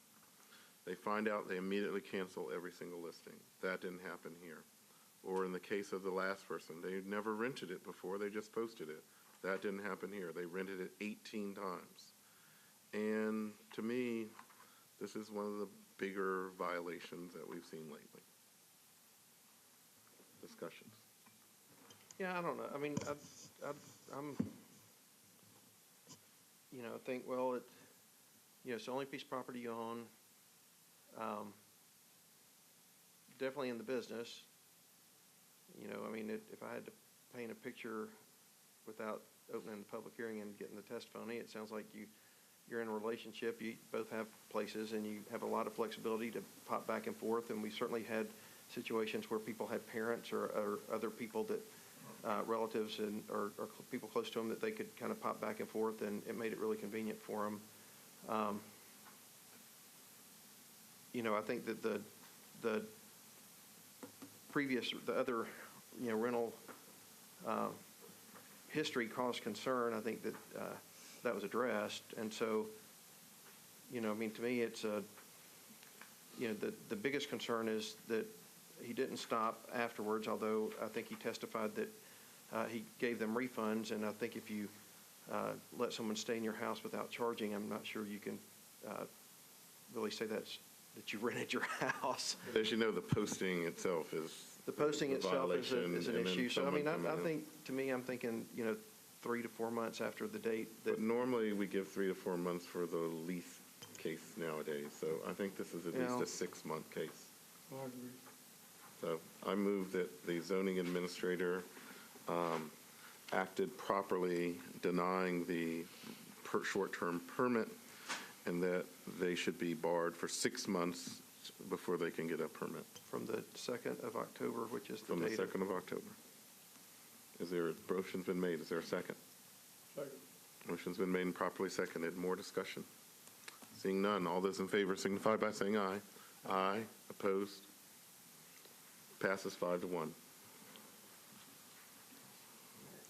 They find out, they immediately cancel every single listing. That didn't happen here. Or in the case of the last person, they never rented it before, they just posted it. That didn't happen here. They rented it 18 times. And to me, this is one of the bigger violations that we've seen lately. Discussions. Yeah, I don't know. I mean, I'm, I think, well, it's the only piece of property you own. Definitely in the business. I mean, if I had to paint a picture without opening the public hearing and getting the testimony, it sounds like you're in a relationship. You both have places, and you have a lot of flexibility to pop back and forth. And we certainly had situations where people had parents or other people that relatives or people close to them that they could kind of pop back and forth, and it made it really convenient for them. I think that the other rental history caused concern. I think that that was addressed, and so I mean, to me, it's the biggest concern is that he didn't stop afterwards. Although I think he testified that he gave them refunds, and I think if you let someone stay in your house without charging, I'm not sure you can really say that you rented your house. As you know, the posting itself is the posting itself is an issue. So I mean, I think I'm thinking 3 to 4 months after the date. But normally we give 3 to 4 months for the lease case nowadays. So I think this is at least a 6-month case. I agree. So I move that the zoning administrator acted properly denying the short-term permit, and that they should be barred for 6 months before they can get a permit. From the 2nd of October, which is the From the date. 2nd of October. Motion's been made. Is there a second? Second. Motion's been made and properly seconded. More discussion? Seeing none, all those in favor signify by saying aye. Aye. Opposed? Passes 5-1.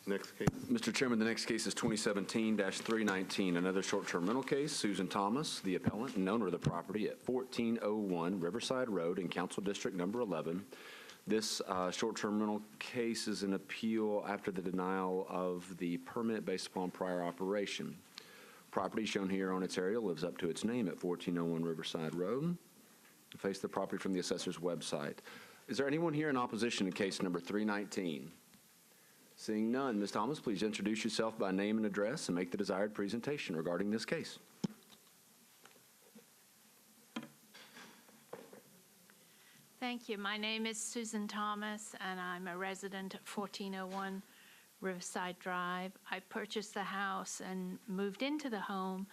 Next case. Mr. Chairman, the next case is 2017-319, another short-term rental case. Susan Thomas, the appellant and owner of the property at 1401 Riverside Road in Council District Number 11. This short-term rental case is an appeal after the denial of the permit based upon prior operation. Property shown here on its aerial lives up to its name at 1401 Riverside Road. Face the property from the assessor's website. Is there anyone here in opposition to case number 319? Seeing none, Ms. Thomas, please introduce yourself by name and address and make the desired presentation regarding this case. Thank you. My name is Susan Thomas, and I'm a resident at 1401 Riverside Drive. I purchased the house and moved into the home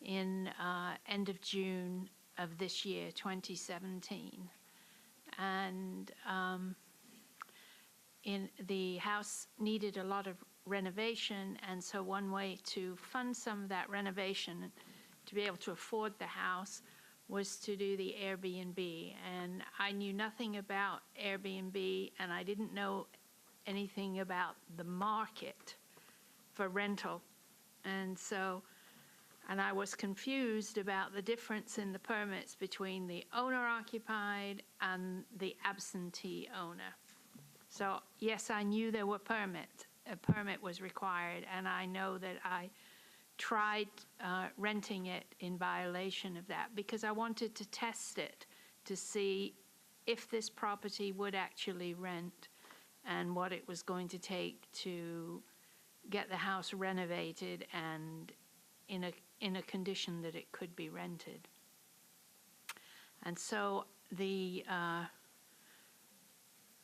in end of June of this year, 2017. And the house needed a lot of renovation, and so one way to fund some of that renovation to be able to afford the house was to do the Airbnb. And I knew nothing about Airbnb, and I didn't know anything about the market for rental. And so And I was confused about the difference in the permits between the owner-occupied and the absentee owner. So yes, I knew there were permits. A permit was required, and I know that I tried renting it in violation of that because I wanted to test it to see if this property would actually rent and what it was going to take to get the house renovated and in a condition that it could be rented. And so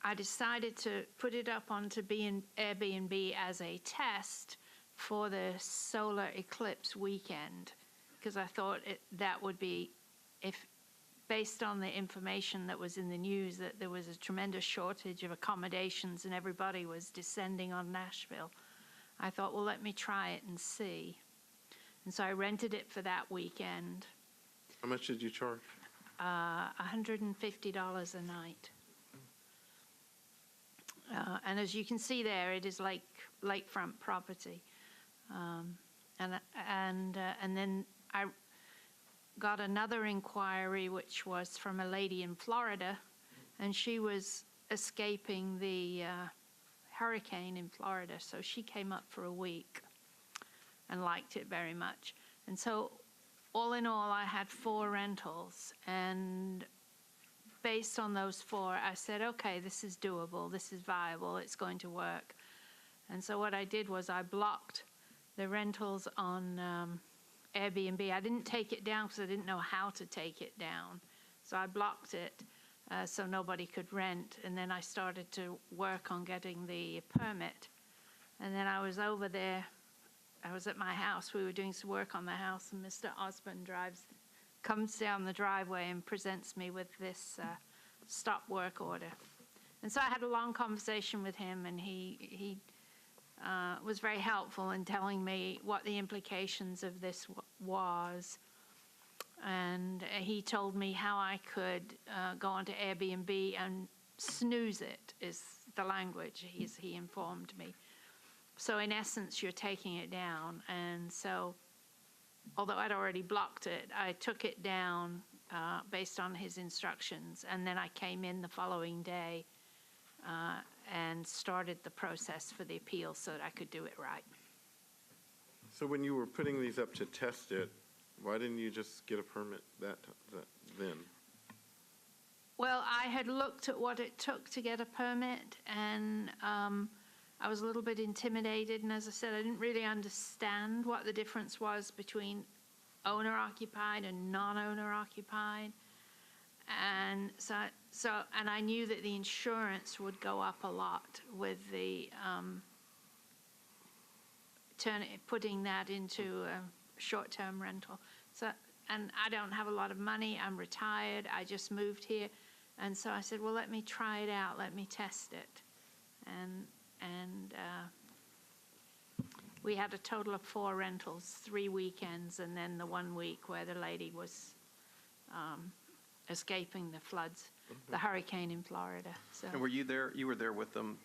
I decided to put it up onto Airbnb as a test for the solar eclipse weekend, because I thought that would be, if based on the information that was in the news, that there was a tremendous shortage of accommodations and everybody was descending on Nashville. I thought, well, let me try it and see. And so I rented it for that weekend. How much did you charge? $150 a night. And as you can see there, it is like lakefront property. And then I got another inquiry, which was from a lady in Florida, and she was escaping the hurricane in Florida, so she came up for a week and liked it very much. And so all in all, I had 4 rentals, and based on those 4, I said, okay, this is doable, this is viable, it's going to work. And so what I did was I blocked the rentals on Airbnb. I didn't take it down because I didn't know how to take it down. So I blocked it so nobody could rent. And then I started to work on getting the permit. And then I was over there. I was at my house. We were doing some work on the house, and Mr. Osborne comes down the driveway and presents me with this stop work order. And so I had a long conversation with him, and he was very helpful in telling me what the implications of this was. And he told me how I could go onto Airbnb and snooze it, is the language he informed me. So in essence, you're taking it down. And so, although I'd already blocked it, I took it down based on his instructions. And then I came in the following day and started the process for the appeal so that I could do it right. So when you were putting these up to test it, why didn't you just get a permit then? Well, I had looked at what it took to get a permit, and I was a little bit intimidated. And as I said, I didn't really understand what the difference was between owner-occupied and non-owner-occupied. And and I knew that the insurance would go up a lot with the putting that into a short-term rental. So, and I don't have a lot of money. I'm retired. I just moved here, and so I said, well, let me try it out. Let me test it, and we had a total of 4 rentals, 3 weekends, and then the 1 week where the lady was escaping the floods, the hurricane in Florida. So. And were you there? You were there with them,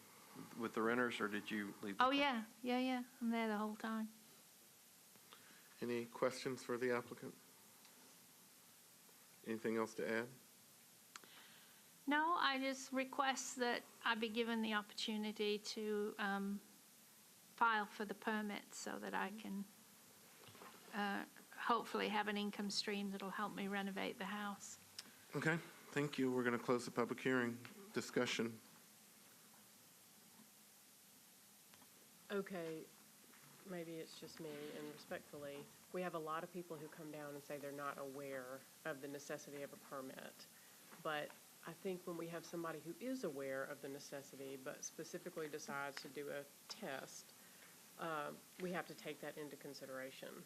with the renters, or did you leave? Oh yeah. I'm there the whole time. Any questions for the applicant? Anything else to add? No, I just request that I be given the opportunity to file for the permit so that I can hopefully have an income stream that'll help me renovate the house. Okay, thank you. We're going to close the public hearing. Discussion. Okay, maybe it's just me, and respectfully, we have a lot of people who come down and say they're not aware of the necessity of a permit. But I think when we have somebody who is aware of the necessity, but specifically decides to do a test, we have to take that into consideration.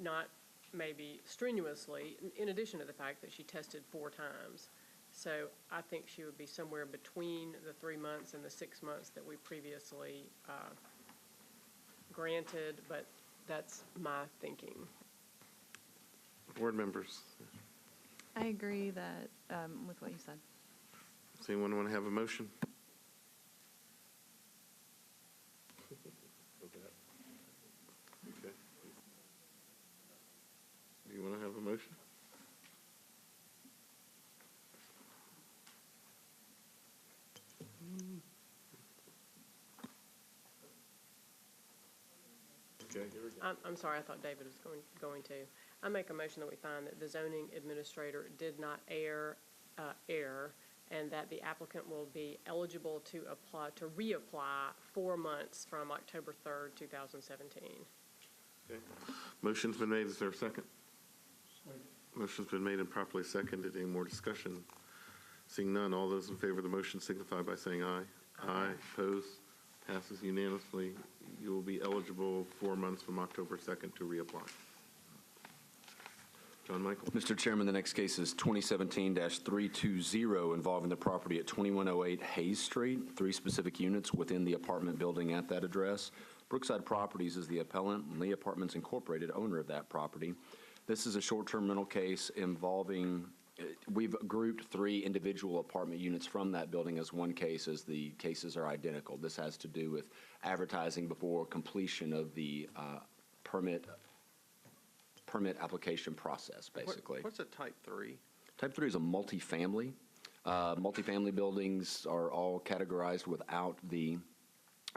Not maybe strenuously, in addition to the fact that she tested 4 times. So I think she would be somewhere between the 3 months and the 6 months that we previously granted, but that's my thinking. Board members. I agree that with what you said. Does anyone want to have a motion? Okay. I'm sorry, I thought David was going to. I make a motion that we find that the zoning administrator did not err, and that the applicant will be eligible to reapply 4 months from October 3rd, 2017. Okay. Motion's been made. Is there a second? Motion's been made and properly seconded. Any more discussion? Seeing none, all those in favor of the motion signify by saying aye. Aye. Opposed? Passes unanimously. You will be eligible 4 months from October 2nd to reapply. John Michael. Mr. Chairman, the next case is 2017-320 involving the property at 2108 Hayes Street, 3 specific units within the apartment building at that address. Brookside Properties is the appellant, and Lee Apartments Incorporated, owner of that property. This is a short-term rental case involving, we've grouped 3 individual apartment units from that building as one case, as the cases are identical. This has to do with advertising before completion of the permit application process, basically. What's a type 3? Type 3 is a multifamily. Multifamily buildings are all categorized without the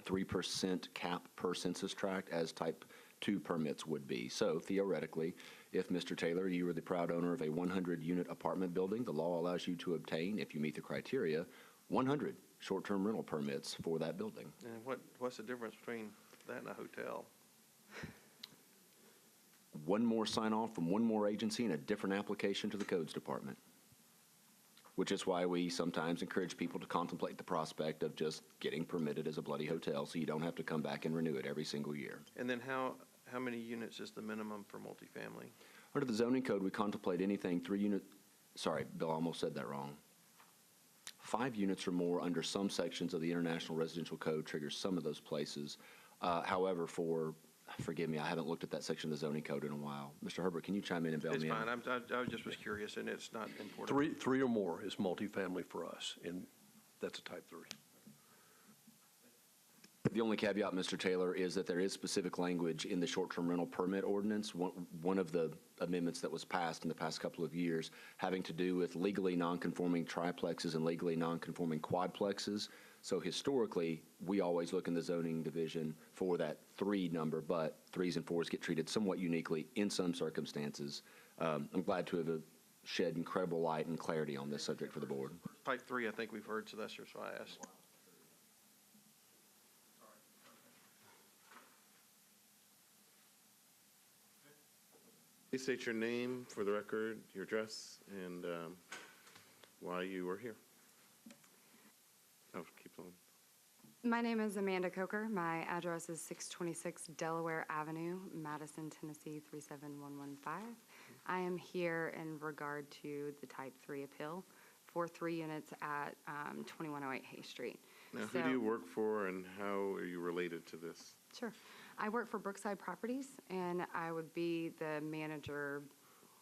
3% cap per census tract as type 2 permits would be. So theoretically, if Mr. Taylor, you are the proud owner of a 100-unit apartment building, the law allows you to obtain, if you meet the criteria, 100 short-term rental permits for that building. And what's the difference between that and a hotel? One more sign-off from one more agency and a different application to the codes department, which is why we sometimes encourage people to contemplate the prospect of just getting permitted as a bloody hotel so you don't have to come back and renew it every single year. And then how many units is the minimum for multifamily? Under the zoning code, we contemplate anything 3 unit, sorry, Bill, I almost said that wrong. 5 units or more under some sections of the International Residential Code triggers some of those places. However, forgive me, I haven't looked at that section of the zoning code in a while. Mr. Herbert, can you chime in and bail It's me out? fine. I just was curious, and it's not important. Three or more is multifamily for us, and that's a type 3. The only caveat, Mr. Taylor, is that there is specific language in the short-term rental permit ordinance, one of the amendments that was passed in the past couple of years, having to do with legally non-conforming triplexes and legally non-conforming quadplexes. So historically, we always look in the zoning division for that 3 number, but 3s and 4s get treated somewhat uniquely in some circumstances. I'm glad to have shed incredible light and clarity on this subject for the board. Type 3, I think we've heard, so that's just why I asked. Please state your name for the record, your address, and why you are here. Oh, keep on. My name is Amanda Coker. My address is 626 Delaware Avenue, Madison, Tennessee 37115. I am here in regard to the Type 3 appeal for 3 units at 2108 Hay Street. Now, who do you work for, and how are you related to this? Sure. I work for Brookside Properties, and I would be the manager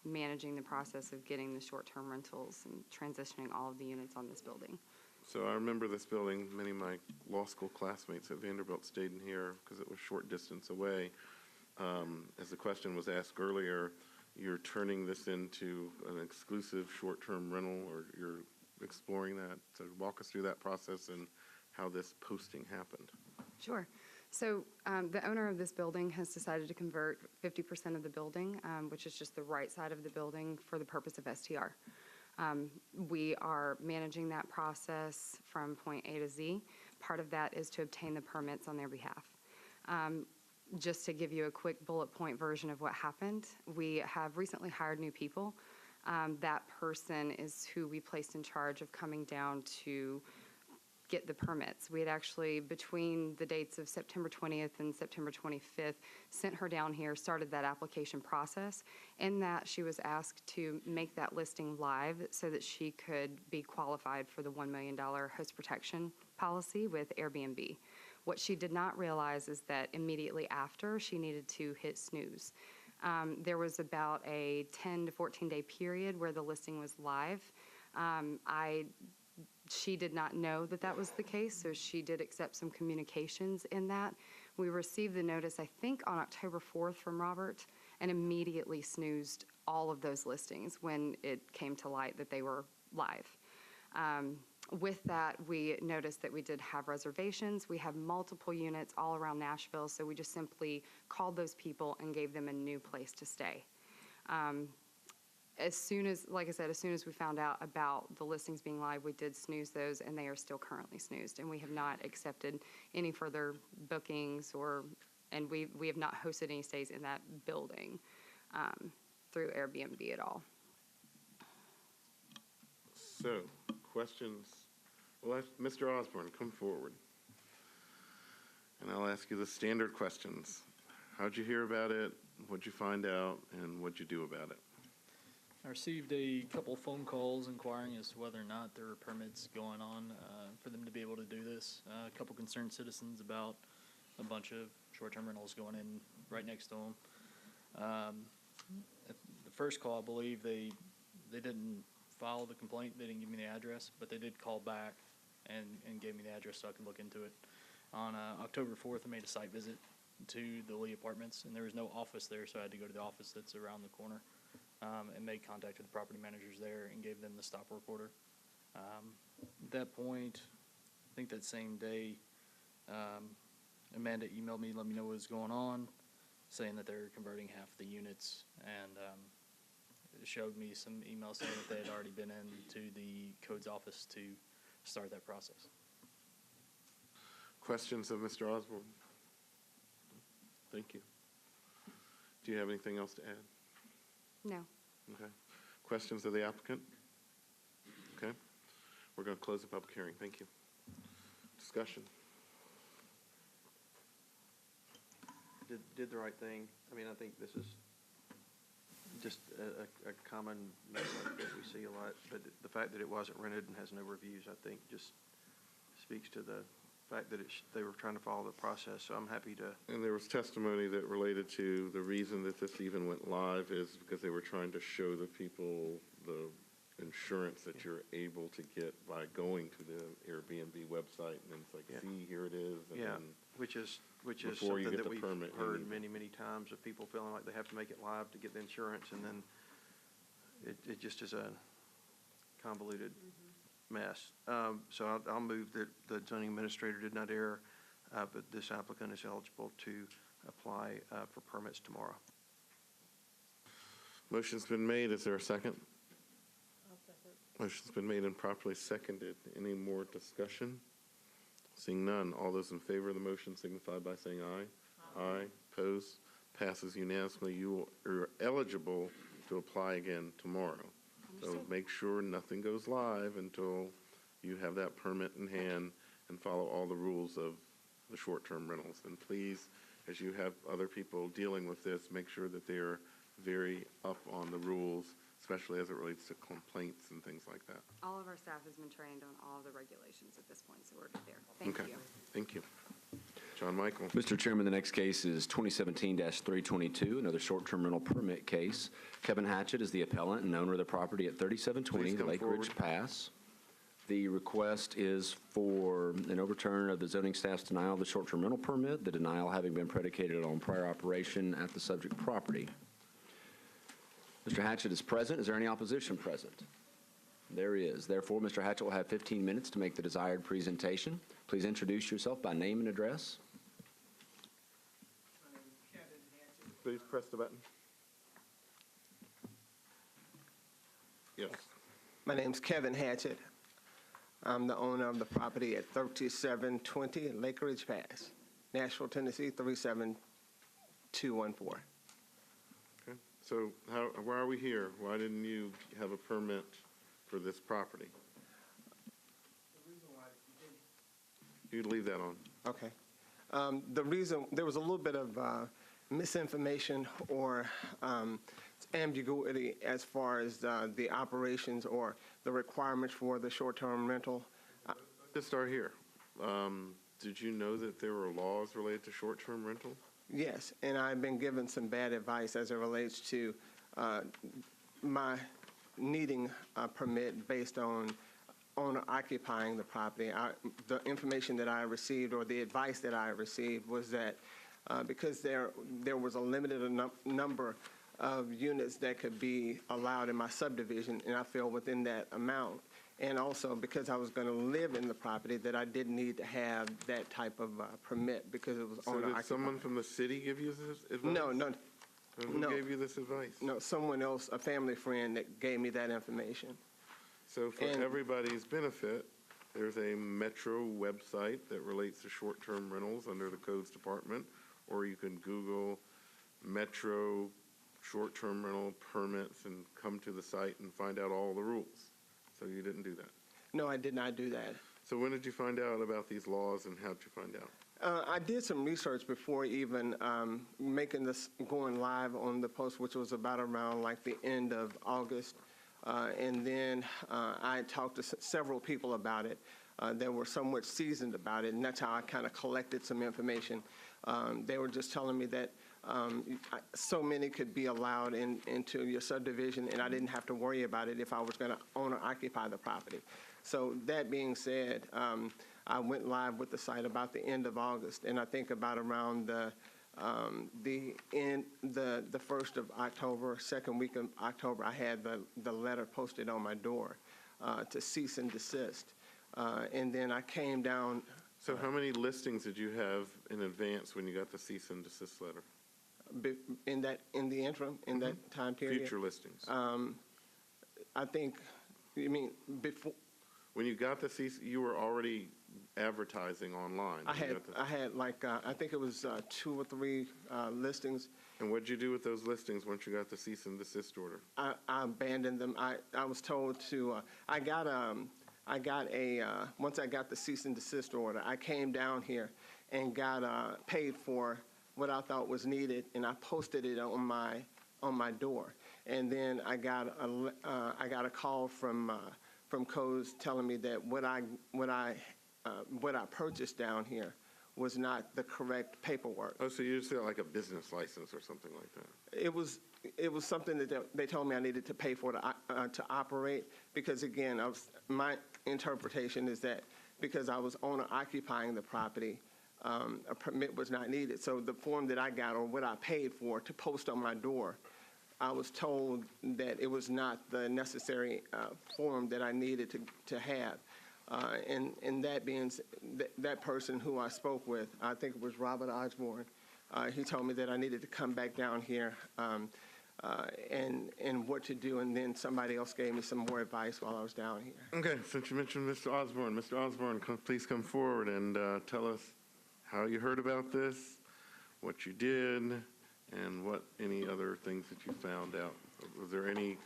managing the process of getting the short-term rentals and transitioning all of the units on this building. So I remember this building. Many of my law school classmates at Vanderbilt stayed in here because it was short distance away. As the question was asked earlier, you're turning this into an exclusive short-term rental, or you're exploring that. So walk us through that process and how this posting happened. Sure. So the owner of this building has decided to convert 50% of the building, which is just the right side of the building, for the purpose of STR. We are managing that process from point A to Z. Part of that is to obtain the permits on their behalf. Just to give you a quick bullet point version of what happened, we have recently hired new people. That person is who we placed in charge of coming down to get the permits. We had actually, between the dates of September 20th and September 25th, sent her down here, started that application process. In that, she was asked to make that listing live so that she could be qualified for the $1 million host protection policy with Airbnb. What she did not realize is that immediately after, she needed to hit snooze. There was about a 10 to 14-day period where the listing was live. She did not know that that was the case, so she did accept some communications in that. We received the notice, I think, on October 4th from Robert, and immediately snoozed all of those listings when it came to light that they were live. With that, we noticed that we did have reservations. We have multiple units all around Nashville, so we just simply called those people and gave them a new place to stay. As soon as, like I said, as soon as we found out about the listings being live, we did snooze those, and they are still currently snoozed. And we have not accepted any further bookings, and we have not hosted any stays in that building through Airbnb at all. So, questions? Well, Mr. Osborne, come forward. And I'll ask you the standard questions. How'd you hear about it? What'd you find out? And what'd you do about it? I received a couple phone calls inquiring as to whether or not there were permits going on for them to be able to do this. A couple concerned citizens about a bunch of short-term rentals going in right next to them. The first call, I believe, they didn't file the complaint. They didn't give me the address, but they did call back and gave me the address so I could look into it. On October 4th, I made a site visit to the Lee Apartments, and there was no office there, so I had to go to the office that's around the corner. And made contact with the property managers there and gave them the stop work order. At that point, I think that same day, Amanda emailed me, let me know what was going on, saying that they're converting half the units, and showed me some emails saying that they had already been into the codes office to start that process. Questions of Mr. Osborne? Thank you. Do you have anything else to add? No. Okay. Questions of the applicant? Okay. We're going to close the public hearing. Thank you. Discussion. Did the right thing. I mean, I think this is just a common mistake that we see a lot, but the fact that it wasn't rented and has no reviews, I think, just speaks to the fact that they were trying to follow the process, so I'm happy to. And there was testimony that related to the reason that this even went live is because they were trying to show the people the insurance that you're able to get by going to the Airbnb website, and it's like, see, here it is. And yeah, then which is before you something get that the we've permit, heard many times of people feeling like they have to make it live to get the insurance, and then it just is a convoluted mess. So I'll move that the zoning administrator did not err, but this applicant is eligible to apply for permits tomorrow. Motion's been made. Is there a second? I'll second. Motion's been made and properly seconded. Any more discussion? Seeing none, all those in favor of the motion signify by saying aye. Aye. Opposed? Passes unanimously. You are eligible to apply again tomorrow. So make sure nothing goes live until you have that permit in hand and follow all the rules of the short-term rentals. And please, as you have other people dealing with this, make sure that they are very up on the rules, especially as it relates to complaints and things like that. All of our staff has been trained on all of the regulations at this point, so we're good there. Thank you. Thank you. John Michael. Mr. Chairman, the next case is 2017-322, another short-term rental permit case. Kevin Hatchett is the appellant and owner of the property at 3720 Lake Ridge Pass. The request is for an overturn of the zoning staff's denial of the short-term rental permit, the denial having been predicated on prior operation at the subject property. Mr. Hatchett is present. Is there any opposition present? There is. Therefore, Mr. Hatchett will have 15 minutes to make the desired presentation. Please introduce yourself by name and address. Please press the button. Yes. My name's Kevin Hatchett. I'm the owner of the property at 3720 Lake Ridge Pass, Nashville, Tennessee, 37214. Okay. So why are we here? Why didn't you have a permit for this property? You'd leave that on. Okay. The reason, there was a little bit of misinformation or ambiguity as far as the operations or the requirements for the short-term rental. Let's start here. Did you know that there were laws related to short-term rental? Yes, and I've been given some bad advice as it relates to my needing a permit based on owner occupying the property. The information that I received or the advice that I received was that because there was a limited number of units that could be allowed in my subdivision, and I fell within that amount, And also, because I was going to live in the property, that I didn't need to have that type of permit because it was So owner did occupied. someone from the city give you this advice? No, no. And who no. gave you this advice? No, someone else, a family friend that gave me that information. So for And- everybody's benefit, there's a Metro website that relates to short-term rentals under the Codes Department, or you can Google Metro short-term rental permits and come to the site and find out all the rules. So you didn't do that. No, I did not do that. So when did you find out about these laws and how did you find out? I did some research before even making this, going live on the post, which was about around like the end of August. And then I talked to several people about it that were somewhat seasoned about it, and that's how I kind of collected some information. They were just telling me that so many could be allowed into your subdivision, and I didn't have to worry about it if I was going to own or occupy the property. So that being said, I went live with the site about the end of August, and I think about around the 1st of October, second week of October, I had the letter posted on my door to cease and desist. And then I came down. So how many listings did you have in advance when you got the cease and desist letter? In the interim, in that time period? Future listings. I think, you mean before? When you got the cease, you were already advertising online. I had like, I think it was 2 or 3 listings. And what did you do with those listings once you got the cease and desist order? I abandoned them. I was told to, once I got the cease and desist order, I came down here and got paid for what I thought was needed, and I posted it on my door. And then I got a call from Codes telling me that what I purchased down here was not the correct paperwork. Oh, so you just got like a business license or something like that? It was something that they told me I needed to pay for to operate, because again, my interpretation is that because I was owner occupying the property, a permit was not needed. So the form that I got, or what I paid for to post on my door, I was told that it was not the necessary form that I needed to have. And that being, that person who I spoke with, I think it was Robert Osborne, he told me that I needed to come back down here and what to do, and then somebody else gave me some more advice while I was down here. Okay, since you mentioned Mr. Osborne, please come forward and tell us how you heard about this, what you did, and what any other things that you found out. Was there any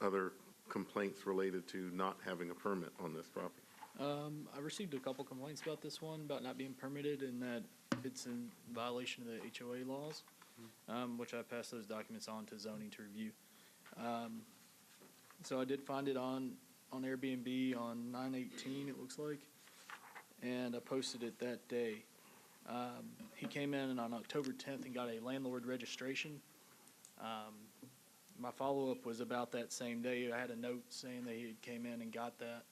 other complaints related to not having a permit on this property? I received a couple complaints about this one, about not being permitted and that it's in violation of the HOA laws, which I passed those documents on to zoning to review. So I did find it on Airbnb on 9/18, it looks like, and I posted it that day. He came in on October 10th and got a landlord registration. My follow-up was about that same day. I had a note saying that he came in and got that.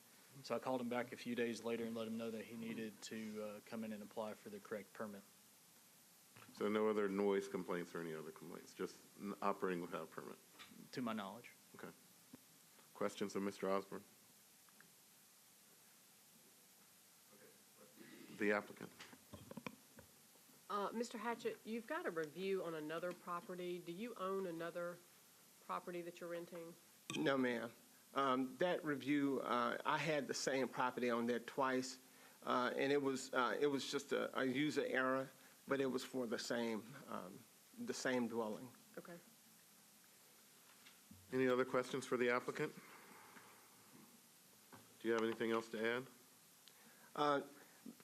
So I called him back a few days later and let him know that he needed to come in and apply for the correct permit. So no other noise complaints or any other complaints, just operating without a permit? To my knowledge. Okay. Questions of Mr. Osborne? The applicant. Mr. Hatchett, you've got a review on another property. Do you own another property that you're renting? No, ma'am. That review, I had the same property on there twice, and it was just a user error, but it was for the same dwelling. Okay. Any other questions for the applicant? Do you have anything else to add?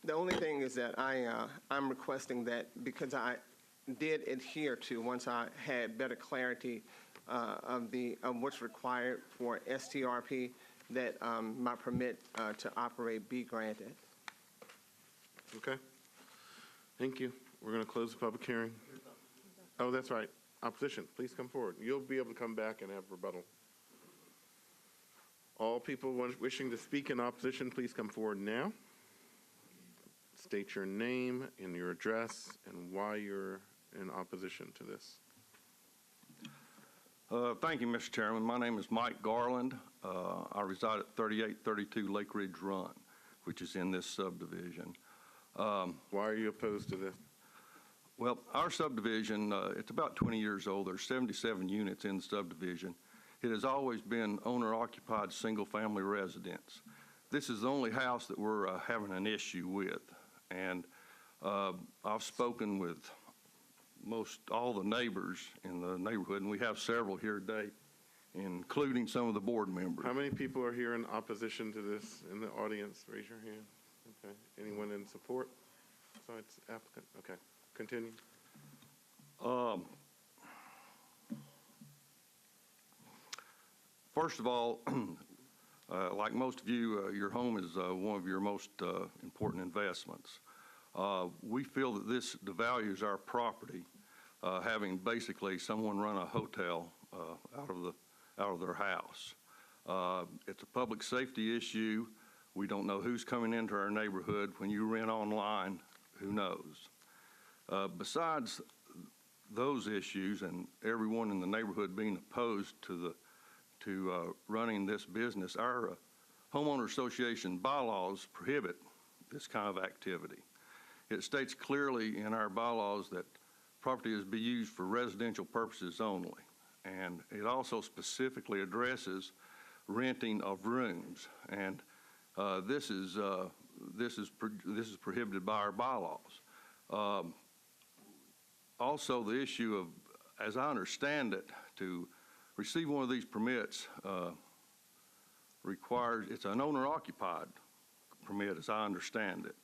The only thing is that I'm requesting that, because I did adhere to, once I had better clarity of what's required for STRP, that my permit to operate be granted. Okay. Thank you. We're going to close the public hearing. Oh, that's right. Opposition, please come forward. You'll be able to come back and have rebuttal. All people wishing to speak in opposition, please come forward now. State your name and your address and why you're in opposition to this. Thank you, Mr. Chairman. My name is Mike Garland. I reside at 3832 Lake Ridge Run, which is in this subdivision. Why are you opposed to this? Well, our subdivision, it's about 20 years old. There's 77 units in the subdivision. It has always been owner-occupied single-family residence. This is the only house that we're having an issue with. And I've spoken with most all the neighbors in the neighborhood, and we have several here today, including some of the board members. How many people are here in opposition to this in the audience? Raise your hand. Okay. Anyone in support? Besides applicant? Okay. Continue. First of all, like most of you, your home is one of your most important investments. We feel that this devalues our property, having basically someone run a hotel out of their house. It's a public safety issue. We don't know who's coming into our neighborhood. When you rent online, who knows? Besides those issues and everyone in the neighborhood being opposed to running this business, our homeowner association bylaws prohibit this kind of activity. It states clearly in our bylaws that property is to be used for residential purposes only, and it also specifically addresses renting of rooms, and this is prohibited by our bylaws. Also, the issue of, as I understand it, to receive one of these permits requires, it's an owner-occupied permit, as I understand it.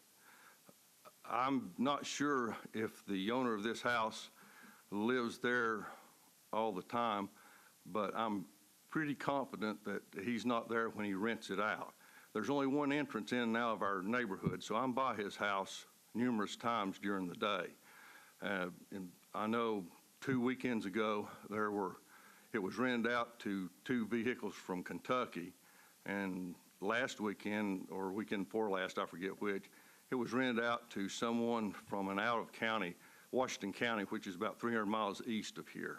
I'm not sure if the owner of this house lives there all the time, but I'm pretty confident that he's not there when he rents it out. There's only one entrance in and out of our neighborhood, so I'm by his house numerous times during the day. And I know 2 weekends ago it was rented out to 2 vehicles from Kentucky, and last weekend, or weekend before last, I forget which, it was rented out to someone from an out of county, Washington County, which is about 300 miles east of here.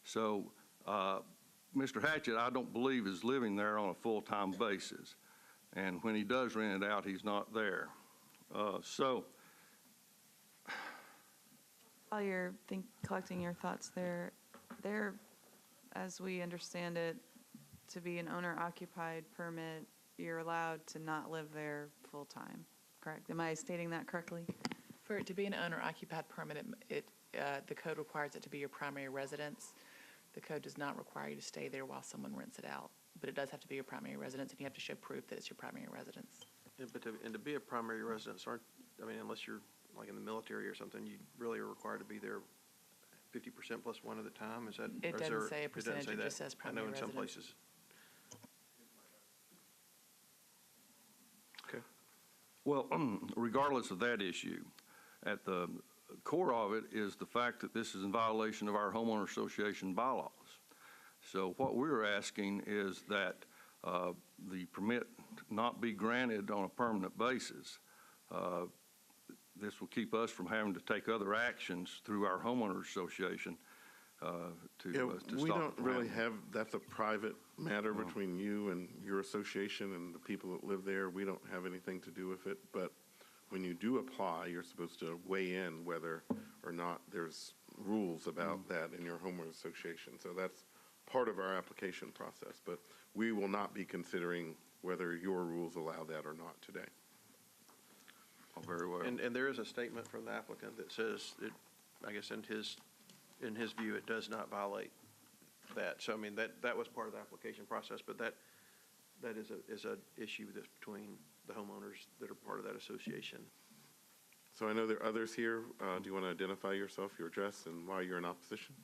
So Mr. Hatchett, I don't believe, is living there on a full-time basis. And when he does rent it out, he's not there. While you're collecting your thoughts there, as we understand it, to be an owner-occupied permit, you're allowed to not live there full-time, correct? Am I stating that correctly? For it to be an owner-occupied permit, the code requires it to be your primary residence. The code does not require you to stay there while someone rents it out, but it does have to be your primary residence, and you have to show proof that it's your primary residence. And to be a primary residence, unless you're like in the military or something, you really are required to be there 50% plus one at a time? Is that? It doesn't say a percentage, it just says primary residence. I know in some places. Okay. Well, regardless of that issue, at the core of it is the fact that this is in violation of our homeowner association bylaws. So what we're asking is that the permit not be granted on a permanent basis. This will keep us from having to take other actions through our homeowner association to stop. We don't really have, that's a private matter between you and your association and the people that live there. We don't have anything to do with it, but when you do apply, you're supposed to weigh in whether or not there's rules about that in your homeowner association. So that's part of our application process, but we will not be considering whether your rules allow that or not today. Oh, very well. And there is a statement from the applicant that says, I guess in his view, it does not violate that. So I mean, that was part of the application process, but that is a issue that's between the homeowners that are part of that association. So I know there are others here. Do you want to identify yourself, your address, and why you're in opposition?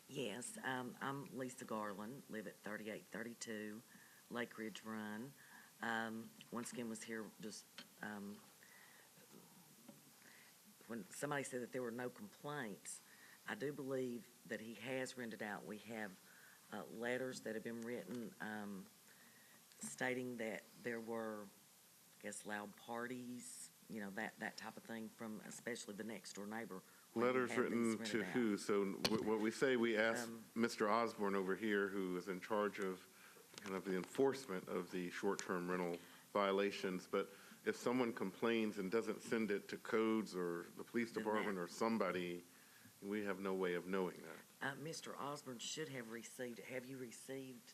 Yes, I'm Lisa Garland, live at 3832 Lake Ridge Run. Once again, was here just when somebody said that there were no complaints. I do believe that he has rented out. We have letters that have been written stating that there were, I guess, loud parties, that type of thing from especially the next door neighbor when you Letters have these written rented to out. who? So what we say, we ask Mr. Osborne over here, who is in charge of kind of the enforcement of the short-term rental violations, but if someone complains and doesn't send it to codes or the police department or somebody, we have no way of knowing that. Mr. Osborne should have received, have you received,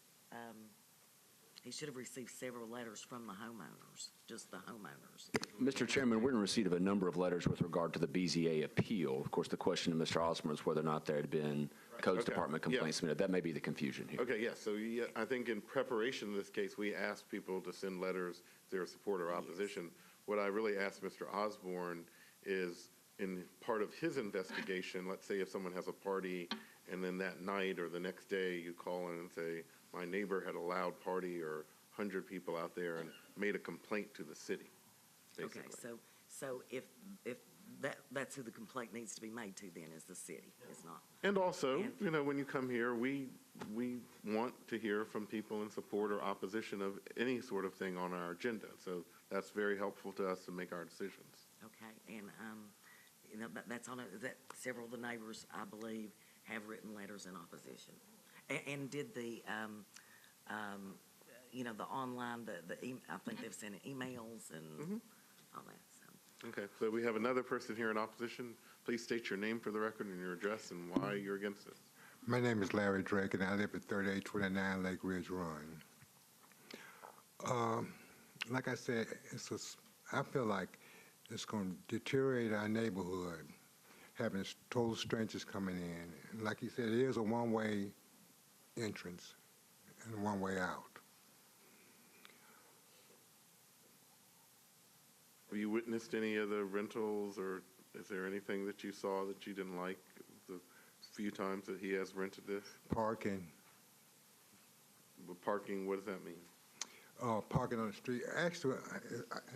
he should have received several letters from the homeowners, just the homeowners. Mr. Chairman, we're in receipt of a number of letters with regard to the BZA appeal. Of course, the question to Mr. Osborne is whether or not there had been Codes Okay. Department complaints submitted. That may be the confusion here. Okay, yes, so yeah, I think in preparation of this case, we asked people to send letters, if they're support or opposition. What I really asked Mr. Osborne is, in part of his investigation, let's say if someone has a party, and then that night or the next day, you call in and say, my neighbor had a loud party or 100 people out there and made a complaint to the city, basically. Okay, so if that's who the complaint needs to be made to then, is the city, it's not. And also, you know, when you come here, we want to hear from people in support or opposition of any sort of thing on our agenda. So that's very helpful to us to make our decisions. Okay, and, you know, that's on, that several of the neighbors, I believe, have written letters in opposition. And did the, you know, the online, I think they've sent emails and all that, so. Okay, so we have another person here in opposition. Please state your name for the record and your address and why you're against this. My name is Larry Drake, and I live at 3829 Lake Ridge Run. Like I said, I feel like it's going to deteriorate our neighborhood, having total strangers coming in. And like you said, it is a one-way entrance and one way out. Have you witnessed any of the rentals, or is there anything that you saw that you didn't like the few times that he has rented this? Parking. Parking, what does that mean? Parking on the street. Actually,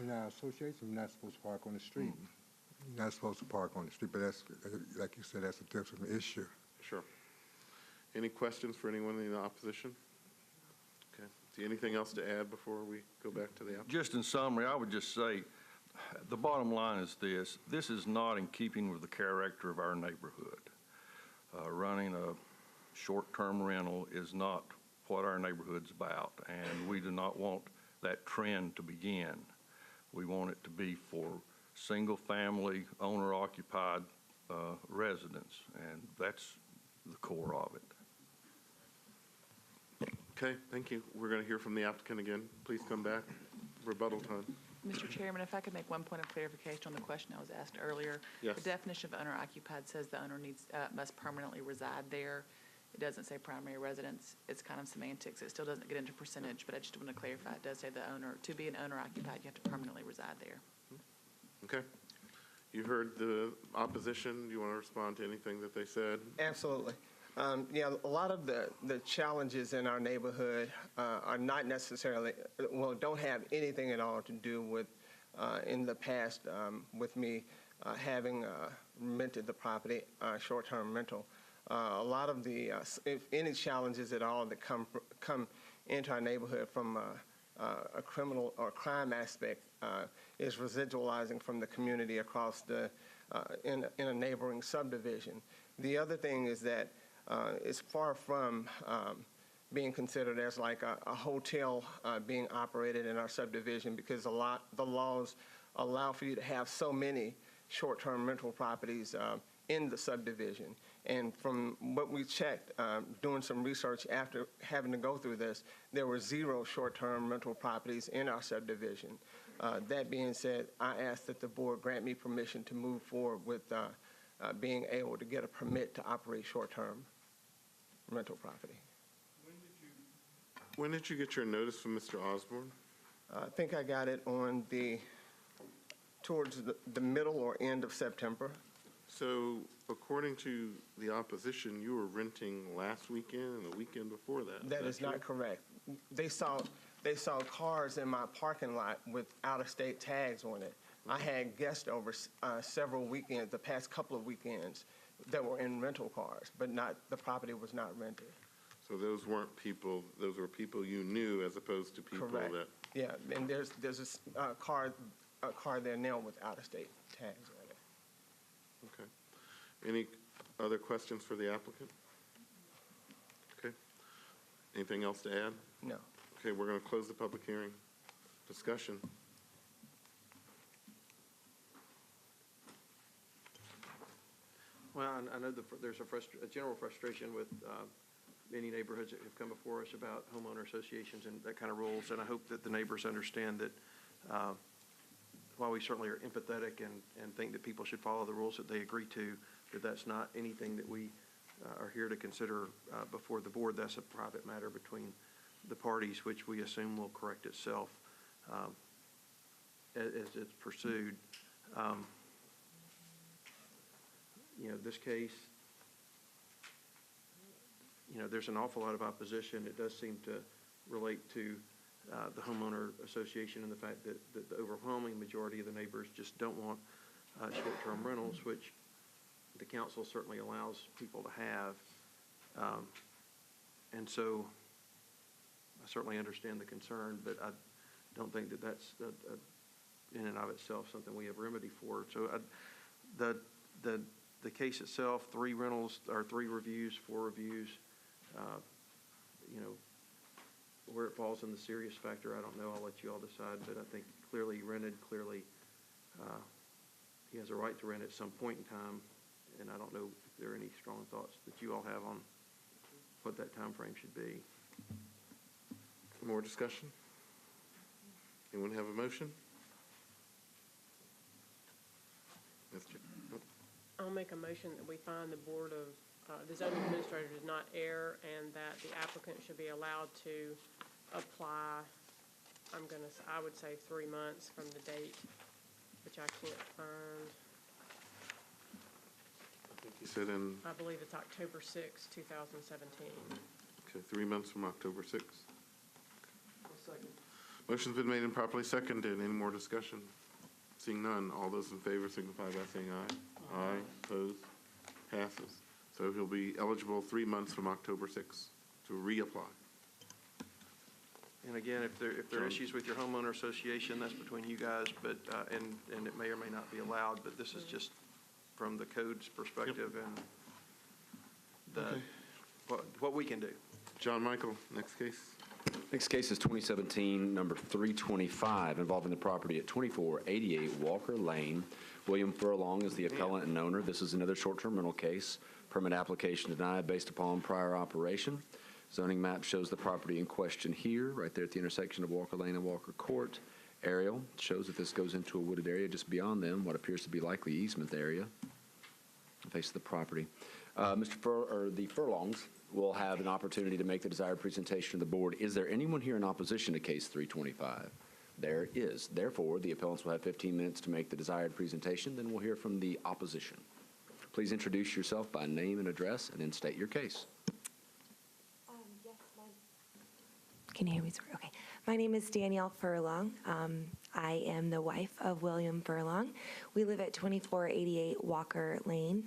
in our association, we're not supposed to park on the street. You're not supposed to park on the street, but that's, like you said, that's a different issue. Sure. Any questions for anyone in the opposition? Okay. See anything else to add before we go back to the applicant? Just in summary, I would just say, the bottom line is this is not in keeping with the character of our neighborhood. Running a short-term rental is not what our neighborhood's about, and we do not want that trend to begin. We want it to be for single-family, owner-occupied residents, and that's the core of it. Okay, thank you. We're going to hear from the applicant again. Please come back. Rebuttal time. Mr. Chairman, if I could make one point of clarification on the question I was asked earlier. Yes. The definition of owner occupied says the owner must permanently reside there. It doesn't say primary residence. It's kind of semantics. It still doesn't get into percentage, but I just want to clarify. It does say the owner, to be an owner occupied, you have to permanently reside there. Okay. You heard the opposition. Do you want to respond to anything that they said? Absolutely. Yeah, a lot of the challenges in our neighborhood are not necessarily, well, don't have anything at all to do with, in the past, with me having rented the property, short-term rental. A lot of the, if any challenges at all that come into our neighborhood from a criminal or crime aspect is residualizing from the community across the, in a neighboring subdivision. The other thing is that it's far from being considered as like a hotel being operated in our subdivision, because the laws allow for you to have so many short-term rental properties in the subdivision. And from what we checked, doing some research after having to go through this, there were 0 short-term rental properties in our subdivision. That being said, I asked that the board grant me permission to move forward with being able to get a permit to operate short-term rental property. When did you get your notice from Mr. Osborne? I think I got it on towards the middle or end of September. So according to the opposition, you were renting last weekend and the weekend before that. That is not correct. They saw cars in my parking lot with out-of-state tags on it. I had guests over several weekends, the past couple of weekends, that were in rental cars, but the property was not rented. So those weren't people, those were people you knew as opposed to people Correct. that... Yeah, and there's a car there now with out-of-state tags on it. Okay. Any other questions for the applicant? Okay. Anything else to add? No. Okay, we're going to close the public hearing. Discussion. Well, I know there's a general frustration with many neighborhoods that have come before us about homeowner associations and that kind of rules, and I hope that the neighbors understand that while we certainly are empathetic and think that people should follow the rules that they agree to, that that's not anything that we are here to consider before the board. That's a private matter between the parties, which we assume will correct itself as it's pursued. This case, there's an awful lot of opposition. It does seem to relate to the homeowner association and the fact that the overwhelming majority of the neighbors just don't want short-term rentals, which the council certainly allows people to have. And so I certainly understand the concern, but I don't think that that's in and of itself something we have remedy for. So the case itself, 3 rentals or 3 reviews, 4 reviews, where it falls in the serious factor, I don't know. I'll let you all decide, but I think clearly rented, clearly he has a right to rent at some point in time, and I don't know if there are any strong thoughts that you all have on what that time frame should be. More discussion? Anyone have a motion? I'll make a motion that we find the Board of, the zoning administrator did not err and that the applicant should be allowed to apply, I would say 3 months from the date, which I can't find. I think you said in, I believe it's October 6, 2017. okay, 3 months from October 6th. Motion's been made and properly seconded. Any more discussion? Seeing none, all those in favor signify by saying aye. Aye. Opposed? Passes. So he'll be eligible 3 months from October 6th to reapply. And again, if there are issues with your homeowner association, that's between you guys, but, and it may or may not be allowed, but this is just from the code's perspective and what we can do. John Michael, next case. Next case is 2017, number 325, involving the property at 2488 Walker Lane. William Furlong is the appellant and owner. This is another short-term rental case. Permit application denied based upon prior operation. Zoning map shows the property in question here, right there at the intersection of Walker Lane and Walker Court. Aerial shows that this goes into a wooded area just beyond them, what appears to be likely easement area. Face of the property. The Furlongs will have an opportunity to make the desired presentation to the board. Is there anyone here in opposition to case 325? There is. Therefore, the appellants will have 15 minutes to make the desired presentation. Then we'll hear from the opposition. Please introduce yourself by name and address, and then state your case. Can you hear me? Okay. My name is Danielle Furlong. I am the wife of William Furlong. We live at 2488 Walker Lane.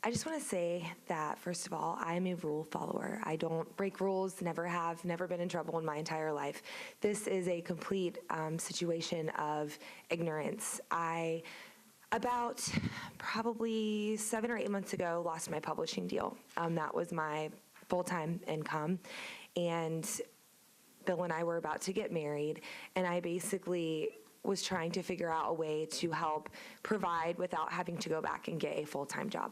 I just want to say that, first of all, I am a rule follower. I don't break rules, never have, never been in trouble in my entire life. This is a complete situation of ignorance. I, about probably 7 or 8 months ago, lost my publishing deal. That was my full-time income. And Bill and I were about to get married, and I basically was trying to figure out a way to help provide without having to go back and get a full-time job.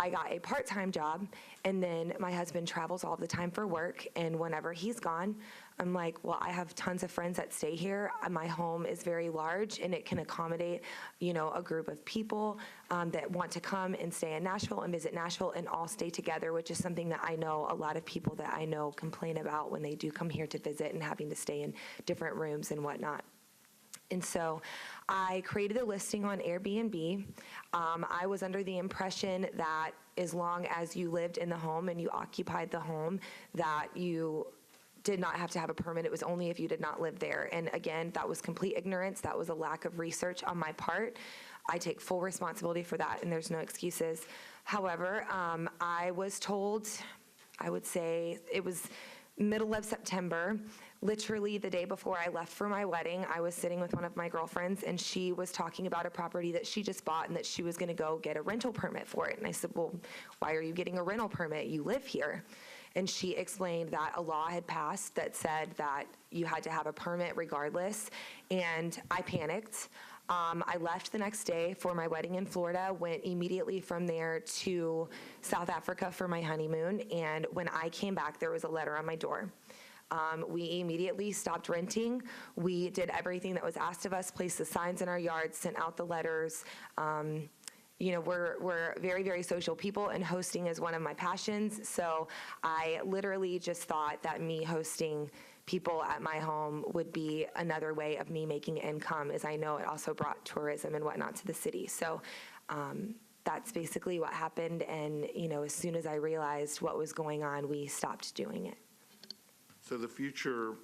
I got a part-time job, and then my husband travels all the time for work, and whenever he's gone, I'm like, well, I have tons of friends that stay here. My home is very large, and it can accommodate, a group of people that want to come and stay in Nashville and visit Nashville and all stay together, which is something that I know a lot of people that I know complain about when they do come here to visit and having to stay in different rooms and whatnot. And so I created a listing on Airbnb. I was under the impression that as long as you lived in the home and you occupied the home, that you did not have to have a permit. It was only if you did not live there. And again, that was complete ignorance. That was a lack of research on my part. I take full responsibility for that, and there's no excuses. However, I was told, I would say it was middle of September, literally the day before I left for my wedding, I was sitting with one of my girlfriends, and she was talking about a property that she just bought and that she was going to go get a rental permit for it. And I said, well, why are you getting a rental permit? You live here. And she explained that a law had passed that said that you had to have a permit regardless, and I panicked. I left the next day for my wedding in Florida, went immediately from there to South Africa for my honeymoon, and when I came back, there was a letter on my door. We immediately stopped renting. We did everything that was asked of us, placed the signs in our yards, sent out the letters. You know, we're very, very social people, and hosting is one of my passions. So I literally just thought that me hosting people at my home would be another way of me making income, as I know it also brought tourism and whatnot to the city. So that's basically what happened. And, you know, as soon as I realized what was going on, we stopped doing it. So the future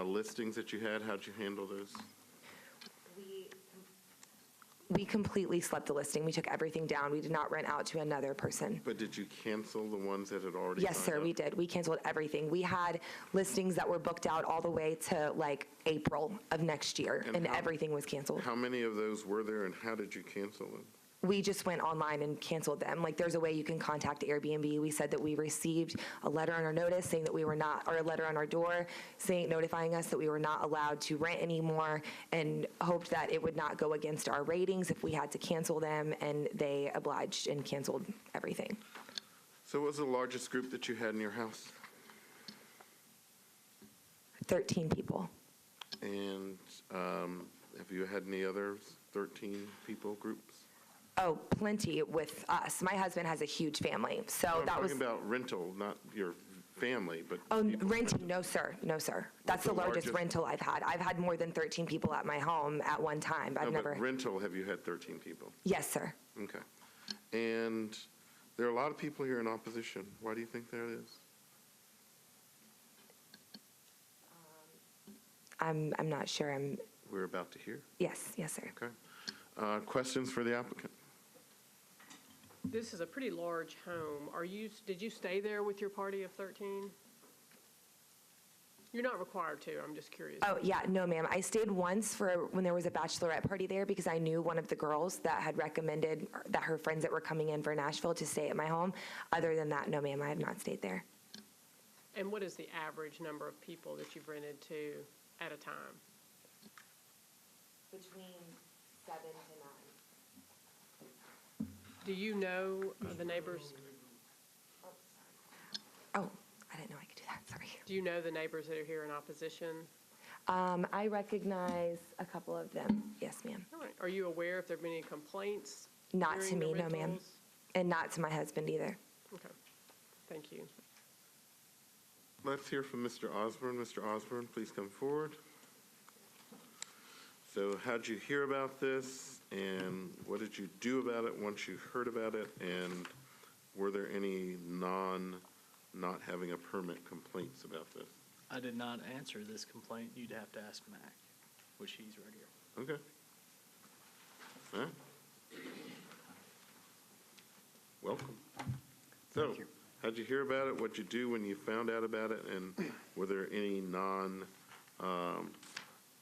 listings that you had, how'd you handle those? We completely slept the listing. We took everything down. We did not rent out to another person. But did you cancel the ones that had already Yes, signed sir, up? we did. We canceled everything. We had listings that were booked out all the way to like April of next year, and everything was canceled. How many of those were there, and how did you cancel them? We just went online and canceled them. Like, there's a way you can contact Airbnb. We said that we received a letter on our notice saying that we were not, or a letter on our door saying, notifying us that we were not allowed to rent anymore, and hoped that it would not go against our ratings if we had to cancel them, and they obliged and canceled everything. So what was the largest group that you had in your house? 13 people. And have you had any other 13 people groups? Oh, plenty with us. My husband has a huge family, so I'm that was. talking about rental, not your family, but. Oh, renting, no, sir, no, sir. That's the largest rental I've had. I've had more than 13 people at my home at one time. I've No, never. but rental, have you had 13 people? Yes, sir. Okay. And there are a lot of people here in opposition. Why do you think that is? I'm not sure. We're about to hear. Yes, sir. Okay. Questions for the applicant? This is a pretty large home. Did you stay there with your party of 13? You're not required to, I'm just curious. Oh, yeah, no, ma'am. I stayed once for when there was a bachelorette party there because I knew one of the girls that had recommended that her friends that were coming in for Nashville to stay at my home. Other than that, no, ma'am, I have not stayed there. And what is the average number of people that you've rented to at a time? Between 7 to 9. Do you know the neighbors? Oh, I didn't know I could do that, sorry. Do you know the neighbors that are here in opposition? I recognize a couple of them. Yes, ma'am. All right. Are you aware if there have been any complaints? Not to during the me, no, ma'am. rentals? And not to my husband either. Okay. Thank you. Let's hear from Mr. Osborne. Mr. Osborne, please come forward. So how'd you hear about this, and what did you do about it once you heard about it, and were there any not having a permit complaints about this? I did not answer this complaint. You'd have to ask Mac, which he's right here. Okay. All right. Welcome. So, how'd you hear about it? What'd you do when you found out about it? And were there any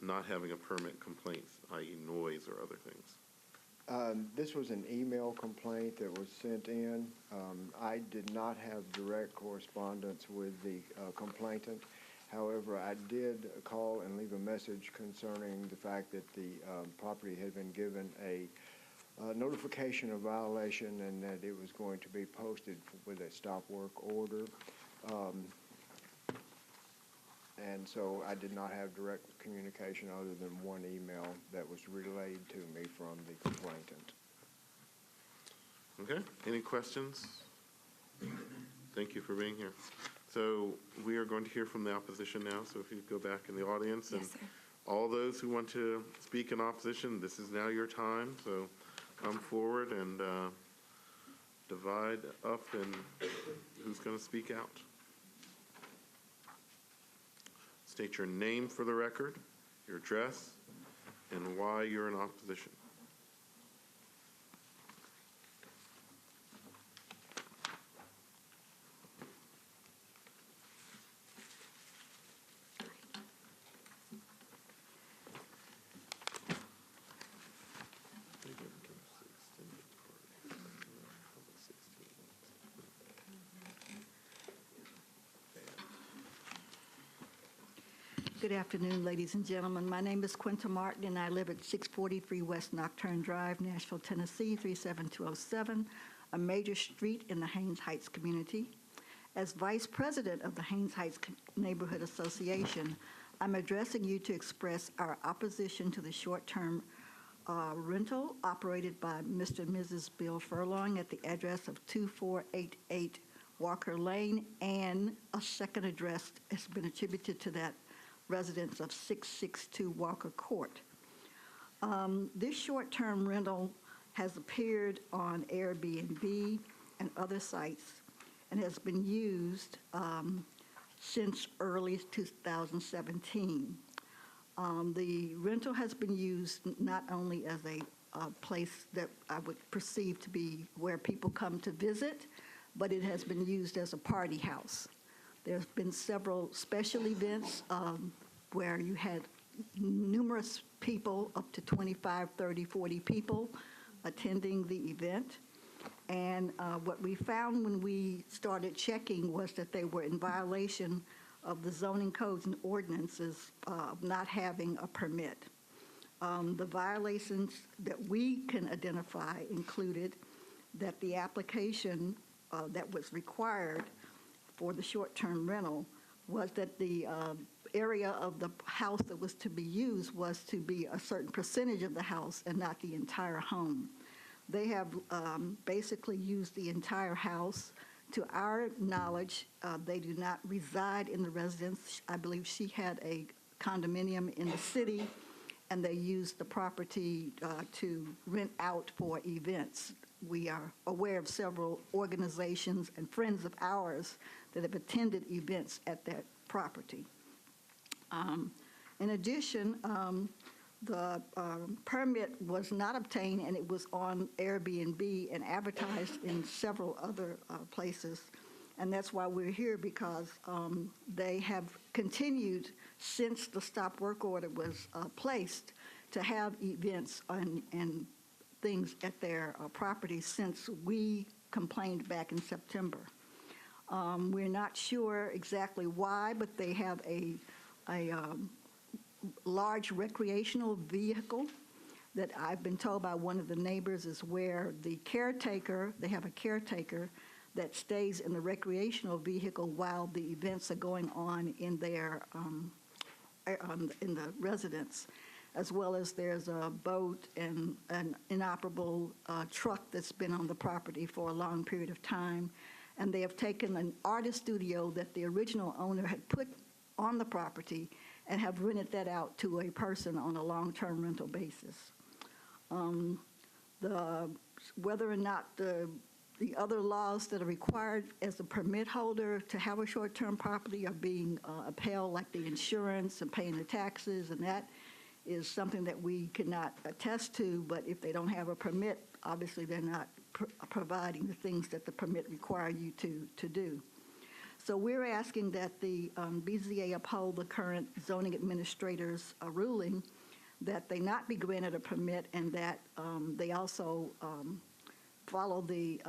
not having a permit complaints, i.e. noise or other things? This was an email complaint that was sent in. I did not have direct correspondence with the complainant. However, I did call and leave a message concerning the fact that the property had been given a notification of violation and that it was going to be posted with a stop work order. And so I did not have direct communication other than one email that was relayed to me from the complainant. Okay, any questions? Thank you for being here. So we are going to hear from the opposition now, so if you go back in the audience. Yes, sir. All those who want to speak in opposition, this is now your time, so come forward and divide up and who's going to speak out. State your name for the record, your address, and why you're in opposition. Good afternoon, ladies and gentlemen. My name is Quinta Martin, and I live at 643 West Nocturne Drive, Nashville, Tennessee, 37207, a major street in the Haynes Heights community. As Vice President of the Haynes Heights Neighborhood Association, I'm addressing you to express our opposition to the short-term rental operated by Mr. and Mrs. Bill Furlong at the address of 2488 Walker Lane, and a second address has been attributed to that residence of 662 Walker Court. This short-term rental has appeared on Airbnb and other sites and has been used since early 2017. The rental has been used not only as a place that I would perceive to be where people come to visit, but it has been used as a party house. There's been several special events where you had numerous people, up to 25, 30, 40 people attending the event. And what we found when we started checking was that they were in violation of the zoning codes and ordinances of not having a permit. The violations that we can identify included that the application that was required for the short-term rental was that the area of the house that was to be used was to be a certain percentage of the house and not the entire home. They have basically used the entire house. To our knowledge, they do not reside in the residence. I believe she had a condominium in the city, and they used the property to rent out for events. We are aware of several organizations and friends of ours that have attended events at that property. In addition, the permit was not obtained, and it was on Airbnb and advertised in several other places. And that's why we're here, because they have continued since the stop work order was placed to have events and things at their property since we complained back in September. We're not sure exactly why, but they have a large recreational vehicle that I've been told by one of the neighbors is where the caretaker, they have a caretaker that stays in the recreational vehicle while the events are going on in their in the residence, as well as there's a boat and an inoperable truck that's been on the property for a long period of time. And they have taken an artist studio that the original owner had put on the property and have rented that out to a person on a long-term rental basis. Whether or not the other laws that are required as a permit holder to have a short-term property are being upheld, like the insurance and paying the taxes, and that is something that we cannot attest to, but if they don't have a permit, obviously they're not providing the things that the permit require you to do. So we're asking that the BZA uphold the current zoning administrator's ruling that they not be granted a permit, and that they also follow the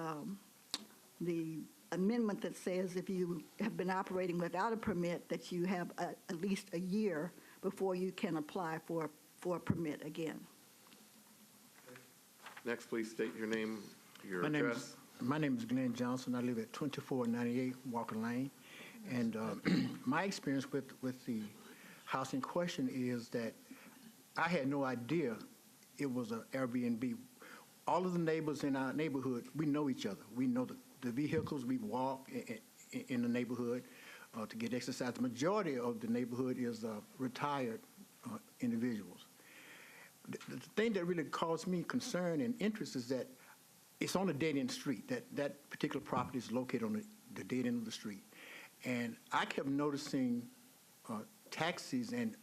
amendment that says if you have been operating without a permit, that you have at least a year before you can apply for a permit again. Next, please state your name, your address. My name is Glenn Johnson. I live at 2498 Walker Lane. And my experience with the house in question is that I had no idea it was an Airbnb. All of the neighbors in our neighborhood, we know each other. We know the vehicles. We walk in the neighborhood to get exercise. The majority of the neighborhood is retired individuals. The thing that really caused me concern and interest is that it's on a dead-end street. That particular property is located on the dead end of the street. And I kept noticing taxis and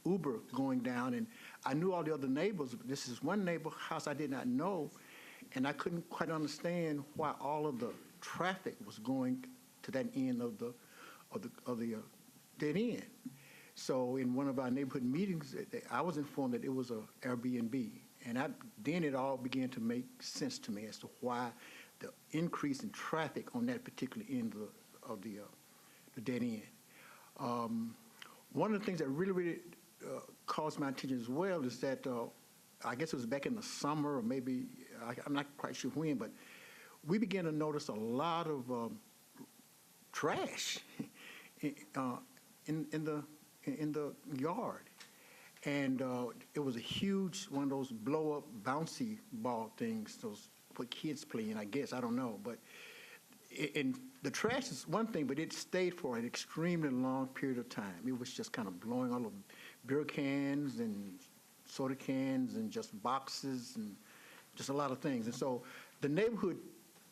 Uber going down, and I knew all the other neighbors, but this is one neighbor house I did not know, and I couldn't quite understand why all of the traffic was going to that end of the dead end. So in one of our neighborhood meetings, I was informed that it was an Airbnb, and then it all began to make sense to me as to why the increase in traffic on that particular end of the dead end. one of the things that really caused my attention as well is that I guess it was back in the summer or maybe, I'm not quite sure when, but we began to notice a lot of trash in the yard. And it was a huge, one of those blow-up bouncy ball things, those what kids play in, I guess, I don't know. But and the trash is one thing, but it stayed for an extremely long period of time. It was just kind of blowing all over beer cans and soda cans and just boxes and just a lot of things. And so the neighborhood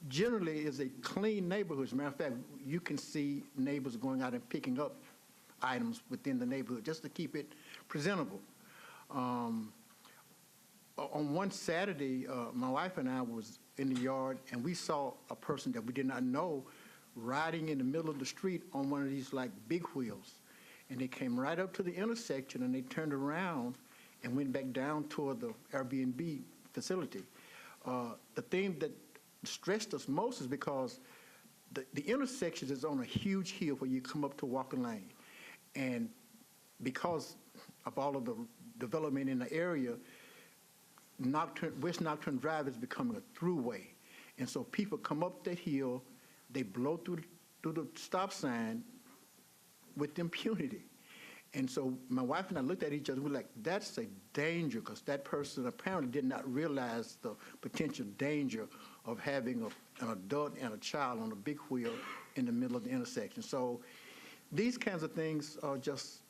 generally is a clean neighborhood. As a matter of fact, you can see neighbors going out and picking up items within the neighborhood just to keep it presentable. On one Saturday, my wife and I was in the yard, and we saw a person that we did not know riding in the middle of the street on one of these like big wheels. And they came right up to the intersection, and they turned around and went back down toward the Airbnb facility. The thing that stressed us most is because the intersection is on a huge hill where you come up to Walker Lane. And because of all of the development in the area, West Nocturne Drive is becoming a throughway. And so people come up that hill, they blow through the stop sign with impunity. And so my wife and I looked at each other, we're like, that's a danger, because that person apparently did not realize the potential danger of having an adult and a child on a big wheel in the middle of the intersection. So these kinds of things are just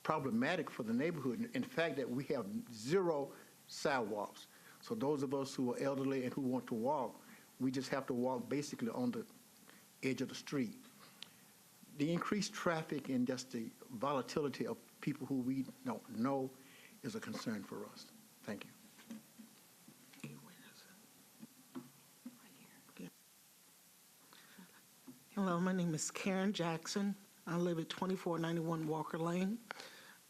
problematic for the neighborhood. In fact, that we have 0 sidewalks. So those of us who are elderly and who want to walk, we just have to walk basically on the edge of the street. The increased traffic and just the volatility of people who we don't know is a concern for us. Thank you. Hello, my name is Karen Jackson. I live at 2491 Walker Lane.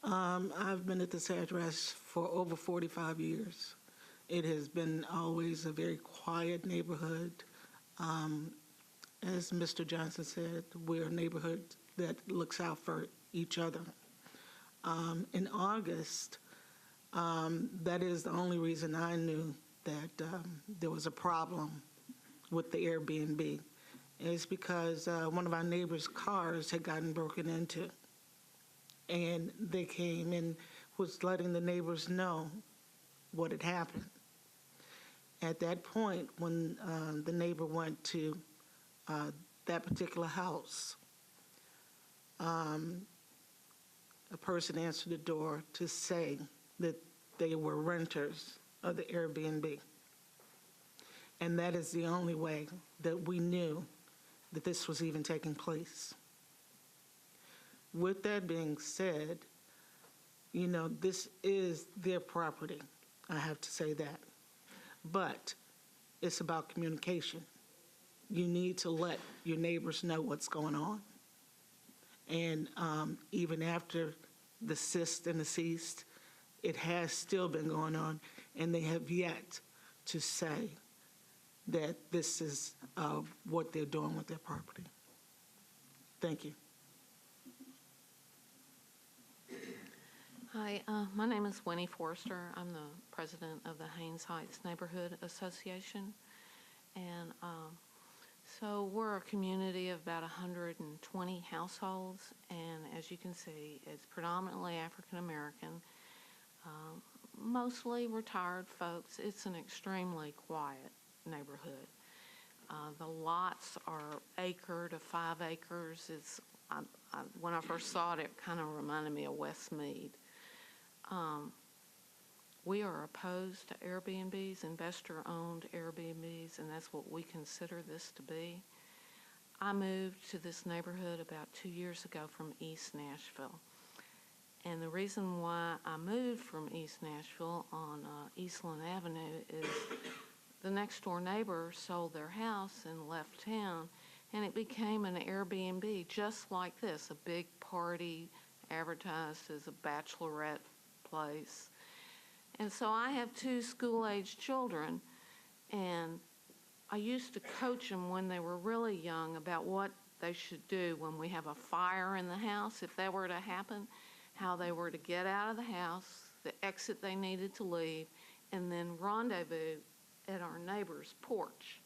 I've been at this address for over 45 years. It has been always a very quiet neighborhood. As Mr. Johnson said, we're a neighborhood that looks out for each other. In August, that is the only reason I knew that there was a problem with the Airbnb. It's because one of our neighbors' cars had gotten broken into. And they came and was letting the neighbors know what had happened. At that point, when the neighbor went to that particular house, a person answered the door to say that they were renters of the Airbnb. And that is the only way that we knew that this was even taking place. With that being said, you know, this is their property. I have to say that. But it's about communication. You need to let your neighbors know what's going on. And even after the ceased and the ceased, it has still been going on, and they have yet to say that this is what they're doing with their property. Thank you. Hi, my name is Winnie Forrester. I'm the president of the Haynes Heights Neighborhood Association. And so we're a community of about 120 households. And as you can see, it's predominantly African American, mostly retired folks. It's an extremely quiet neighborhood. The lots are acre to 5 acres. When I first saw it, it kind of reminded me of Westmead. We are opposed to Airbnbs, investor-owned Airbnbs, and that's what we consider this to be. I moved to this neighborhood about 2 years ago from East Nashville. And the reason why I moved from East Nashville on Eastland Avenue is the next door neighbor sold their house and left town, and it became an Airbnb just like this, a big party advertised as a bachelorette place. And so I have 2 school-aged children, and I used to coach them when they were really young about what they should do when we have a fire in the house, if that were to happen, how they were to get out of the house, the exit they needed to leave, and then rendezvous at our neighbor's porch.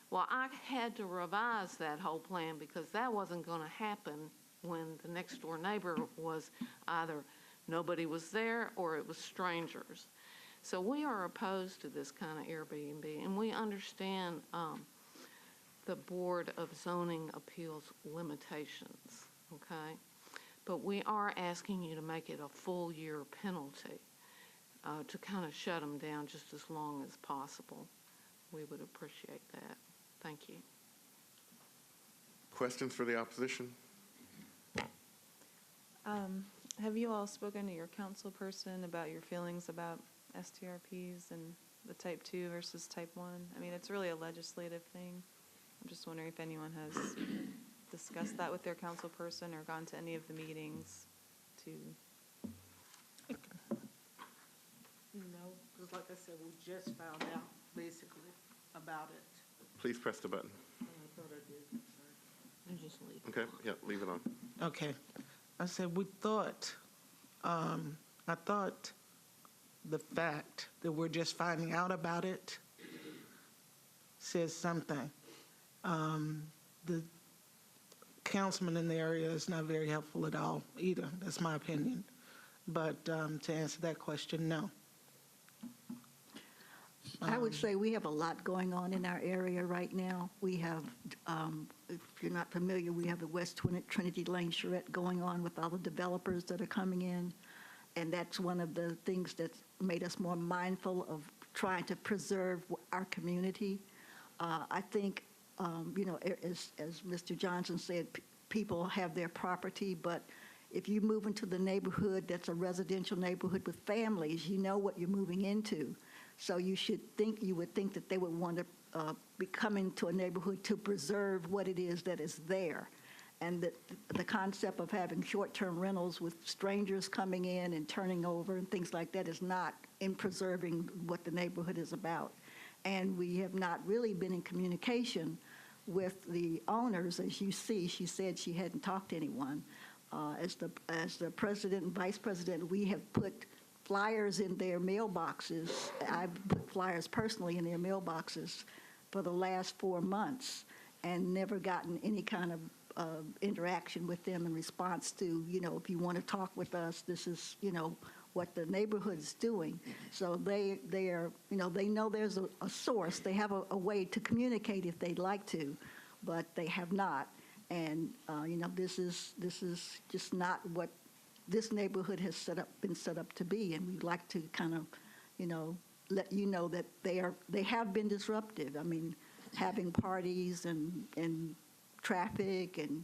Well, I had to revise that whole plan because that wasn't going to happen when the next door neighbor was either nobody was there or it was strangers. So we are opposed to this kind of Airbnb, and we understand the Board of Zoning Appeals limitations, okay? But we are asking you to make it a full year penalty to kind of shut them down just as long as possible. We would appreciate that. Thank you. Questions for the opposition? Have you all spoken to your council person about your feelings about STRPs and the type 2 versus type 1? I mean, it's really a legislative thing. I'm just wondering if anyone has discussed that with their council person or gone to any of the meetings to... No, because like I said, we just found out basically about it. Please press the button. I thought I did, sorry. Just leave. Okay, yeah, leave it on. Okay. I said, we thought, I thought the fact that we're just finding out about it says something. The councilman in the area is not very helpful at all either. That's my opinion. But to answer that question, no. I would say we have a lot going on in our area right now. We have, if you're not familiar, we have the West Trinity Lane charrette going on with all the developers that are coming in. And that's one of the things that's made us more mindful of trying to preserve our community. I think, as Mr. Johnson said, people have their property, but if you move into the neighborhood that's a residential neighborhood with families, you know what you're moving into. So you would think that they would want to be coming to a neighborhood to preserve what it is that is there. And that the concept of having short-term rentals with strangers coming in and turning over and things like that is not in preserving what the neighborhood is about. And we have not really been in communication with the owners. As you see, she said she hadn't talked to anyone. As the president and vice president, we have put flyers in their mailboxes. I've put flyers personally in their mailboxes for the last 4 months and never gotten any kind of interaction with them in response to, if you want to talk with us, this is, what the neighborhood's doing. So they are, they know there's a source. They have a way to communicate if they'd like to, but they have not. And, this is just not what this neighborhood has been set up to be. And we'd like to kind of, let you know that they have been disruptive. I mean, having parties and traffic, and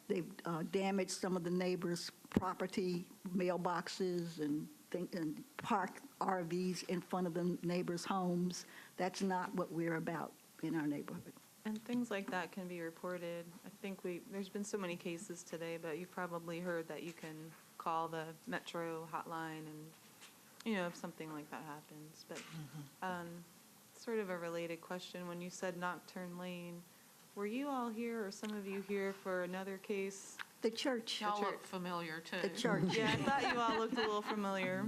they've damaged some of the neighbors' property, mailboxes, and park RVs in front of the neighbors' homes. That's not what we're about in our neighborhood. And things like that can be reported. I think there's been so many cases today, but you've probably heard that you can call the Metro hotline and, if something like that happens. But sort of a related question, when you said Nocturne Lane, were you all here or some of you here for another case? The church. Y'all look familiar, too. The church. Yeah, I thought you all looked a little familiar.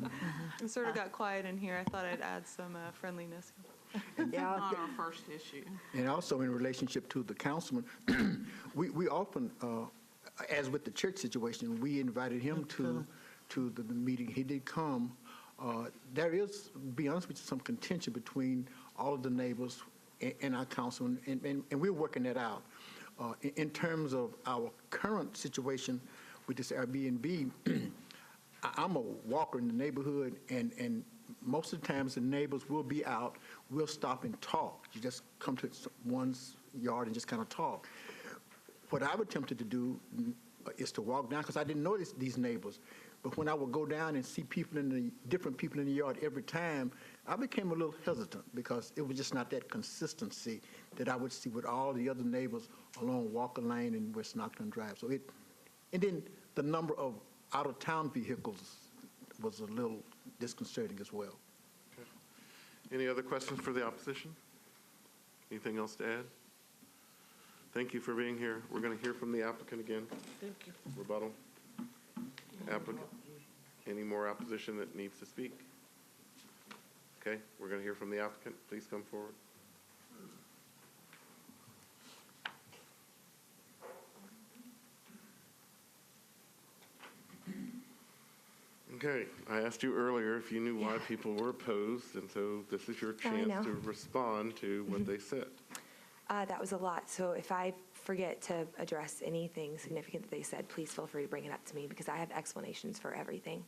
It sort of got quiet in here. I thought I'd add some friendliness. Not our first issue. And also in relationship to the councilman, we often, as with the church situation, we invited him to the meeting. He did come. There is, to be honest with you, some contention between all of the neighbors and our councilman, and we're working that out. In terms of our current situation with this Airbnb, I'm a walker in the neighborhood, and most of the times the neighbors will be out. We'll stop and talk. You just come to one's yard and just kind of talk. What I've attempted to do is to walk down, because I didn't notice these neighbors. But when I would go down and see different people in the yard every time, I became a little hesitant because it was just not that consistency that I would see with all the other neighbors along Walker Lane and West Nocturne Drive. And then the number of out-of-town vehicles was a little disconcerting as well. Okay. Any other questions for the opposition? Anything else to add? Thank you for being here. We're going to hear from the applicant again. Thank you. Rebuttal. Applicant, any more opposition that needs to speak? Okay, we're going to hear from the applicant. Please come forward. Okay, I asked you earlier if you knew why people were opposed, and so this is your Now I chance know. to respond to what they said. That was a lot, so if I forget to address anything significant that they said, please feel free to bring it up to me, because I have explanations for everything.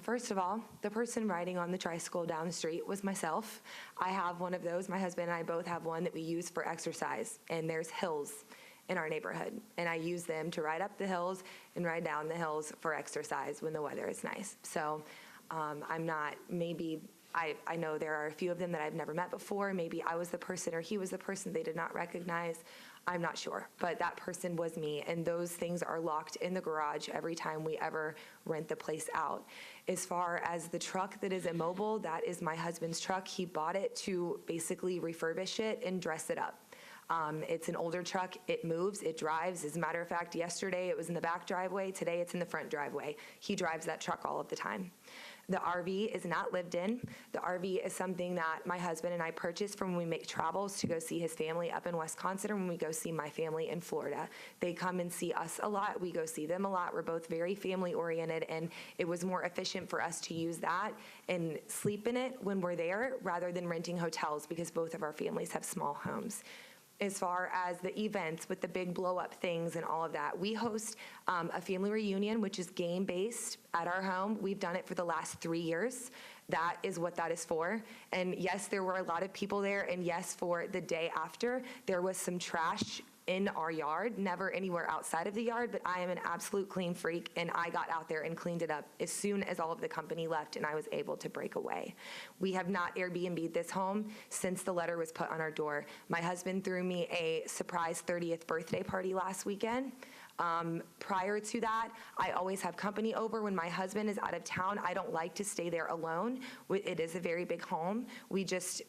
First of all, the person riding on the tricycle down the street was myself. I have one of those. My husband and I both have one that we use for exercise, and there's hills in our neighborhood, and I use them to ride up the hills and ride down the hills for exercise when the weather is nice. So I'm not, maybe, I know there are a few of them that I've never met before. Maybe I was the person or he was the person they did not recognize. I'm not sure, but that person was me, and those things are locked in the garage every time we ever rent the place out. As far as the truck that is immobile, that is my husband's truck. He bought it to basically refurbish it and dress it up. It's an older truck. It moves. It drives. As a matter of fact, yesterday it was in the back driveway. Today it's in the front driveway. He drives that truck all of the time. The RV is not lived in. The RV is something that my husband and I purchased from when we make travels to go see his family up in Wisconsin, or when we go see my family in Florida. They come and see us a lot. We go see them a lot. We're both very family oriented, and it was more efficient for us to use that and sleep in it when we're there rather than renting hotels, because both of our families have small homes. As far as the events with the big blow-up things and all of that, we host a family reunion, which is game-based at our home. We've done it for the last 3 years. That is what that is for. And yes, there were a lot of people there, and yes, for the day after, there was some trash in our yard, never anywhere outside of the yard, but I am an absolute clean freak, and I got out there and cleaned it up as soon as all of the company left and I was able to break away. We have not Airbnb'd this home since the letter was put on our door. My husband threw me a surprise 30th birthday party last weekend. Prior to that, I always have company over. When my husband is out of town, I don't like to stay there alone. It is a very big home. As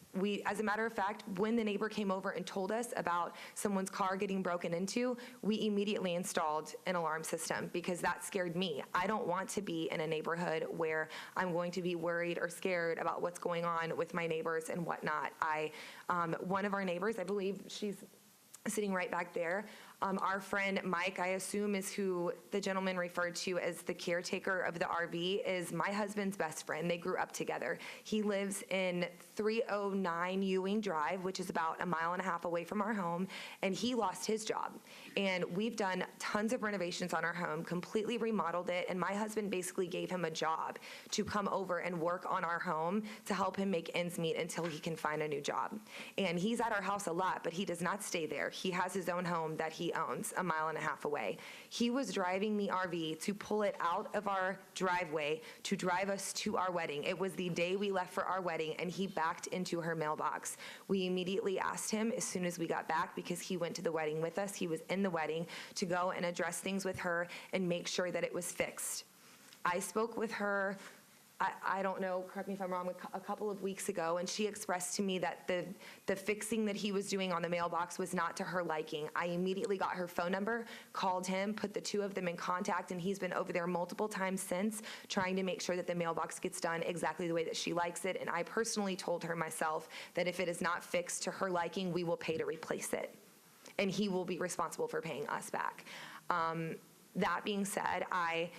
a matter of fact, when the neighbor came over and told us about someone's car getting broken into, we immediately installed an alarm system, because that scared me. I don't want to be in a neighborhood where I'm going to be worried or scared about what's going on with my neighbors and whatnot. One of our neighbors, I believe she's sitting right back there, our friend Mike, I assume is who the gentleman referred to as the caretaker of the RV, is my husband's best friend. They grew up together. He lives in 309 Ewing Drive, which is about a mile and a half away from our home, and he lost his job. And we've done tons of renovations on our home, completely remodeled it, and my husband basically gave him a job to come over and work on our home to help him make ends meet until he can find a new job. And he's at our house a lot, but he does not stay there. He has his own home that he owns a mile and a half away. He was driving the RV to pull it out of our driveway to drive us to our wedding. It was the day we left for our wedding, and he backed into her mailbox. We immediately asked him as soon as we got back, because he went to the wedding with us. He was in the wedding, to go and address things with her and make sure that it was fixed. I spoke with her, I don't know, correct me if I'm wrong, a couple of weeks ago, and she expressed to me that the fixing that he was doing on the mailbox was not to her liking. I immediately got her phone number, called him, put the two of them in contact, and he's been over there multiple times since, trying to make sure that the mailbox gets done exactly the way that she likes it. And I personally told her myself that if it is not fixed to her liking, we will pay to replace it, and he will be responsible for paying us back. That being said, I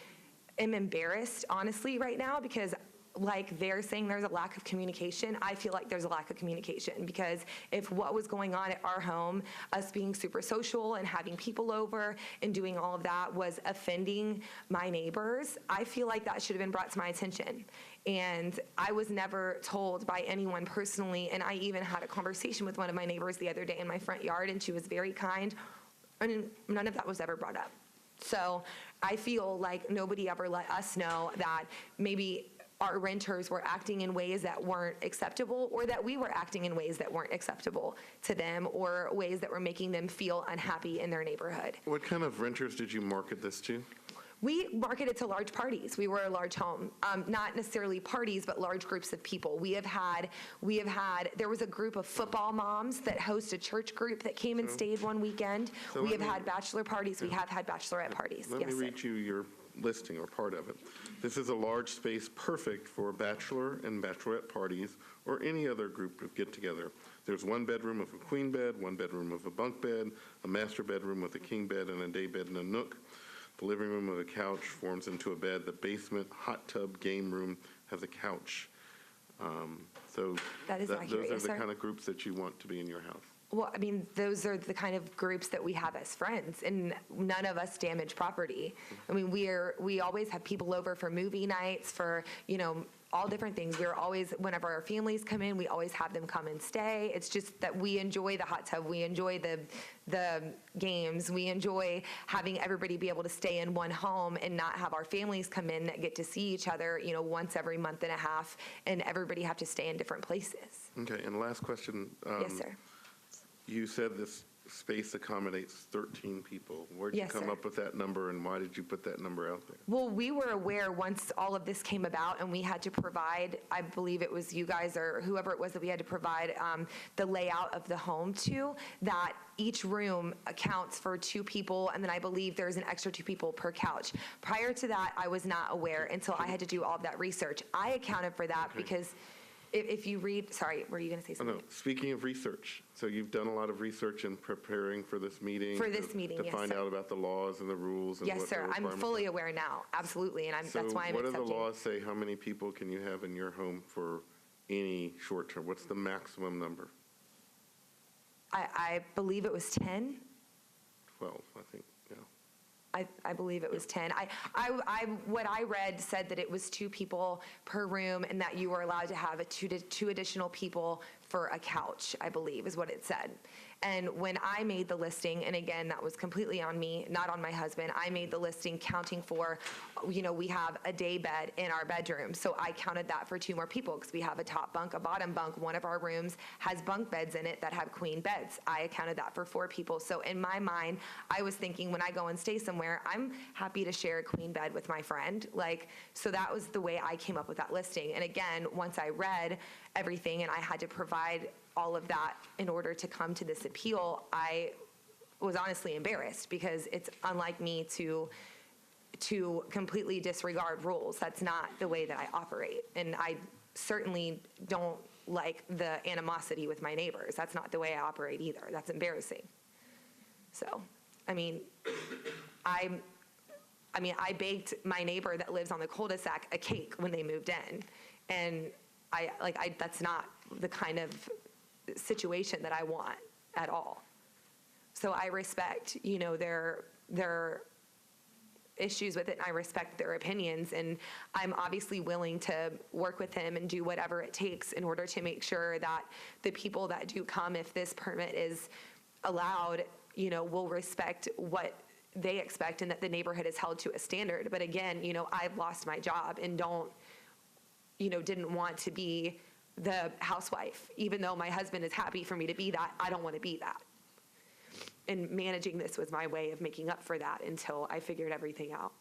am embarrassed, honestly, right now, because like they're saying there's a lack of communication, I feel like there's a lack of communication, because if what was going on at our home, us being super social and having people over and doing all of that, was offending my neighbors, I feel like that should have been brought to my attention. And I was never told by anyone personally, and I even had a conversation with one of my neighbors the other day in my front yard, and she was very kind, and none of that was ever brought up. So I feel like nobody ever let us know that maybe our renters were acting in ways that weren't acceptable, or that we were acting in ways that weren't acceptable to them, or ways that were making them feel unhappy in their neighborhood. What kind of renters did you market this to? We marketed to large parties. We were a large home, not necessarily parties, but large groups of people. We have had, there was a group of football moms that host a church group that came and stayed one weekend. So We let have me- had bachelor parties. We have had bachelorette parties. Let Yes, me sir. read you your listing or part of it. This is a large space perfect for bachelor and bachelorette parties or any other group of get-together. There's one bedroom with a queen bed, one bedroom with a bunk bed, a master bedroom with a king bed and a day bed and a nook. The living room with a couch forms into a bed. The basement hot tub game room has a couch. So That is accurate, those are yes, the sir. kind of groups that you want to be in your house. Well, I mean, those are the kind of groups that we have as friends, and none of us damage property. I mean, we always have people over for movie nights, for, all different things. We're always, whenever our families come in, we always have them come and stay. It's just that we enjoy the hot tub, we enjoy the games, we enjoy having everybody be able to stay in one home and not have our families come in that get to see each other, once every month and a half, and everybody have to stay in different places. Okay, and last question. Yes, sir. You said this space accommodates 13 people. Where'd you Yes, come sir. up with that number, and why did you put that number out there? Well, we were aware once all of this came about, and we had to provide, I believe it was you guys or whoever it was that we had to provide the layout of the home to, that each room accounts for 2 people, and then I believe there's an extra 2 people per couch. Prior to that, I was not aware until I had to do all of that research. I accounted for that because if you read, sorry, were you going to say Oh, something? no, speaking of research, so you've done a lot of research in preparing for this meeting? For this meeting, To yes, find sir. out about the laws and the rules and Yes, what the sir. I'm requirements fully are? aware now, absolutely, and that's why I'm So what do accepting. the laws say, how many people can you have in your home for any short term? What's the maximum number? I believe it was 10. 12, I think, yeah. I believe it was 10. What I read said that it was 2 people per room and that you were allowed to have two additional people for a couch, I believe is what it said. And when I made the listing, and again, that was completely on me, not on my husband, I made the listing counting for, we have a day bed in our bedroom. So I counted that for 2 more people because we have a top bunk, a bottom bunk. One of our rooms has bunk beds in it that have queen beds. I accounted that for 4 people. So in my mind, I was thinking when I go and stay somewhere, I'm happy to share a queen bed with my friend. So that was the way I came up with that listing. And again, once I read everything and I had to provide all of that in order to come to this appeal, I was honestly embarrassed because it's unlike me to completely disregard rules. That's not the way that I operate. And I certainly don't like the animosity with my neighbors. That's not the way I operate either. That's embarrassing. So, I baked my neighbor that lives on the cul-de-sac a cake when they moved in. And that's not the kind of situation that I want at all. So I respect, their issues with it, and I respect their opinions, and I'm obviously willing to work with him and do whatever it takes in order to make sure that the people that do come, if this permit is allowed, will respect what they expect and that the neighborhood is held to a standard. But again, I've lost my job and didn't want to be the housewife. Even though my husband is happy for me to be that, I don't want to be that. And managing this was my way of making up for that until I figured everything out.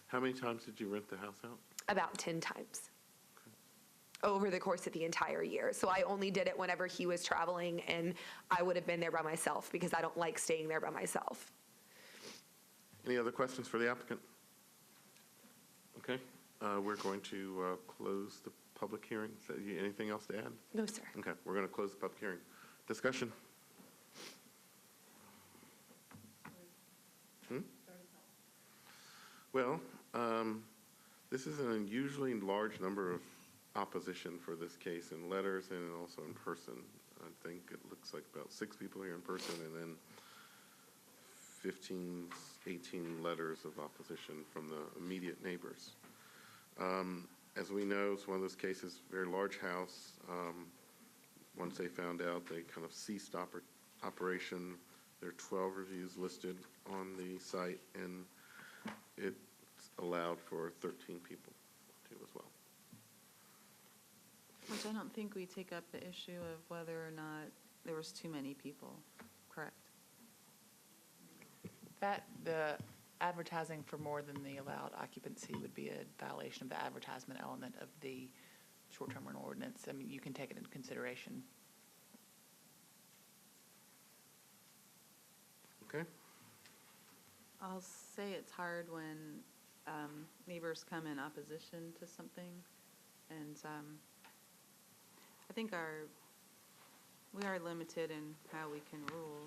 How many times did you rent the house out? About 10 times over the course of the entire year. So I only did it whenever he was traveling, and I would have been there by myself because I don't like staying there by myself. Any other questions for the applicant? Okay, we're going to close the public hearing. So anything else to add? No, sir. Okay, we're going to close the public hearing. Discussion? Well, this is an unusually large number of opposition for this case in letters and also in person. I think it looks like about 6 people here in person and then 15, 18 letters of opposition from the immediate neighbors. As we know, it's one of those cases, very large house. Once they found out, they kind of ceased operation. There are 12 reviews listed on the site, and it's allowed for 13 people too as well. Which I don't think we take up the issue of whether or not there was too many people, correct? The advertising for more than the allowed occupancy would be a violation of the advertisement element of the short-term rental ordinance. I mean, you can take it into consideration. Okay. I'll say it's hard when neighbors come in opposition to something, and I think we are limited in how we can rule.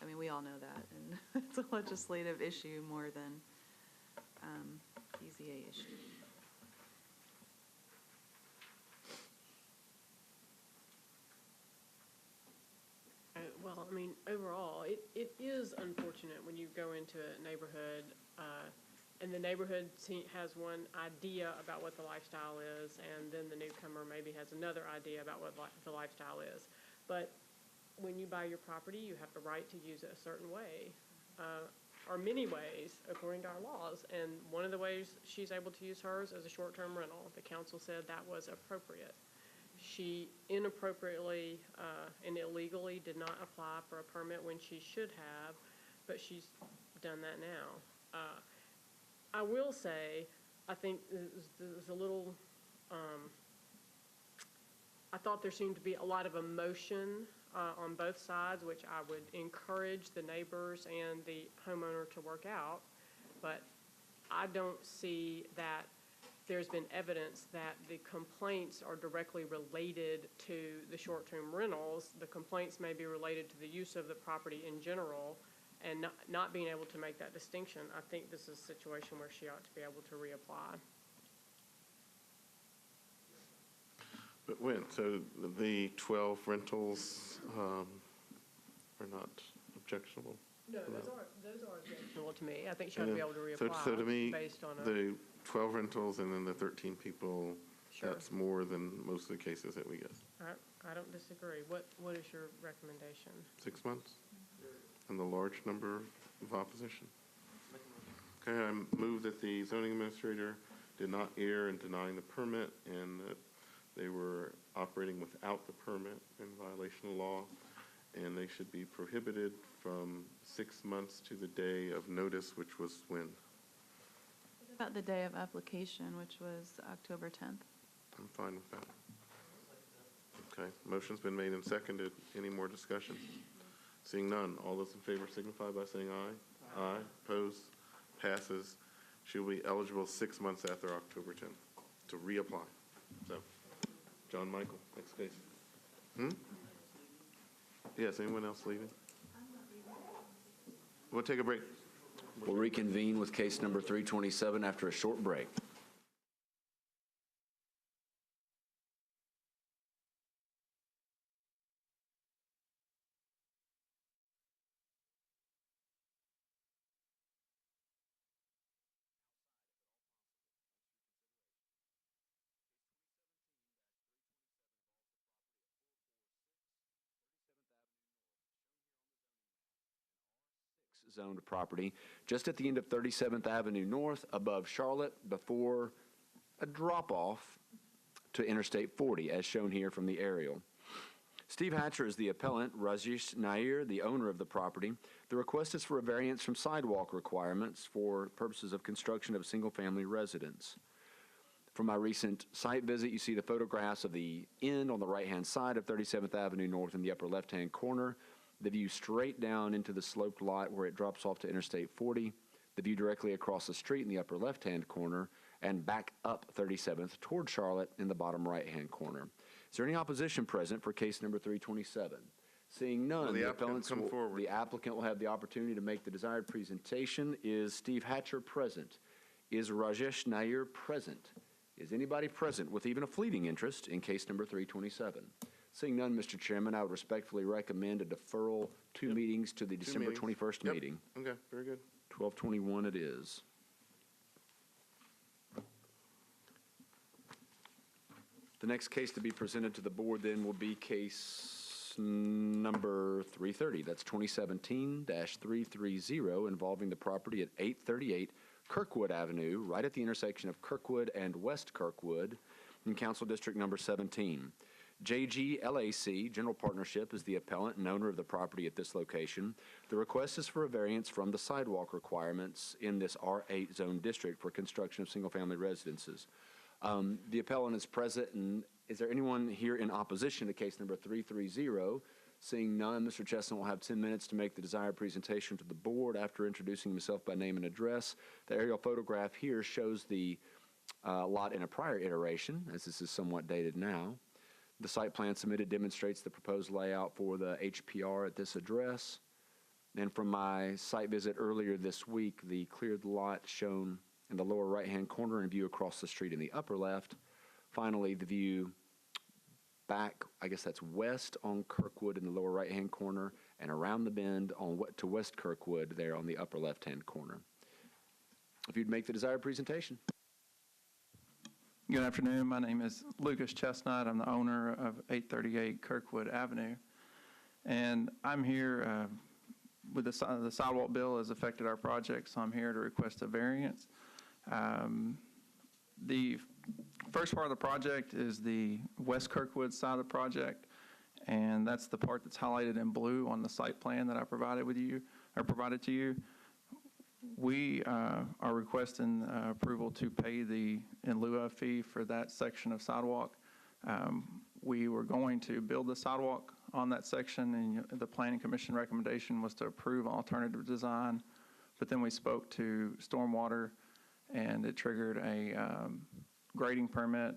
I mean, we all know that, and it's a legislative issue more than PZA issue. Well, I mean, overall, it is unfortunate when you go into a neighborhood and the neighborhood has one idea about what the lifestyle is, and then the newcomer maybe has another idea about what the lifestyle is. But when you buy your property, you have the right to use it a certain way, or many ways, according to our laws. And one of the ways she's able to use hers is a short-term rental. The council said that was appropriate. She inappropriately and illegally did not apply for a permit when she should have, but she's done that now. I will say, I think there's a little, I thought there seemed to be a lot of emotion on both sides, which I would encourage the neighbors and the homeowner to work out. But I don't see that there's been evidence that the complaints are directly related to the short-term rentals. The complaints may be related to the use of the property in general, and not being able to make that distinction. I think this is a situation where she ought to be able to reapply. But when, so the 12 rentals are not objectionable? No, those are objectionable to me. I think she ought to be able to reapply So to me, based on the 12 rentals and then the 13 people, Sure. that's more than most of the cases that we get. I don't disagree. What is your recommendation? 6 months? And the large number of opposition? Okay, I move that the zoning administrator did not err in denying the permit and that they were operating without the permit in violation of law, and they should be prohibited from 6 months to the day of notice, which was when? What about the day of application, which was October 10th? I'm fine with that. Okay, motion's been made and seconded. Any more discussion? Seeing none, all those in favor signify by saying aye. Aye. Opposed? Passes. She'll be eligible 6 months after October 10th to reapply. So, John Michael, next case. Yes, anyone else leaving? We'll take a break. We'll reconvene with case number 327 after a short break. Zoned property just at the end of 37th Avenue North above Charlotte before a drop-off to Interstate 40 as shown here from the aerial. Steve Hatcher is the appellant, Rajesh Nair, the owner of the property. The request is for a variance from sidewalk requirements for purposes of construction of a single-family residence. From my recent site visit, you see the photographs of the end on the right-hand side of 37th Avenue North in the upper left-hand corner, the view straight down into the sloped lot where it drops off to Interstate 40, the view directly across the street in the upper left-hand corner, and back up 37th toward Charlotte in the bottom right-hand corner. Is there any opposition present for case number 327? Seeing none, Will the applicant come forward? The applicant will have the opportunity to make the desired presentation. Is Steve Hatcher present? Is Rajesh Nair present? Is anybody present with even a fleeting interest in case number 327? Seeing none, Mr. Chairman, I would respectfully recommend a deferral two meetings to the December 21st Yep. meeting. Okay, very good. 12/21 it is. The next case to be presented to the board then will be case number 330. That's 2017-330 involving the property at 838 Kirkwood Avenue, right at the intersection of Kirkwood and West Kirkwood in Council District number 17. JGLAC General Partnership is the appellant and owner of the property at this location. The request is for a variance from the sidewalk requirements in this R8 zone district for construction of single-family residences. The appellant is present, and is there anyone here in opposition to case number 330? Seeing none, Mr. Chestnut will have 10 minutes to make the desired presentation to the board after introducing himself by name and address. The aerial photograph here shows the lot in a prior iteration, as this is somewhat dated now. The site plan submitted demonstrates the proposed layout for the HPR at this address. And from my site visit earlier this week, the cleared lot shown in the lower right-hand corner and view across the street in the upper left. Finally, the view back, I guess that's west on Kirkwood in the lower right-hand corner, and around the bend to West Kirkwood there on the upper left-hand corner. If you'd make the desired presentation. Good afternoon. My name is Lucas Chestnut. I'm the owner of 838 Kirkwood Avenue. And I'm here with the sidewalk bill has affected our project, so I'm here to request a variance. The first part of the project is the West Kirkwood side of the project, and that's the part that's highlighted in blue on the site plan that I provided to you. We are requesting approval to pay the in lieu of fee for that section of sidewalk. We were going to build the sidewalk on that section, and the Planning Commission recommendation was to approve alternative design, but then we spoke to Stormwater, and it triggered a grading permit,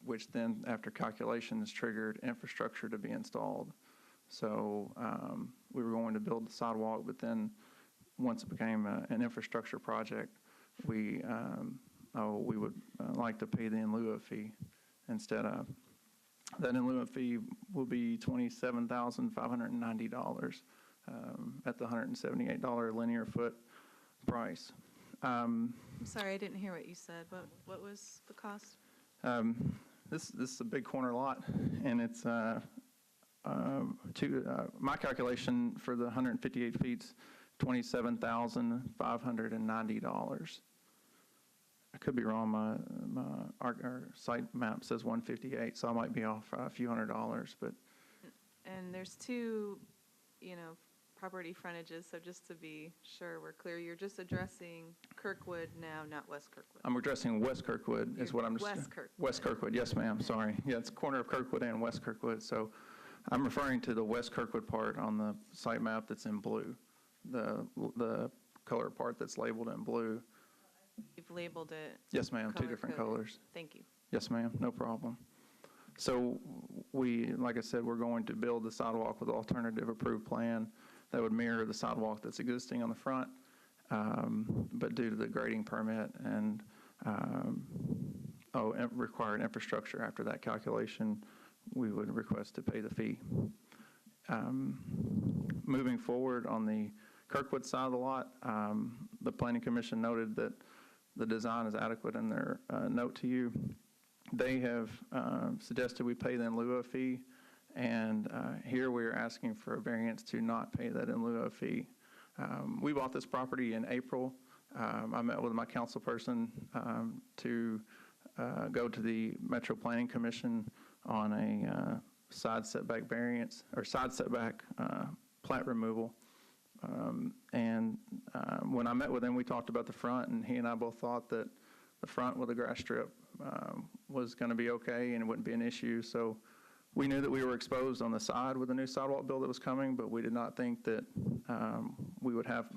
which then, after calculations, triggered infrastructure to be installed. So we were going to build the sidewalk, but then once it became an infrastructure project, we would like to pay the in lieu of fee instead of. That in lieu of fee will be $27,590 at the $178 linear foot price. I'm sorry, I didn't hear what you said. What was the cost? This is a big corner lot, and it's my calculation for the 158 feet's $27,590. I could be wrong. Our site map says 158, so I might be off a few $100s. But And there's two, property frontages, so just to be sure we're clear, you're just addressing Kirkwood now, not West Kirkwood. I'm addressing West Kirkwood is what I'm just. West Kirkwood. West Kirkwood, yes, ma'am. Sorry. Yeah, it's corner of Kirkwood and West Kirkwood. So I'm referring to the West Kirkwood part on the site map that's in blue, the color part that's labeled in blue. You've labeled it. Yes, ma'am. Two different color-coded. colors. Thank you. Yes, ma'am. No problem. So like I said, we're going to build the sidewalk with alternative approved plan that would mirror the sidewalk that's existing on the front, but due to the grading permit and required infrastructure after that calculation, we would request to pay the fee. Moving forward on the Kirkwood side of the lot, the Planning Commission noted that the design is adequate in their note to you. They have suggested we pay the in lieu of fee, and here we are asking for a variance to not pay that in lieu of fee. We bought this property in April. I met with my council person to go to the Metro Planning Commission on a side setback variance, or side setback plat removal. When I met with him, we talked about the front, and he and I both thought that the front with the grass strip was going to be okay and it wouldn't be an issue. So we knew that we were exposed on the side with the new sidewalk bill that was coming, but we did not think that we would have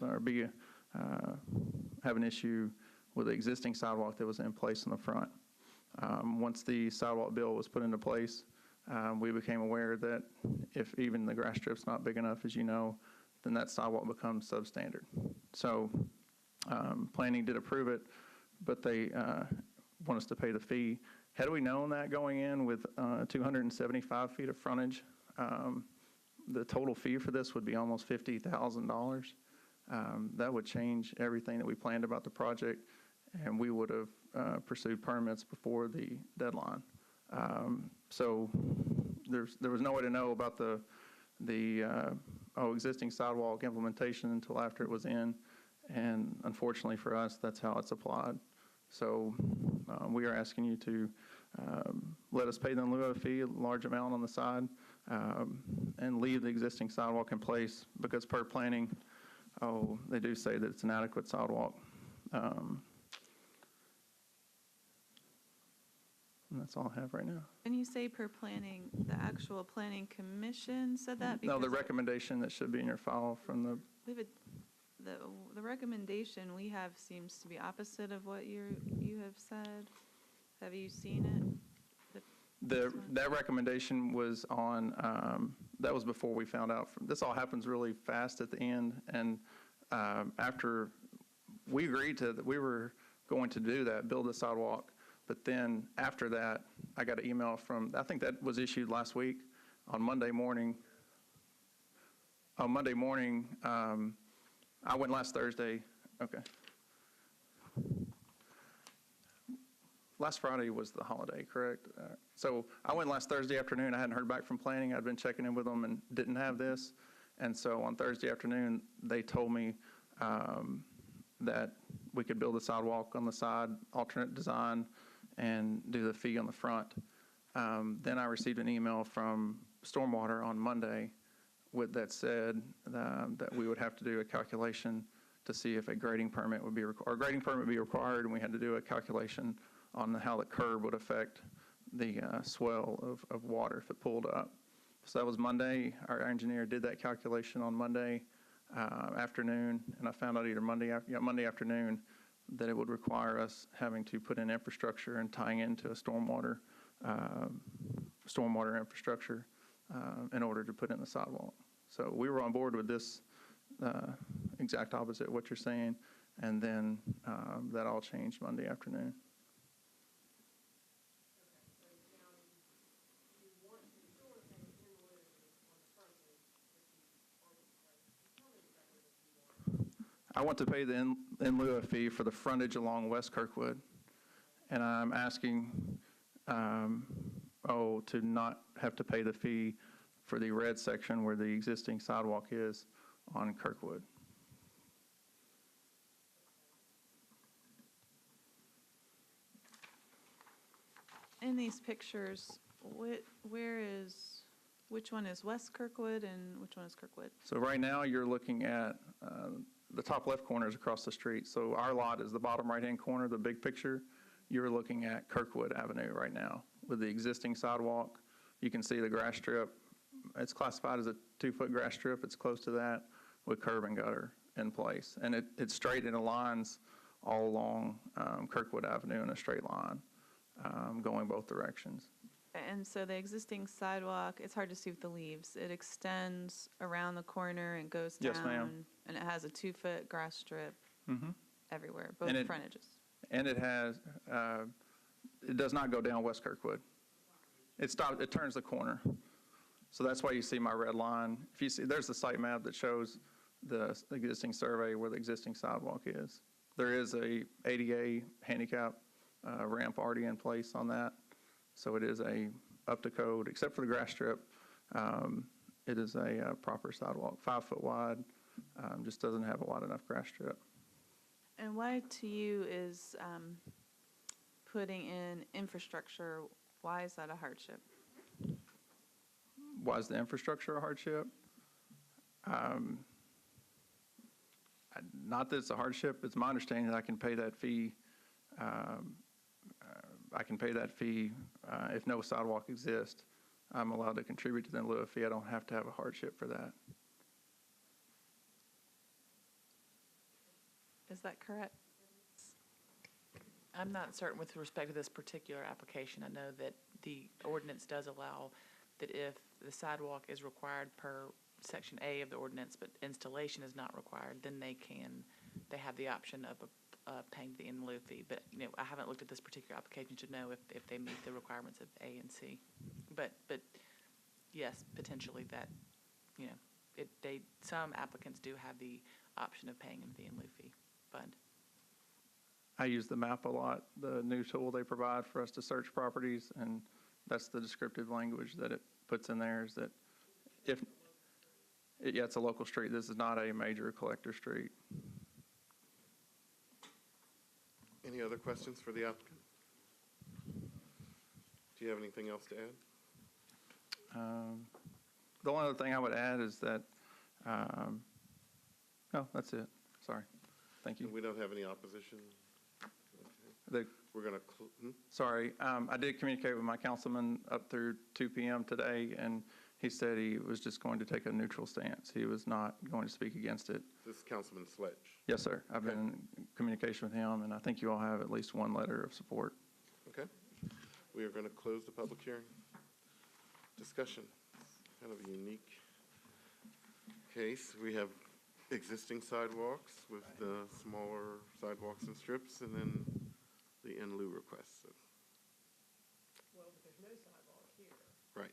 an issue with the existing sidewalk that was in place in the front. Once the sidewalk bill was put into place, we became aware that if even the grass strip's not big enough, as you know, then that sidewalk becomes substandard. So planning did approve it, but they want us to pay the fee. Had we known that going in with 275 feet of frontage, the total fee for this would be almost $50,000. That would change everything that we planned about the project, and we would have pursued permits before the deadline. So there was no way to know about the existing sidewalk implementation until after it was in, and unfortunately for us, that's how it's applied. So we are asking you to let us pay the in lieu of fee, a large amount on the side, and leave the existing sidewalk in place, because per planning, they do say that it's an adequate sidewalk. And that's all I have right now. And you say per planning, the actual planning commission said that? No, the Because recommendation that should be in your file from the, we have the recommendation we have seems to be opposite of what you have said. Have you seen it? that recommendation was on, that was before we found out. This all happens really fast at the end, and after we agreed to, that we were going to do that, build the sidewalk, but then after that, I got an email from, I think that was issued last week, on Monday morning. On Monday morning, I went last Thursday, okay. Last Friday was the holiday, correct? So I went last Thursday afternoon. I hadn't heard back from planning. I'd been checking in with them and didn't have this. And so on Thursday afternoon, they told me that we could build a sidewalk on the side, alternate design, and do the fee on the front. Then I received an email from Stormwater on Monday that said that we would have to do a calculation to see if a grading permit would be required, and we had to do a calculation on how the curb would affect the swell of water if it pulled up. So that was Monday. Our engineer did that calculation on Monday afternoon, and I found out either Monday afternoon that it would require us having to put in infrastructure and tying into a stormwater infrastructure in order to put in the sidewalk. So we were on board with this exact opposite of what you're saying, and then that all changed Monday afternoon. I want to pay the in lieu of fee for the frontage along West Kirkwood, and I'm asking, to not have to pay the fee for the red section where the existing sidewalk is on Kirkwood. In these pictures, which one is West Kirkwood and which one is Kirkwood? So right now, you're looking at the top left corner is across the street. So our lot is the bottom right-hand corner, the big picture. You're looking at Kirkwood Avenue right now with the existing sidewalk. You can see the grass strip. It's classified as a 2-foot grass strip. It's close to that with curb and gutter in place. And it's straight and aligns all along Kirkwood Avenue in a straight line, going both directions. And so the existing sidewalk, it's hard to see with the leaves. It extends around the corner and goes down. Yes, ma'am. And it has a 2-foot grass strip everywhere, both And frontages. And it has, it does not go down West Kirkwood. It turns the corner. So that's why you see my red line. If you see, there's the site map that shows the existing survey where the existing sidewalk is. There is a ADA handicap ramp already in place on that. So it is up to code, except for the grass strip. It is a proper sidewalk, 5 foot wide, just doesn't have a wide enough grass strip. And why to you is putting in infrastructure, why is that a hardship? Why is the infrastructure a hardship? Not that it's a hardship. It's my understanding that I can pay that fee. If no sidewalk exists. I'm allowed to contribute to the in lieu of fee. I don't have to have a hardship for that. Is that correct? I'm not certain with respect to this particular application. I know that the ordinance does allow that if the sidewalk is required per Section A of the ordinance, but installation is not required, then they have the option of paying the in lieu fee. But, I haven't looked at this particular application to know if they meet the requirements of A and C. But yes, potentially that, some applicants do have the option of paying the in lieu fee fund. I use the map a lot, the new tool they provide for us to search properties, and that's the descriptive language that it puts in there is that it's a local street. This is not a major collector street. Any other questions for the applicant? Do you have anything else to add? The only other thing I would add is that, no, that's it. Sorry. Thank you. We don't have any opposition? The- We're going to, Sorry, I did communicate with my councilman up through 2 p.m. today, and he said he was just going to take a neutral stance. He was not going to speak against it. This is Councilman Sledge. Yes, sir. I've been in communication with him, and I think you all have at least one letter of support. Okay. We are going to close the public hearing. Discussion. Kind of a unique case. We have existing sidewalks with the smaller sidewalks and strips, and then the in lieu request. So, Well, but there's no sidewalk here. right.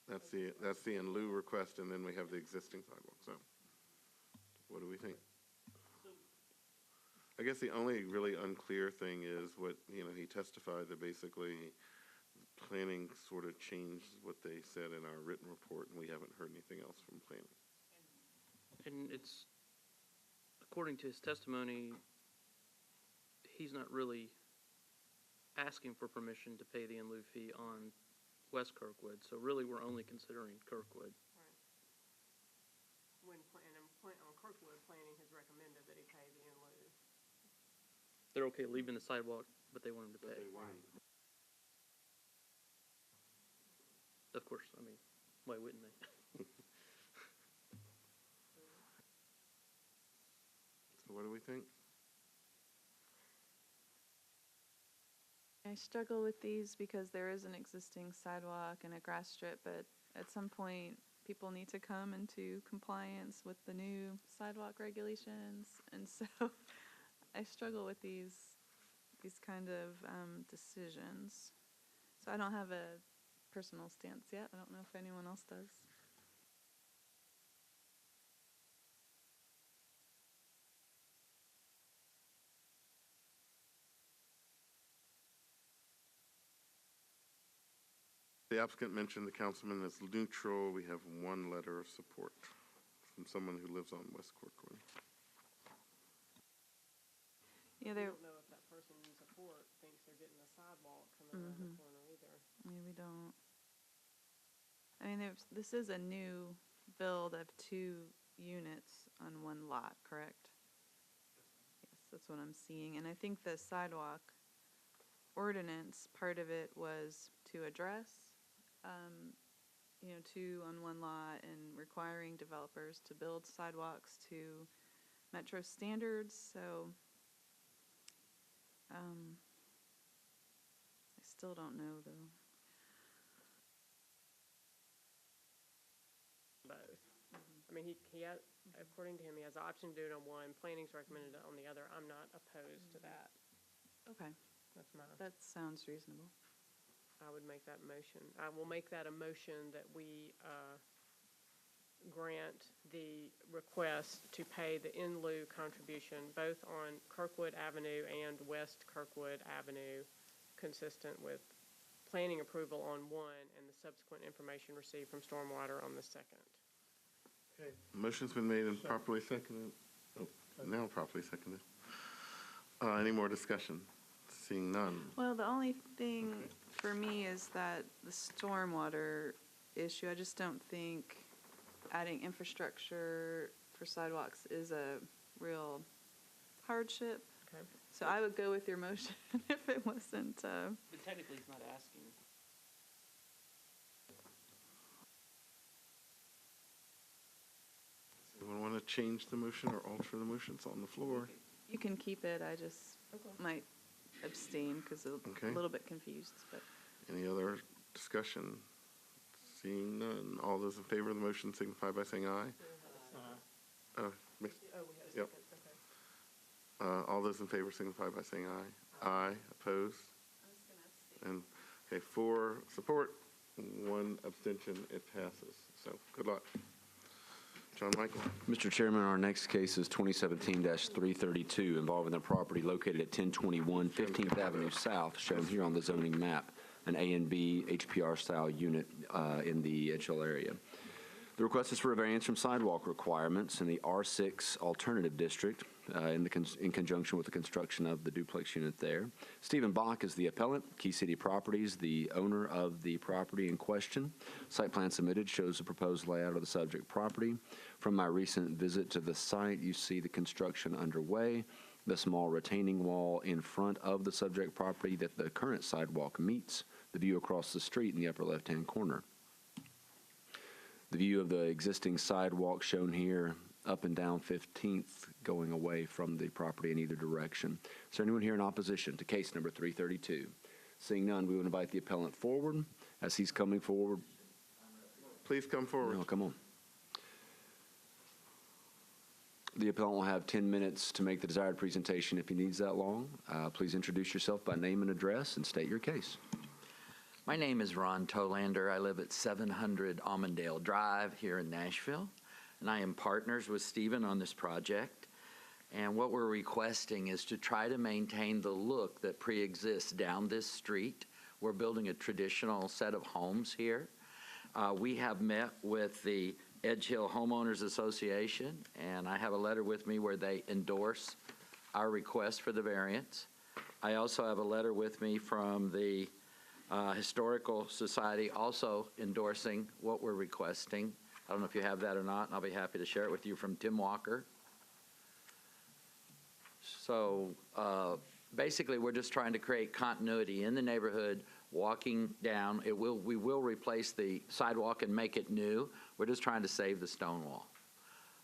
That's the in lieu request, and then we have the existing sidewalk. So, what do we think? I guess the only really unclear thing is what, he testified that basically planning sort of changed what they said in our written report, and we haven't heard anything else from planning. And it's, according to his testimony, he's not really asking for permission to pay the in lieu fee on West Kirkwood. So really, we're only considering Kirkwood. When on Kirkwood, planning has recommended that he pay the in lieu. They're okay leaving the sidewalk, but they want him to pay. Of course, I mean, why wouldn't they? So what do we think? I struggle with these because there is an existing sidewalk and a grass strip, but at some point, people need to come into compliance with the new sidewalk regulations. And so I struggle with these kind of decisions. So I don't have a personal stance yet. I don't know if anyone else does. The applicant mentioned the councilman is neutral. We have one letter of support from someone who lives on West Kirkwood. Yeah, We don't know if that person in support thinks they're getting a sidewalk coming around the corner either. Yeah, we don't. I mean, this is a new build of 2 units on one lot, correct? Yes, that's what I'm seeing. And I think the sidewalk ordinance, part of it was to address, 2 on one lot and requiring developers to build sidewalks to metro standards. So I still don't know, though. Both. I mean, he has, according to him, he has the option to do it on one. Planning's recommended it on the other. I'm not opposed to that. Okay. That's my. That sounds reasonable. I would make that motion. I will make that a motion that we grant the request to pay the in lieu contribution both on Kirkwood Avenue and West Kirkwood Avenue, consistent with planning approval on one and the subsequent information received from Stormwater on the second. Okay. Motion's been made and properly seconded. Oh, now properly seconded. Any more discussion? Seeing none. Well, the only thing for me is that the stormwater issue, I just don't think adding infrastructure for sidewalks is a real hardship. Okay. So I would go with your motion if it wasn't, But technically, he's not asking. Anyone want to change the motion or alter the motion? It's on the floor. you can keep it, I just might abstain because a Okay. little bit confused, but. Any other discussion? Seeing none, all those in favor of the motion signify by saying aye. Yep. All those in favor signify by saying aye. Aye, opposed? And, okay, 4 support, 1 abstention, it passes. So, good luck. John Michael. Mr. Chairman, our next case is 2017-332 involving the property located at 1021 15th Avenue South, shown here on the zoning map, an A and B HPR-style unit in the Edgehill area. The request is for a variance from sidewalk requirements in the R6 Alternative District. in conjunction with the construction of the duplex unit there. Stephen Bach is the appellant. Key City Properties, the owner of the property in question. Site plan submitted shows the proposed layout of the subject property. From my recent visit to the site, you see the construction underway, the small retaining wall in front of the subject property that the current sidewalk meets, the view across the street in the upper left-hand corner. The view of the existing sidewalk shown here up and down 15th going away from the property in either direction. Is there anyone here in opposition to case number 332? Seeing none, we would invite the appellant forward. As he's coming forward, Please come forward. no, come on. The appellant will have 10 minutes to make the desired presentation if he needs that long. Please introduce yourself by name and address and state your case. My name is Ron Tolander. I live at 700 Almondale Drive here in Nashville, and I am partners with Stephen on this project. And what we're requesting is to try to maintain the look that pre-exists down this street. We're building a traditional set of homes here. We have met with the Edge Hill Homeowners Association, and I have a letter with me where they endorse our request for the variance. I also have a letter with me from the Historical Society also endorsing what we're requesting. I don't know if you have that or not, and I'll be happy to share it with you, from Tim Walker. So basically, we're just trying to create continuity in the neighborhood, walking down. We will replace the sidewalk and make it new. We're just trying to save the stone wall.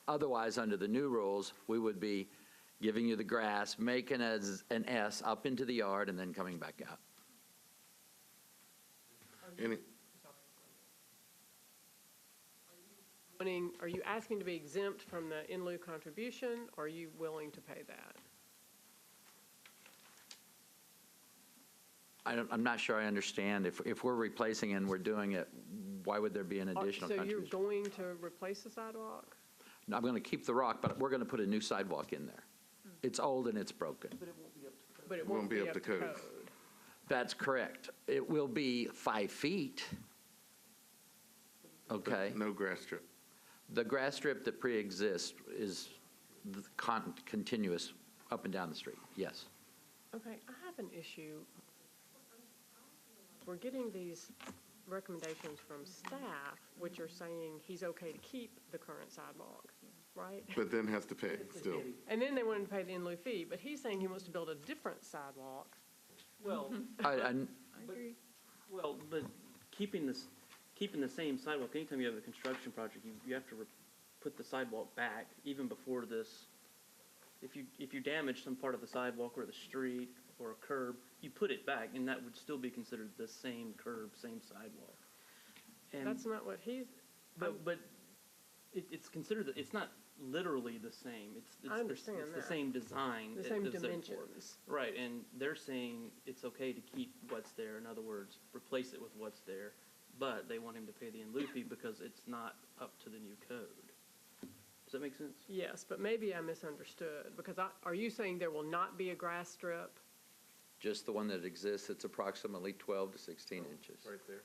Otherwise, under the new rules, we would be giving you the grass, making an S up into the yard, and then coming back out. Are you asking to be exempt from the in lieu contribution, or are you willing to pay that? I'm not sure I understand. If we're replacing and we're doing it, why would there be an additional So contribution? you're going to replace the sidewalk? No, I'm going to keep the rock, but we're going to put a new sidewalk in there. It's old and it's broken. But it won't be up to code. That's correct. It will be 5 feet. Okay. No grass strip. The grass strip that pre-exists is continuous up and down the street, yes. Okay, I have an issue. We're getting these recommendations from staff, which are saying he's okay to keep the current sidewalk, right? But then has to pay still. And then they wanted to pay the in lieu fee, but he's saying he wants to build a different sidewalk. Well, but keeping the same sidewalk, anytime you have a construction project, you have to put the sidewalk back, even before this. If you damage some part of the sidewalk or the street or a curb, you put it back, and that would still be considered the same curb, same sidewalk. And That's not what he's. but it's considered that it's not literally the same. I understand it's that. the same design. The same as they're- dimensions. Right, and they're saying it's okay to keep what's there. In other words, replace it with what's there, but they want him to pay the in lieu fee because it's not up to the new code. Does that make sense? Yes, but maybe I misunderstood, because are you saying there will not be a grass strip? Just the one that exists, it's approximately 12 to 16 inches. Right there.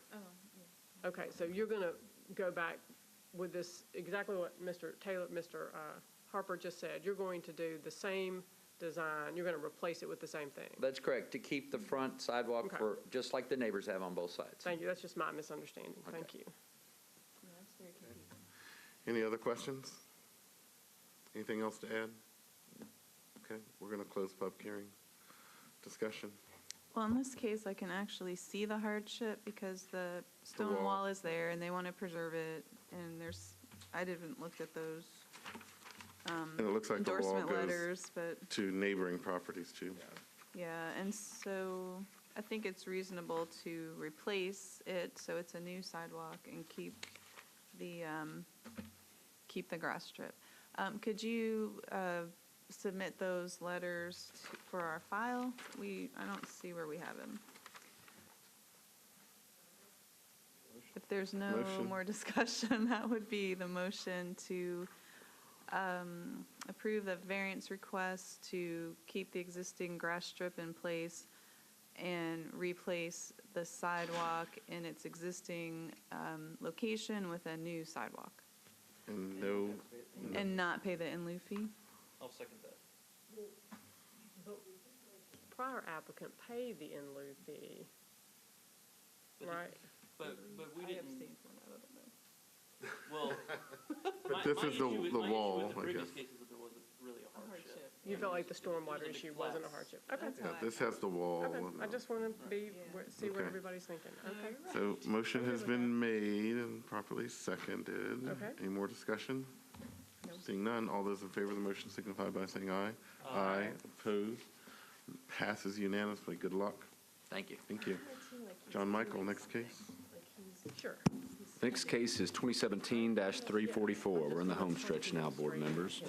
Okay, so you're going to go back with this, exactly what Mr. Harper just said. You're going to do the same design, you're going to replace it with the same thing. That's correct, to keep the front sidewalk Okay. for, just like the neighbors have on both sides. Thank you, that's just my misunderstanding. Thank you. Any other questions? Anything else to add? Okay, we're going to close public hearing. Discussion. Well, in this case, I can actually see the hardship because the stone wall. wall is there and they want to preserve it. And I didn't look at those And it looks like the wall endorsement goes letters, but to neighboring properties too. yeah. And so I think it's reasonable to replace it so it's a new sidewalk and keep the grass strip. Could you submit those letters for our file? I don't see where we have them. If there's no Motion. more discussion, that would be the motion to approve the variance request to keep the existing grass strip in place and replace the sidewalk in its existing location with a new sidewalk. And no, And not pay the in lieu fee? I'll second that. prior applicant paid the in lieu fee, right? But we I didn't, abstained from that, I don't know. well. But this is the wall, My issue with the I previous guess. case is that there wasn't really a hardship. You felt like the stormwater It was a issue big wasn't a class. hardship? Okay. Yeah, this has the wall. Okay, and, I just want to see what Okay. everybody's thinking. Okay. So motion has been made and properly seconded. Okay. Any more discussion? Seeing none, all those in favor of the motion signify by saying aye. Aye. Opposed? Passes unanimously. Good luck. Thank you. Thank you. John Michael, next case. Sure. Next case is 2017-344. We're in the home stretch now, board members.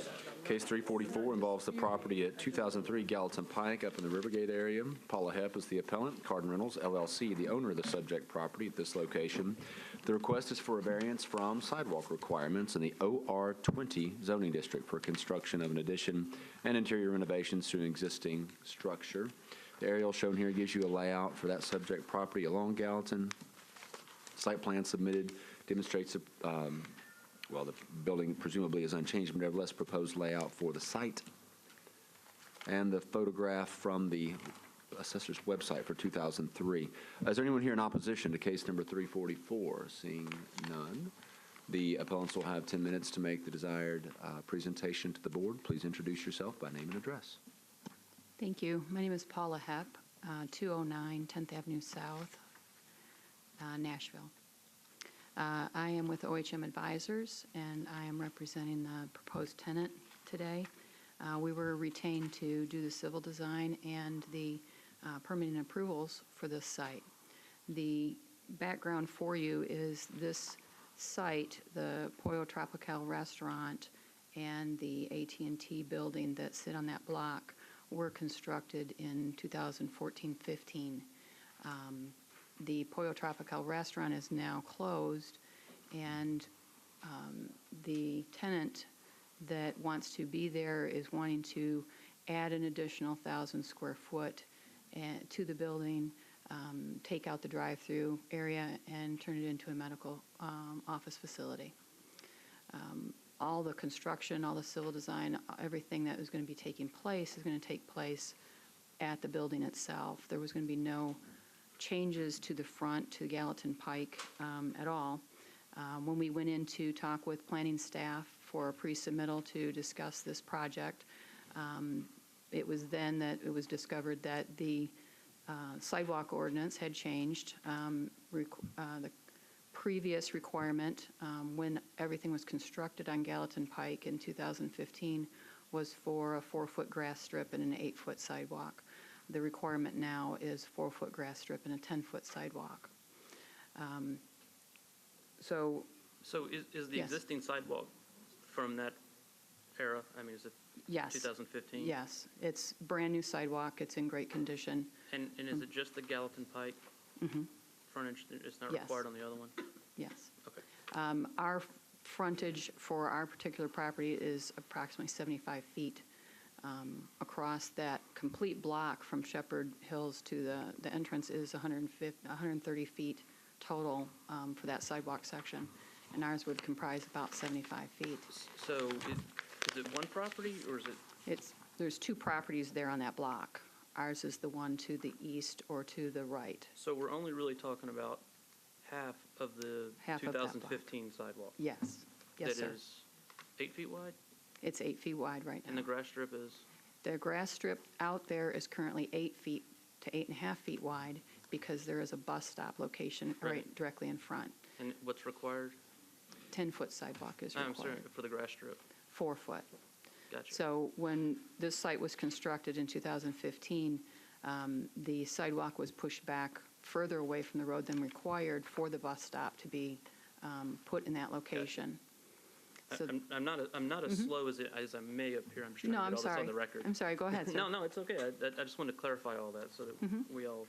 Case 344 involves the property at 2003 Gallatin Pike up in the Rivergate area. Paula Hepp is the appellant, Cardin Reynolds LLC, the owner of the subject property at this location. The request is for a variance from sidewalk requirements in the OR 20 zoning district for construction of an addition and interior renovations to an existing structure. The aerial shown here gives you a layout for that subject property along Gallatin. Site plan submitted demonstrates, well, the building presumably is unchanged, but nevertheless proposed layout for the site. And the photograph from the assessor's website for 2003. Is there anyone here in opposition to case number 344? Seeing none, the appellants will have 10 minutes to make the desired presentation to the board. Please introduce yourself by name and address. Thank you. My name is Paula Hepp, 209 10th Avenue South, Nashville. I am with OHM Advisors, and I am representing the proposed tenant today. We were retained to do the civil design and the permitting approvals for this site. The background for you is this site, the Pollo Tropical restaurant and the AT&T building that sit on that block were constructed in 2014-15. The Pollo Tropical restaurant is now closed, and the tenant that wants to be there is wanting to add an additional 1,000 square foot to the building, take out the drive-through area, and turn it into a medical office facility. All the construction, all the civil design, everything that was going to be taking place is going to take place at the building itself. There was going to be no changes to the front, to Gallatin Pike at all. When we went in to talk with planning staff for a pre-submittal to discuss this project, it was then that it was discovered that the sidewalk ordinance had changed. The previous requirement when everything was constructed on Gallatin Pike in 2015 was for a 4-foot grass strip and an 8-foot sidewalk. The requirement now is 4-foot grass strip and a 10-foot sidewalk. So is the Yes. existing sidewalk from that era? I mean, is it Yes. 2015? Yes, it's brand-new sidewalk. It's in great condition. And is it just the Gallatin Pike Mhm. frontage? It's not Yes. required on the other one? Yes. Okay. Our frontage for our particular property is approximately 75 feet across that complete block from Shepherd Hills to the entrance is 130 feet total for that sidewalk section, and ours would comprise about 75 feet. So is it one property or is it? There's two properties there on that block. Ours is the one to the east or to the right. So we're only really talking about half of the Half of that block. 2015 sidewalk? Yes. Yes, sir. That is 8 feet wide? It's 8 feet wide right now. And the grass strip is? The grass strip out there is currently 8 feet to 8.5 feet wide because there is a bus stop location right directly in front. And what's required? 10-foot sidewalk is I'm sorry, required. for the grass strip. 4 foot. Gotcha. So when this site was constructed in 2015, the sidewalk was pushed back further away from the road than required for the bus stop to be put in that location. So- I'm not as slow as I may appear. I'm just trying No, to I'm get all this sorry. on the record. I'm sorry, go ahead, sir. No, it's okay. I just wanted to clarify all that so that Mhm. we all,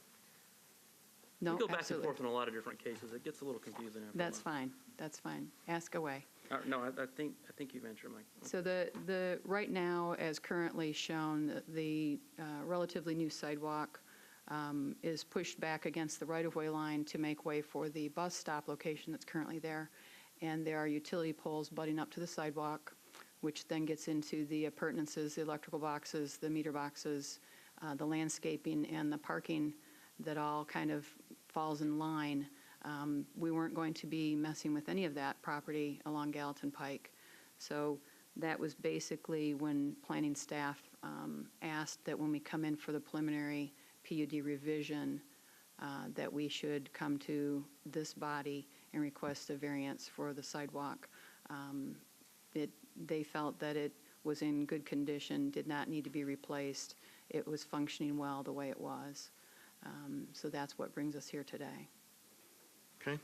No, we go back absolutely. and forth on a lot of different cases. It gets a little confusing after a That's while. fine. That's fine. Ask away. No, I think you've answered my. So the right now, as currently shown, the relatively new sidewalk is pushed back against the right-of-way line to make way for the bus stop location that's currently there. And there are utility poles butting up to the sidewalk, which then gets into the appurtenances, the electrical boxes, the meter boxes, the landscaping and the parking that all kind of falls in line. We weren't going to be messing with any of that property along Gallatin Pike. So that was basically when planning staff asked that when we come in for the preliminary PUD revision, that we should come to this body and request a variance for the sidewalk. They felt that it was in good condition, did not need to be replaced. It was functioning well the way it was. So that's what brings us here today. Okay.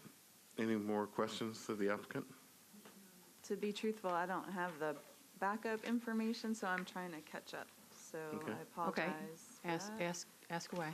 Any more questions to the applicant? To be truthful, I don't have the backup information, so I'm trying to catch up. So Okay. I apologize. Okay. for that. Ask away.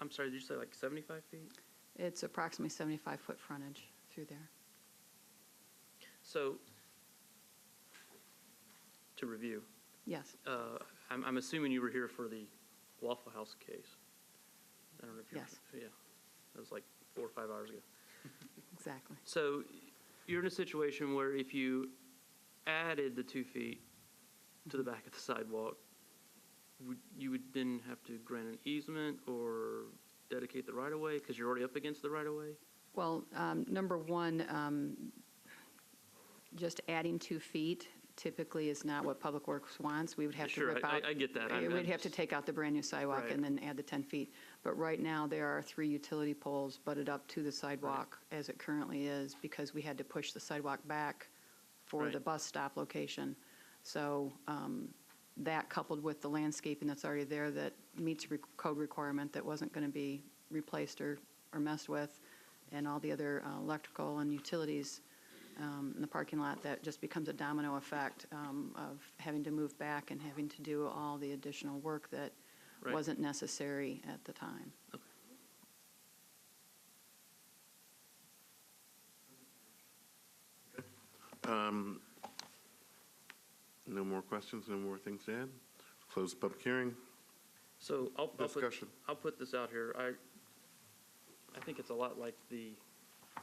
I'm sorry, did you say like 75 feet? It's approximately 75-foot frontage through there. So, to review, Yes, I'm assuming you were here for the Waffle House case. I don't know if you're. Yes. Yeah, that was like 4 or 5 hours ago. exactly. So you're in a situation where if you added the 2 feet to the back of the sidewalk, you would then have to grant an easement or dedicate the right-of-way because you're already up against the right-of-way? Well, number one, just adding 2 feet typically is not what Public Works wants. We would have to Sure, rip out. I get that. We'd have to take out the brand-new sidewalk Right. and then add the 10 feet. But right now, there are 3 utility poles butted up to the sidewalk as it currently is because we had to push the sidewalk back for Right. the bus stop location. So that coupled with the landscaping that's already there that meets code requirement that wasn't going to be replaced or messed with, and all the other electrical and utilities in the parking lot, that just becomes a domino effect of having to move back and having to do all the additional work that Right. wasn't necessary at the time. No more questions, no more things to add? Close the public hearing. So Discussion. I'll put this out here. I think it's a lot like the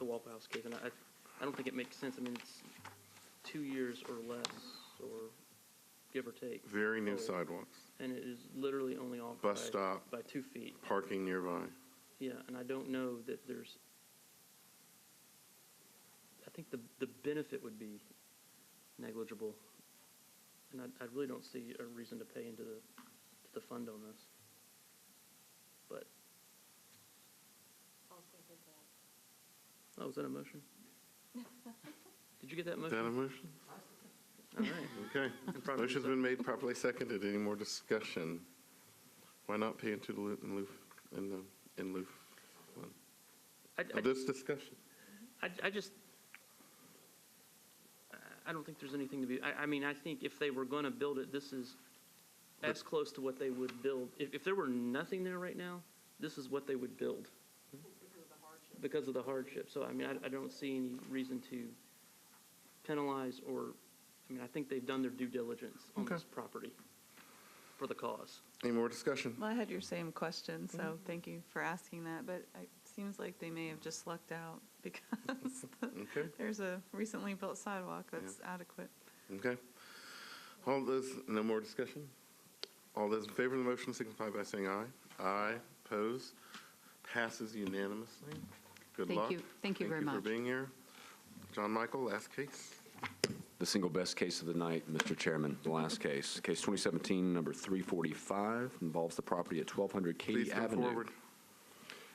Waffle House case, and I don't think it makes sense. I mean, it's 2 years or less, or give or take. Very new So- sidewalks, And it is literally only off Bus stop. by 2 feet. parking nearby. Yeah, and I don't know that there's, I think the benefit would be negligible. And I really don't see a reason to pay into the fund on this. But. Oh, was that a motion? Did you get that Is motion? that a motion? All right. Okay. And probably Motion's so. been made, properly seconded. Any more discussion? Why not pay into the in lieu fund? Of this discussion? I just, I don't think there's anything to be, I mean, I think if they were going to build it, this is as close to what they would build. If there were nothing there right now, this is what they would build. Because of the hardship. So, I mean, I don't see any reason to penalize or, I mean, I think they've done their due diligence on Okay. this property for the cause. Any more discussion? Well, I had your same question, so thank you for asking that, but it seems like they may have just lucked out because Okay. there's a recently built sidewalk that's adequate. Okay. All those, no more discussion? All those in favor of the motion signify by saying aye. Aye. Opposed? Passes unanimously. Good Thank luck. you. Thank you very Thank you much. for being here. John Michael, last case. The single best case of the night, Mr. Chairman, the last case. Case 2017, number 345, involves the property at 1200 Katy Please come Avenue. forward.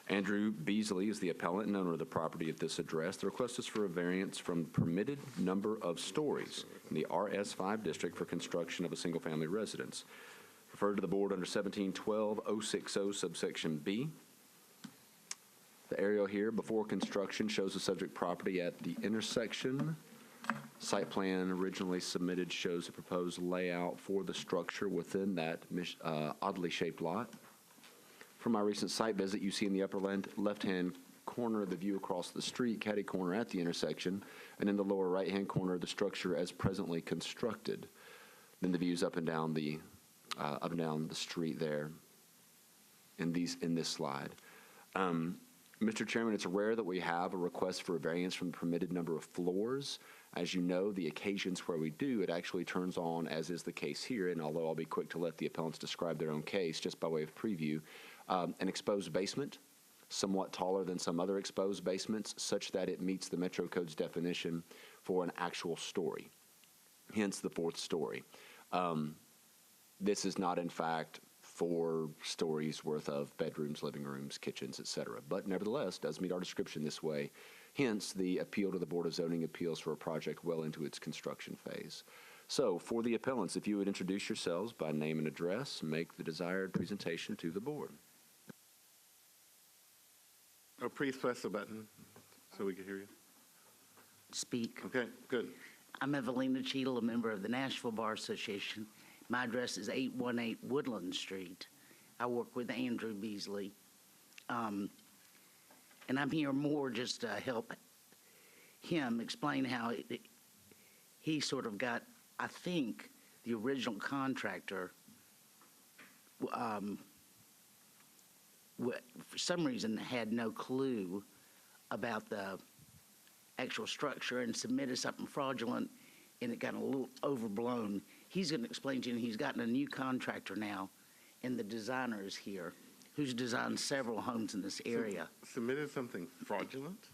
Andrew Beasley is the appellant and owner of the property at this address. The request is for a variance from the permitted number of stories in the RS5 district for construction of a single-family residence. Referred to the board under 1712-060 subsection B. The aerial here before construction shows the subject property at the intersection. Site plan originally submitted shows the proposed layout for the structure within that oddly shaped lot. From my recent site visit, you see in the upper left-hand corner of the view across the street, catty corner at the intersection, and in the lower right-hand corner of the structure as presently constructed. Then the views up and down the street there in this slide. Mr. Chairman, it's rare that we have a request for a variance from the permitted number of floors. As you know, the occasions where we do, it actually turns on, as is the case here, and although I'll be quick to let the appellants describe their own case, just by way of preview, an exposed basement, somewhat taller than some other exposed basements, such that it meets the Metro Code's definition for an actual story, hence the fourth story. This is not, in fact, 4 stories worth of bedrooms, living rooms, kitchens, etc., but nevertheless does meet our description this way, hence the appeal to the Board of Zoning Appeals for a project well into its construction phase. So, for the appellants, if you would introduce yourselves by name and address, make the desired presentation to the board. Oh, please press the button so we can hear you. Speak. Okay, good. I'm Evelina Cheadle, a member of the Nashville Bar Association. My address is 818 Woodland Street. I work with Andrew Beasley. And I'm here more just to help him explain how he sort of got, I think, the original contractor, for some reason, had no clue about the actual structure and submitted something fraudulent, and it got a little overblown. He's going to explain to you, and he's gotten a new contractor now, and the designer is here, who's designed several homes in this area. Submitted something fraudulent?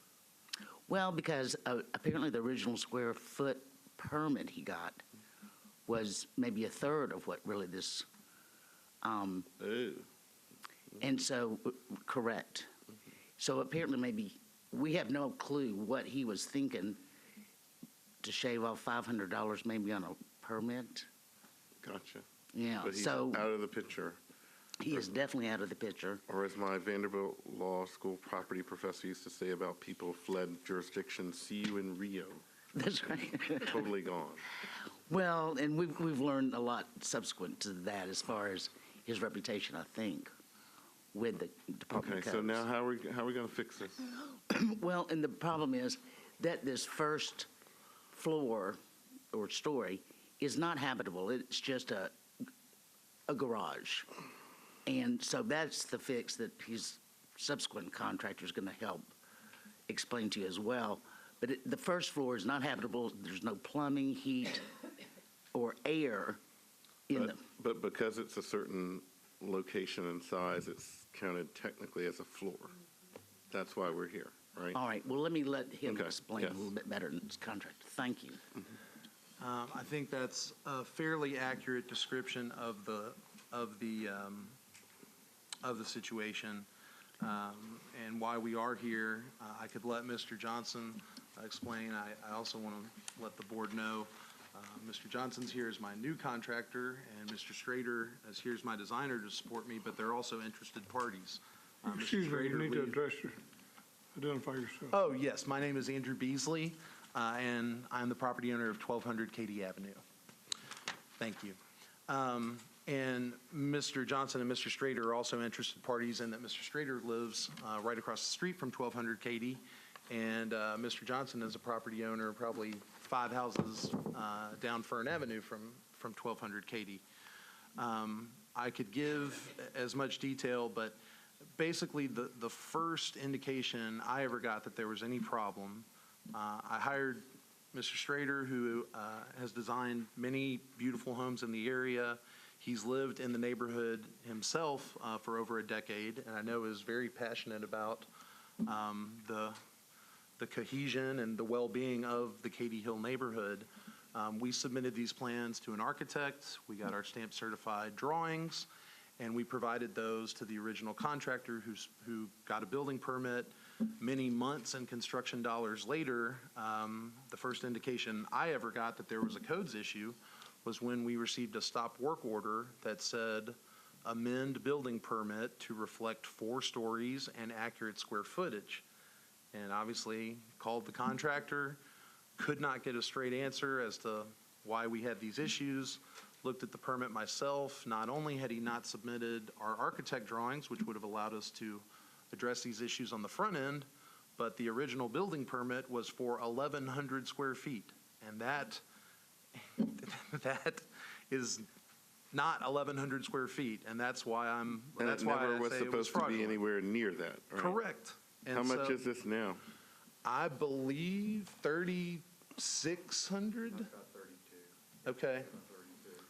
Well, because apparently the original square foot permit he got was maybe a third of what really this. And so, correct. So apparently maybe we have no clue what he was thinking to shave off $500 maybe on a permit. Gotcha. Yeah, But he's so out of the picture. he is definitely out of the picture. Or as my Vanderbilt Law School property professor used to say about people who fled jurisdiction, see you in Rio. That's right. Totally gone. Well, and we've learned a lot subsequent to that as far as his reputation, I think, with the Department Okay, of so Codes. now how are we going to fix this? Well, and the problem is that this first floor or story is not habitable. It's just a garage. And so that's the fix that his subsequent contractor is going to help explain to you as well. But the first floor is not habitable. There's no plumbing, heat, or air in the. But because it's a certain location and size, it's counted technically as a floor. That's why we're here, right? All right, well, let me let him Okay, explain yes. a little bit better in his contract. Thank you. I think that's a fairly accurate description of the situation and why we are here. I could let Mr. Johnson explain. I also want to let the board know Mr. Johnson's here as my new contractor, and Mr. Strader is here as my designer to support me, but they're also interested parties. Mr. Excuse me, you Strader, need will to you- address identify yourself. Oh, yes, my name is Andrew Beasley, and I'm the property owner of 1200 Katy Avenue. Thank you. And Mr. Johnson and Mr. Strader are also interested parties in that Mr. Strader lives right across the street from 1200 Katy, and Mr. Johnson is a property owner probably 5 houses down Fern Avenue from 1200 Katy. I could give as much detail, but basically the first indication I ever got that there was any problem, I hired Mr. Strader, who has designed many beautiful homes in the area. He's lived in the neighborhood himself for over a decade, and I know is very passionate about the cohesion and the well-being of the Katy Hill neighborhood. We submitted these plans to an architect. We got our stamp certified drawings, and we provided those to the original contractor who got a building permit. Many months and construction dollars later, the first indication I ever got that there was a codes issue was when we received a stop work order that said amend building permit to reflect 4 stories and accurate square footage. And obviously called the contractor, could not get a straight answer as to why we had these issues. Looked at the permit myself. Not only had he not submitted our architect drawings, which would have allowed us to address these issues on the front end, but the original building permit was for 1,100 square feet. And that is not 1,100 square feet. And that's why And that's it why never I was say it was supposed to be fraudulent. anywhere near that, right? Correct. And How much so- is this now? I believe 3,600? Okay.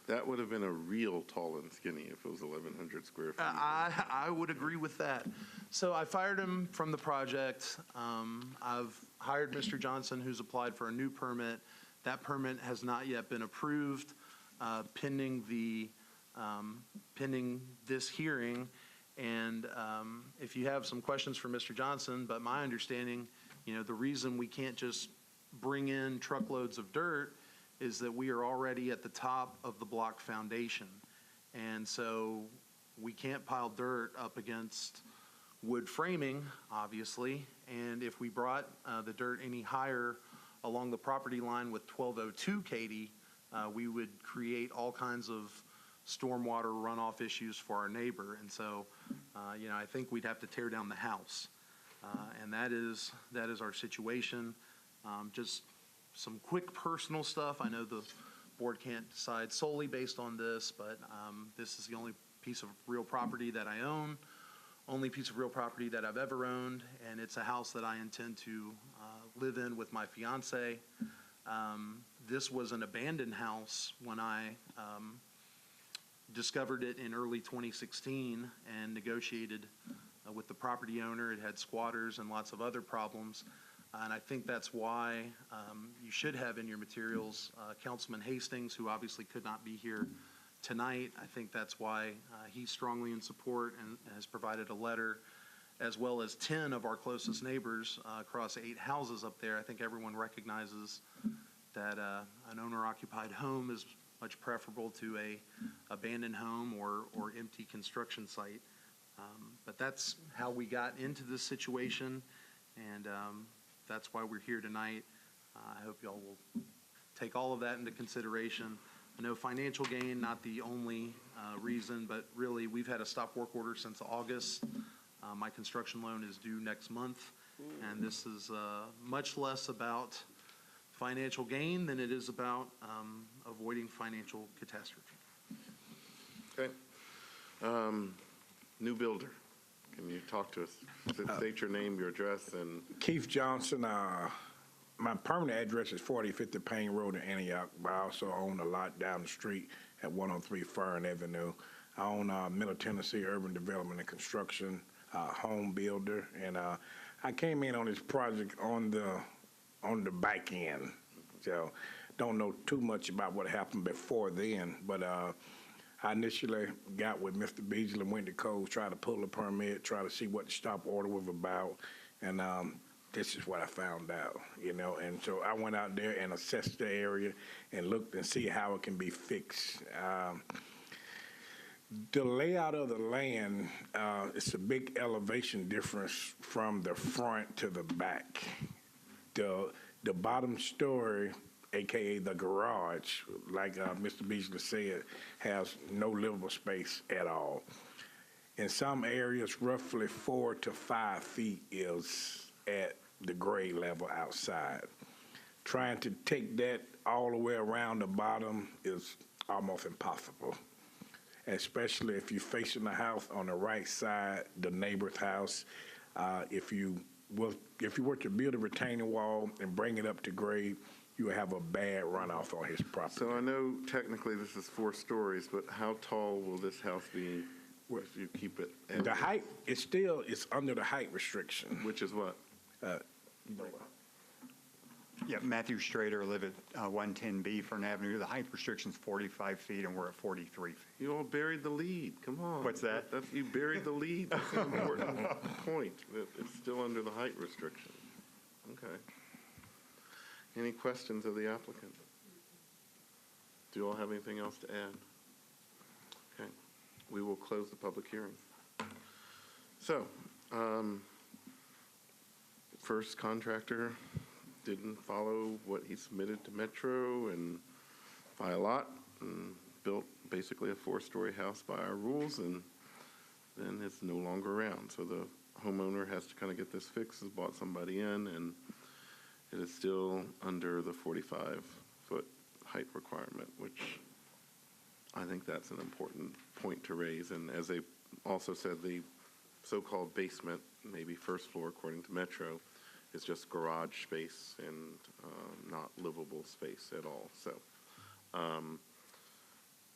That would have been a real tall and skinny if it was 1,100 square feet. I would agree with that. So I fired him from the project. I've hired Mr. Johnson, who's applied for a new permit. That permit has not yet been approved, pending this hearing. And if you have some questions for Mr. Johnson, but my understanding, the reason we can't just bring in truckloads of dirt is that we are already at the top of the block foundation. And so we can't pile dirt up against wood framing, obviously. And if we brought the dirt any higher along the property line with 1202 Katy, we would create all kinds of stormwater runoff issues for our neighbor. And so, I think we'd have to tear down the house. And that is our situation. Just some quick personal stuff. I know the board can't decide solely based on this, but this is the only piece of real property that I own, only piece of real property that I've ever owned, and it's a house that I intend to live in with my fiance. This was an abandoned house when I discovered it in early 2016 and negotiated with the property owner. It had squatters and lots of other problems. And I think that's why you should have in your materials Councilman Hastings, who obviously could not be here tonight. I think that's why he's strongly in support and has provided a letter, as well as 10 of our closest neighbors across 8 houses up there. I think everyone recognizes that an owner-occupied home is much preferable to a abandoned home or empty construction site. But that's how we got into this situation, and that's why we're here tonight. I hope y'all will take all of that into consideration. I know financial gain, not the only reason, but really we've had a stop work order since August. My construction loan is due next month, and this is much less about financial gain than it is about avoiding financial catastrophe. Okay. New builder, can you talk to us? State your name, your address, and Keith Johnson. My permanent address is 4050 Payne Road in Antioch, but I also own a lot down the street at 103 Fern Avenue. I own Middle Tennessee Urban Development and Construction, home builder, and I came in on this project on the back end, so don't know too much about what happened before then, but I initially got with Mr. Beasley, went to Coles, tried to pull a permit, try to see what the stop order was about, and this is what I found out, and so I went out there and assessed the area and looked and see how it can be fixed. The layout of the land, it's a big elevation difference from the front to the back. The bottom story, AKA the garage, like Mr. Beasley said, has no livable space at all. In some areas, roughly 4 to 5 feet is at the grade level outside. Trying to take that all the way around the bottom is almost impossible, especially if you're facing the house on the right side, the neighbor's house. If you were to build a retaining wall and bring it up to grade, you would have a bad runoff on his property. so I know technically this is 4 stories, but how tall will this house be if you keep it? The height it's under the height restriction. Which is what? Yeah, Matthew Strader, live at 110B Fern Avenue. The height restriction is 45 feet, and we're at 43 feet. You all buried the lead. Come on. What's that? You buried the lead. That's an important point. It's still under the height restriction. Okay. Any questions of the applicant? Do you all have anything else to add? Okay. we will close the public hearing. So, first contractor didn't follow what he submitted to Metro and buy a lot and built basically a 4-story house by our rules, and then it's no longer around. So the homeowner has to kind of get this fixed, has bought somebody in, and it is still under the 45-foot height requirement, which I think that's an important point to raise. And as they also said, the so-called basement, maybe first floor according to Metro, is just garage space and not livable space at all. So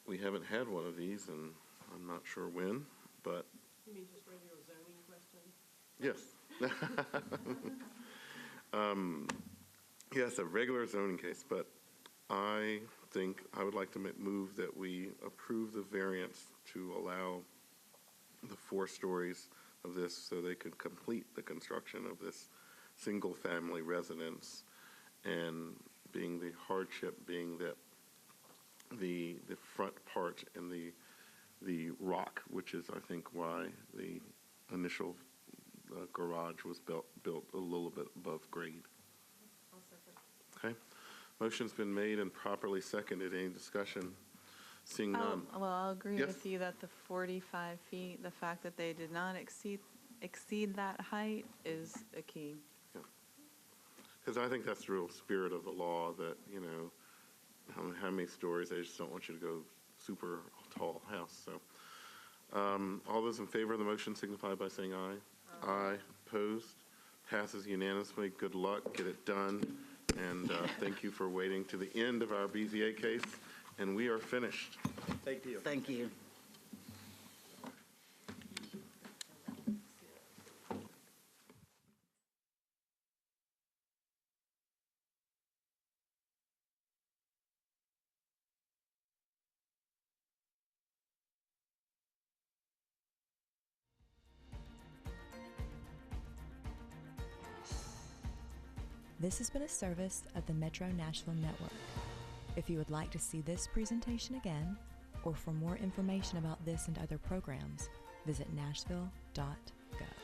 we haven't had one of these, and I'm not sure when, but. You mean just regular zoning question? Yes. Yes, a regular zoning case, but I think I would like to move that we approve the variance to allow the 4 stories of this so they could complete the construction of this single-family residence, and being the hardship being that the front part and the rock, which is, I think, why the initial garage was built a little bit above grade. Okay. Motion's been made and properly seconded. Any discussion? Seeing none. Well, I'll agree Yes. with you that the 45 feet, the fact that they did not exceed that height is a key. Because I think that's the real spirit of the law, that, you know, how many stories, they just don't want you to go super tall house. So all those in favor of the motion signify by saying aye. Aye. Opposed? Passes unanimously. Good luck. Get it done. And thank you for waiting to the end of our BZA case. And we are finished. Thank you. Thank you. This has been a service of the Metro Nashville Network. If you would like to see this presentation again, or for more information about this and other programs, visit nashville.gov.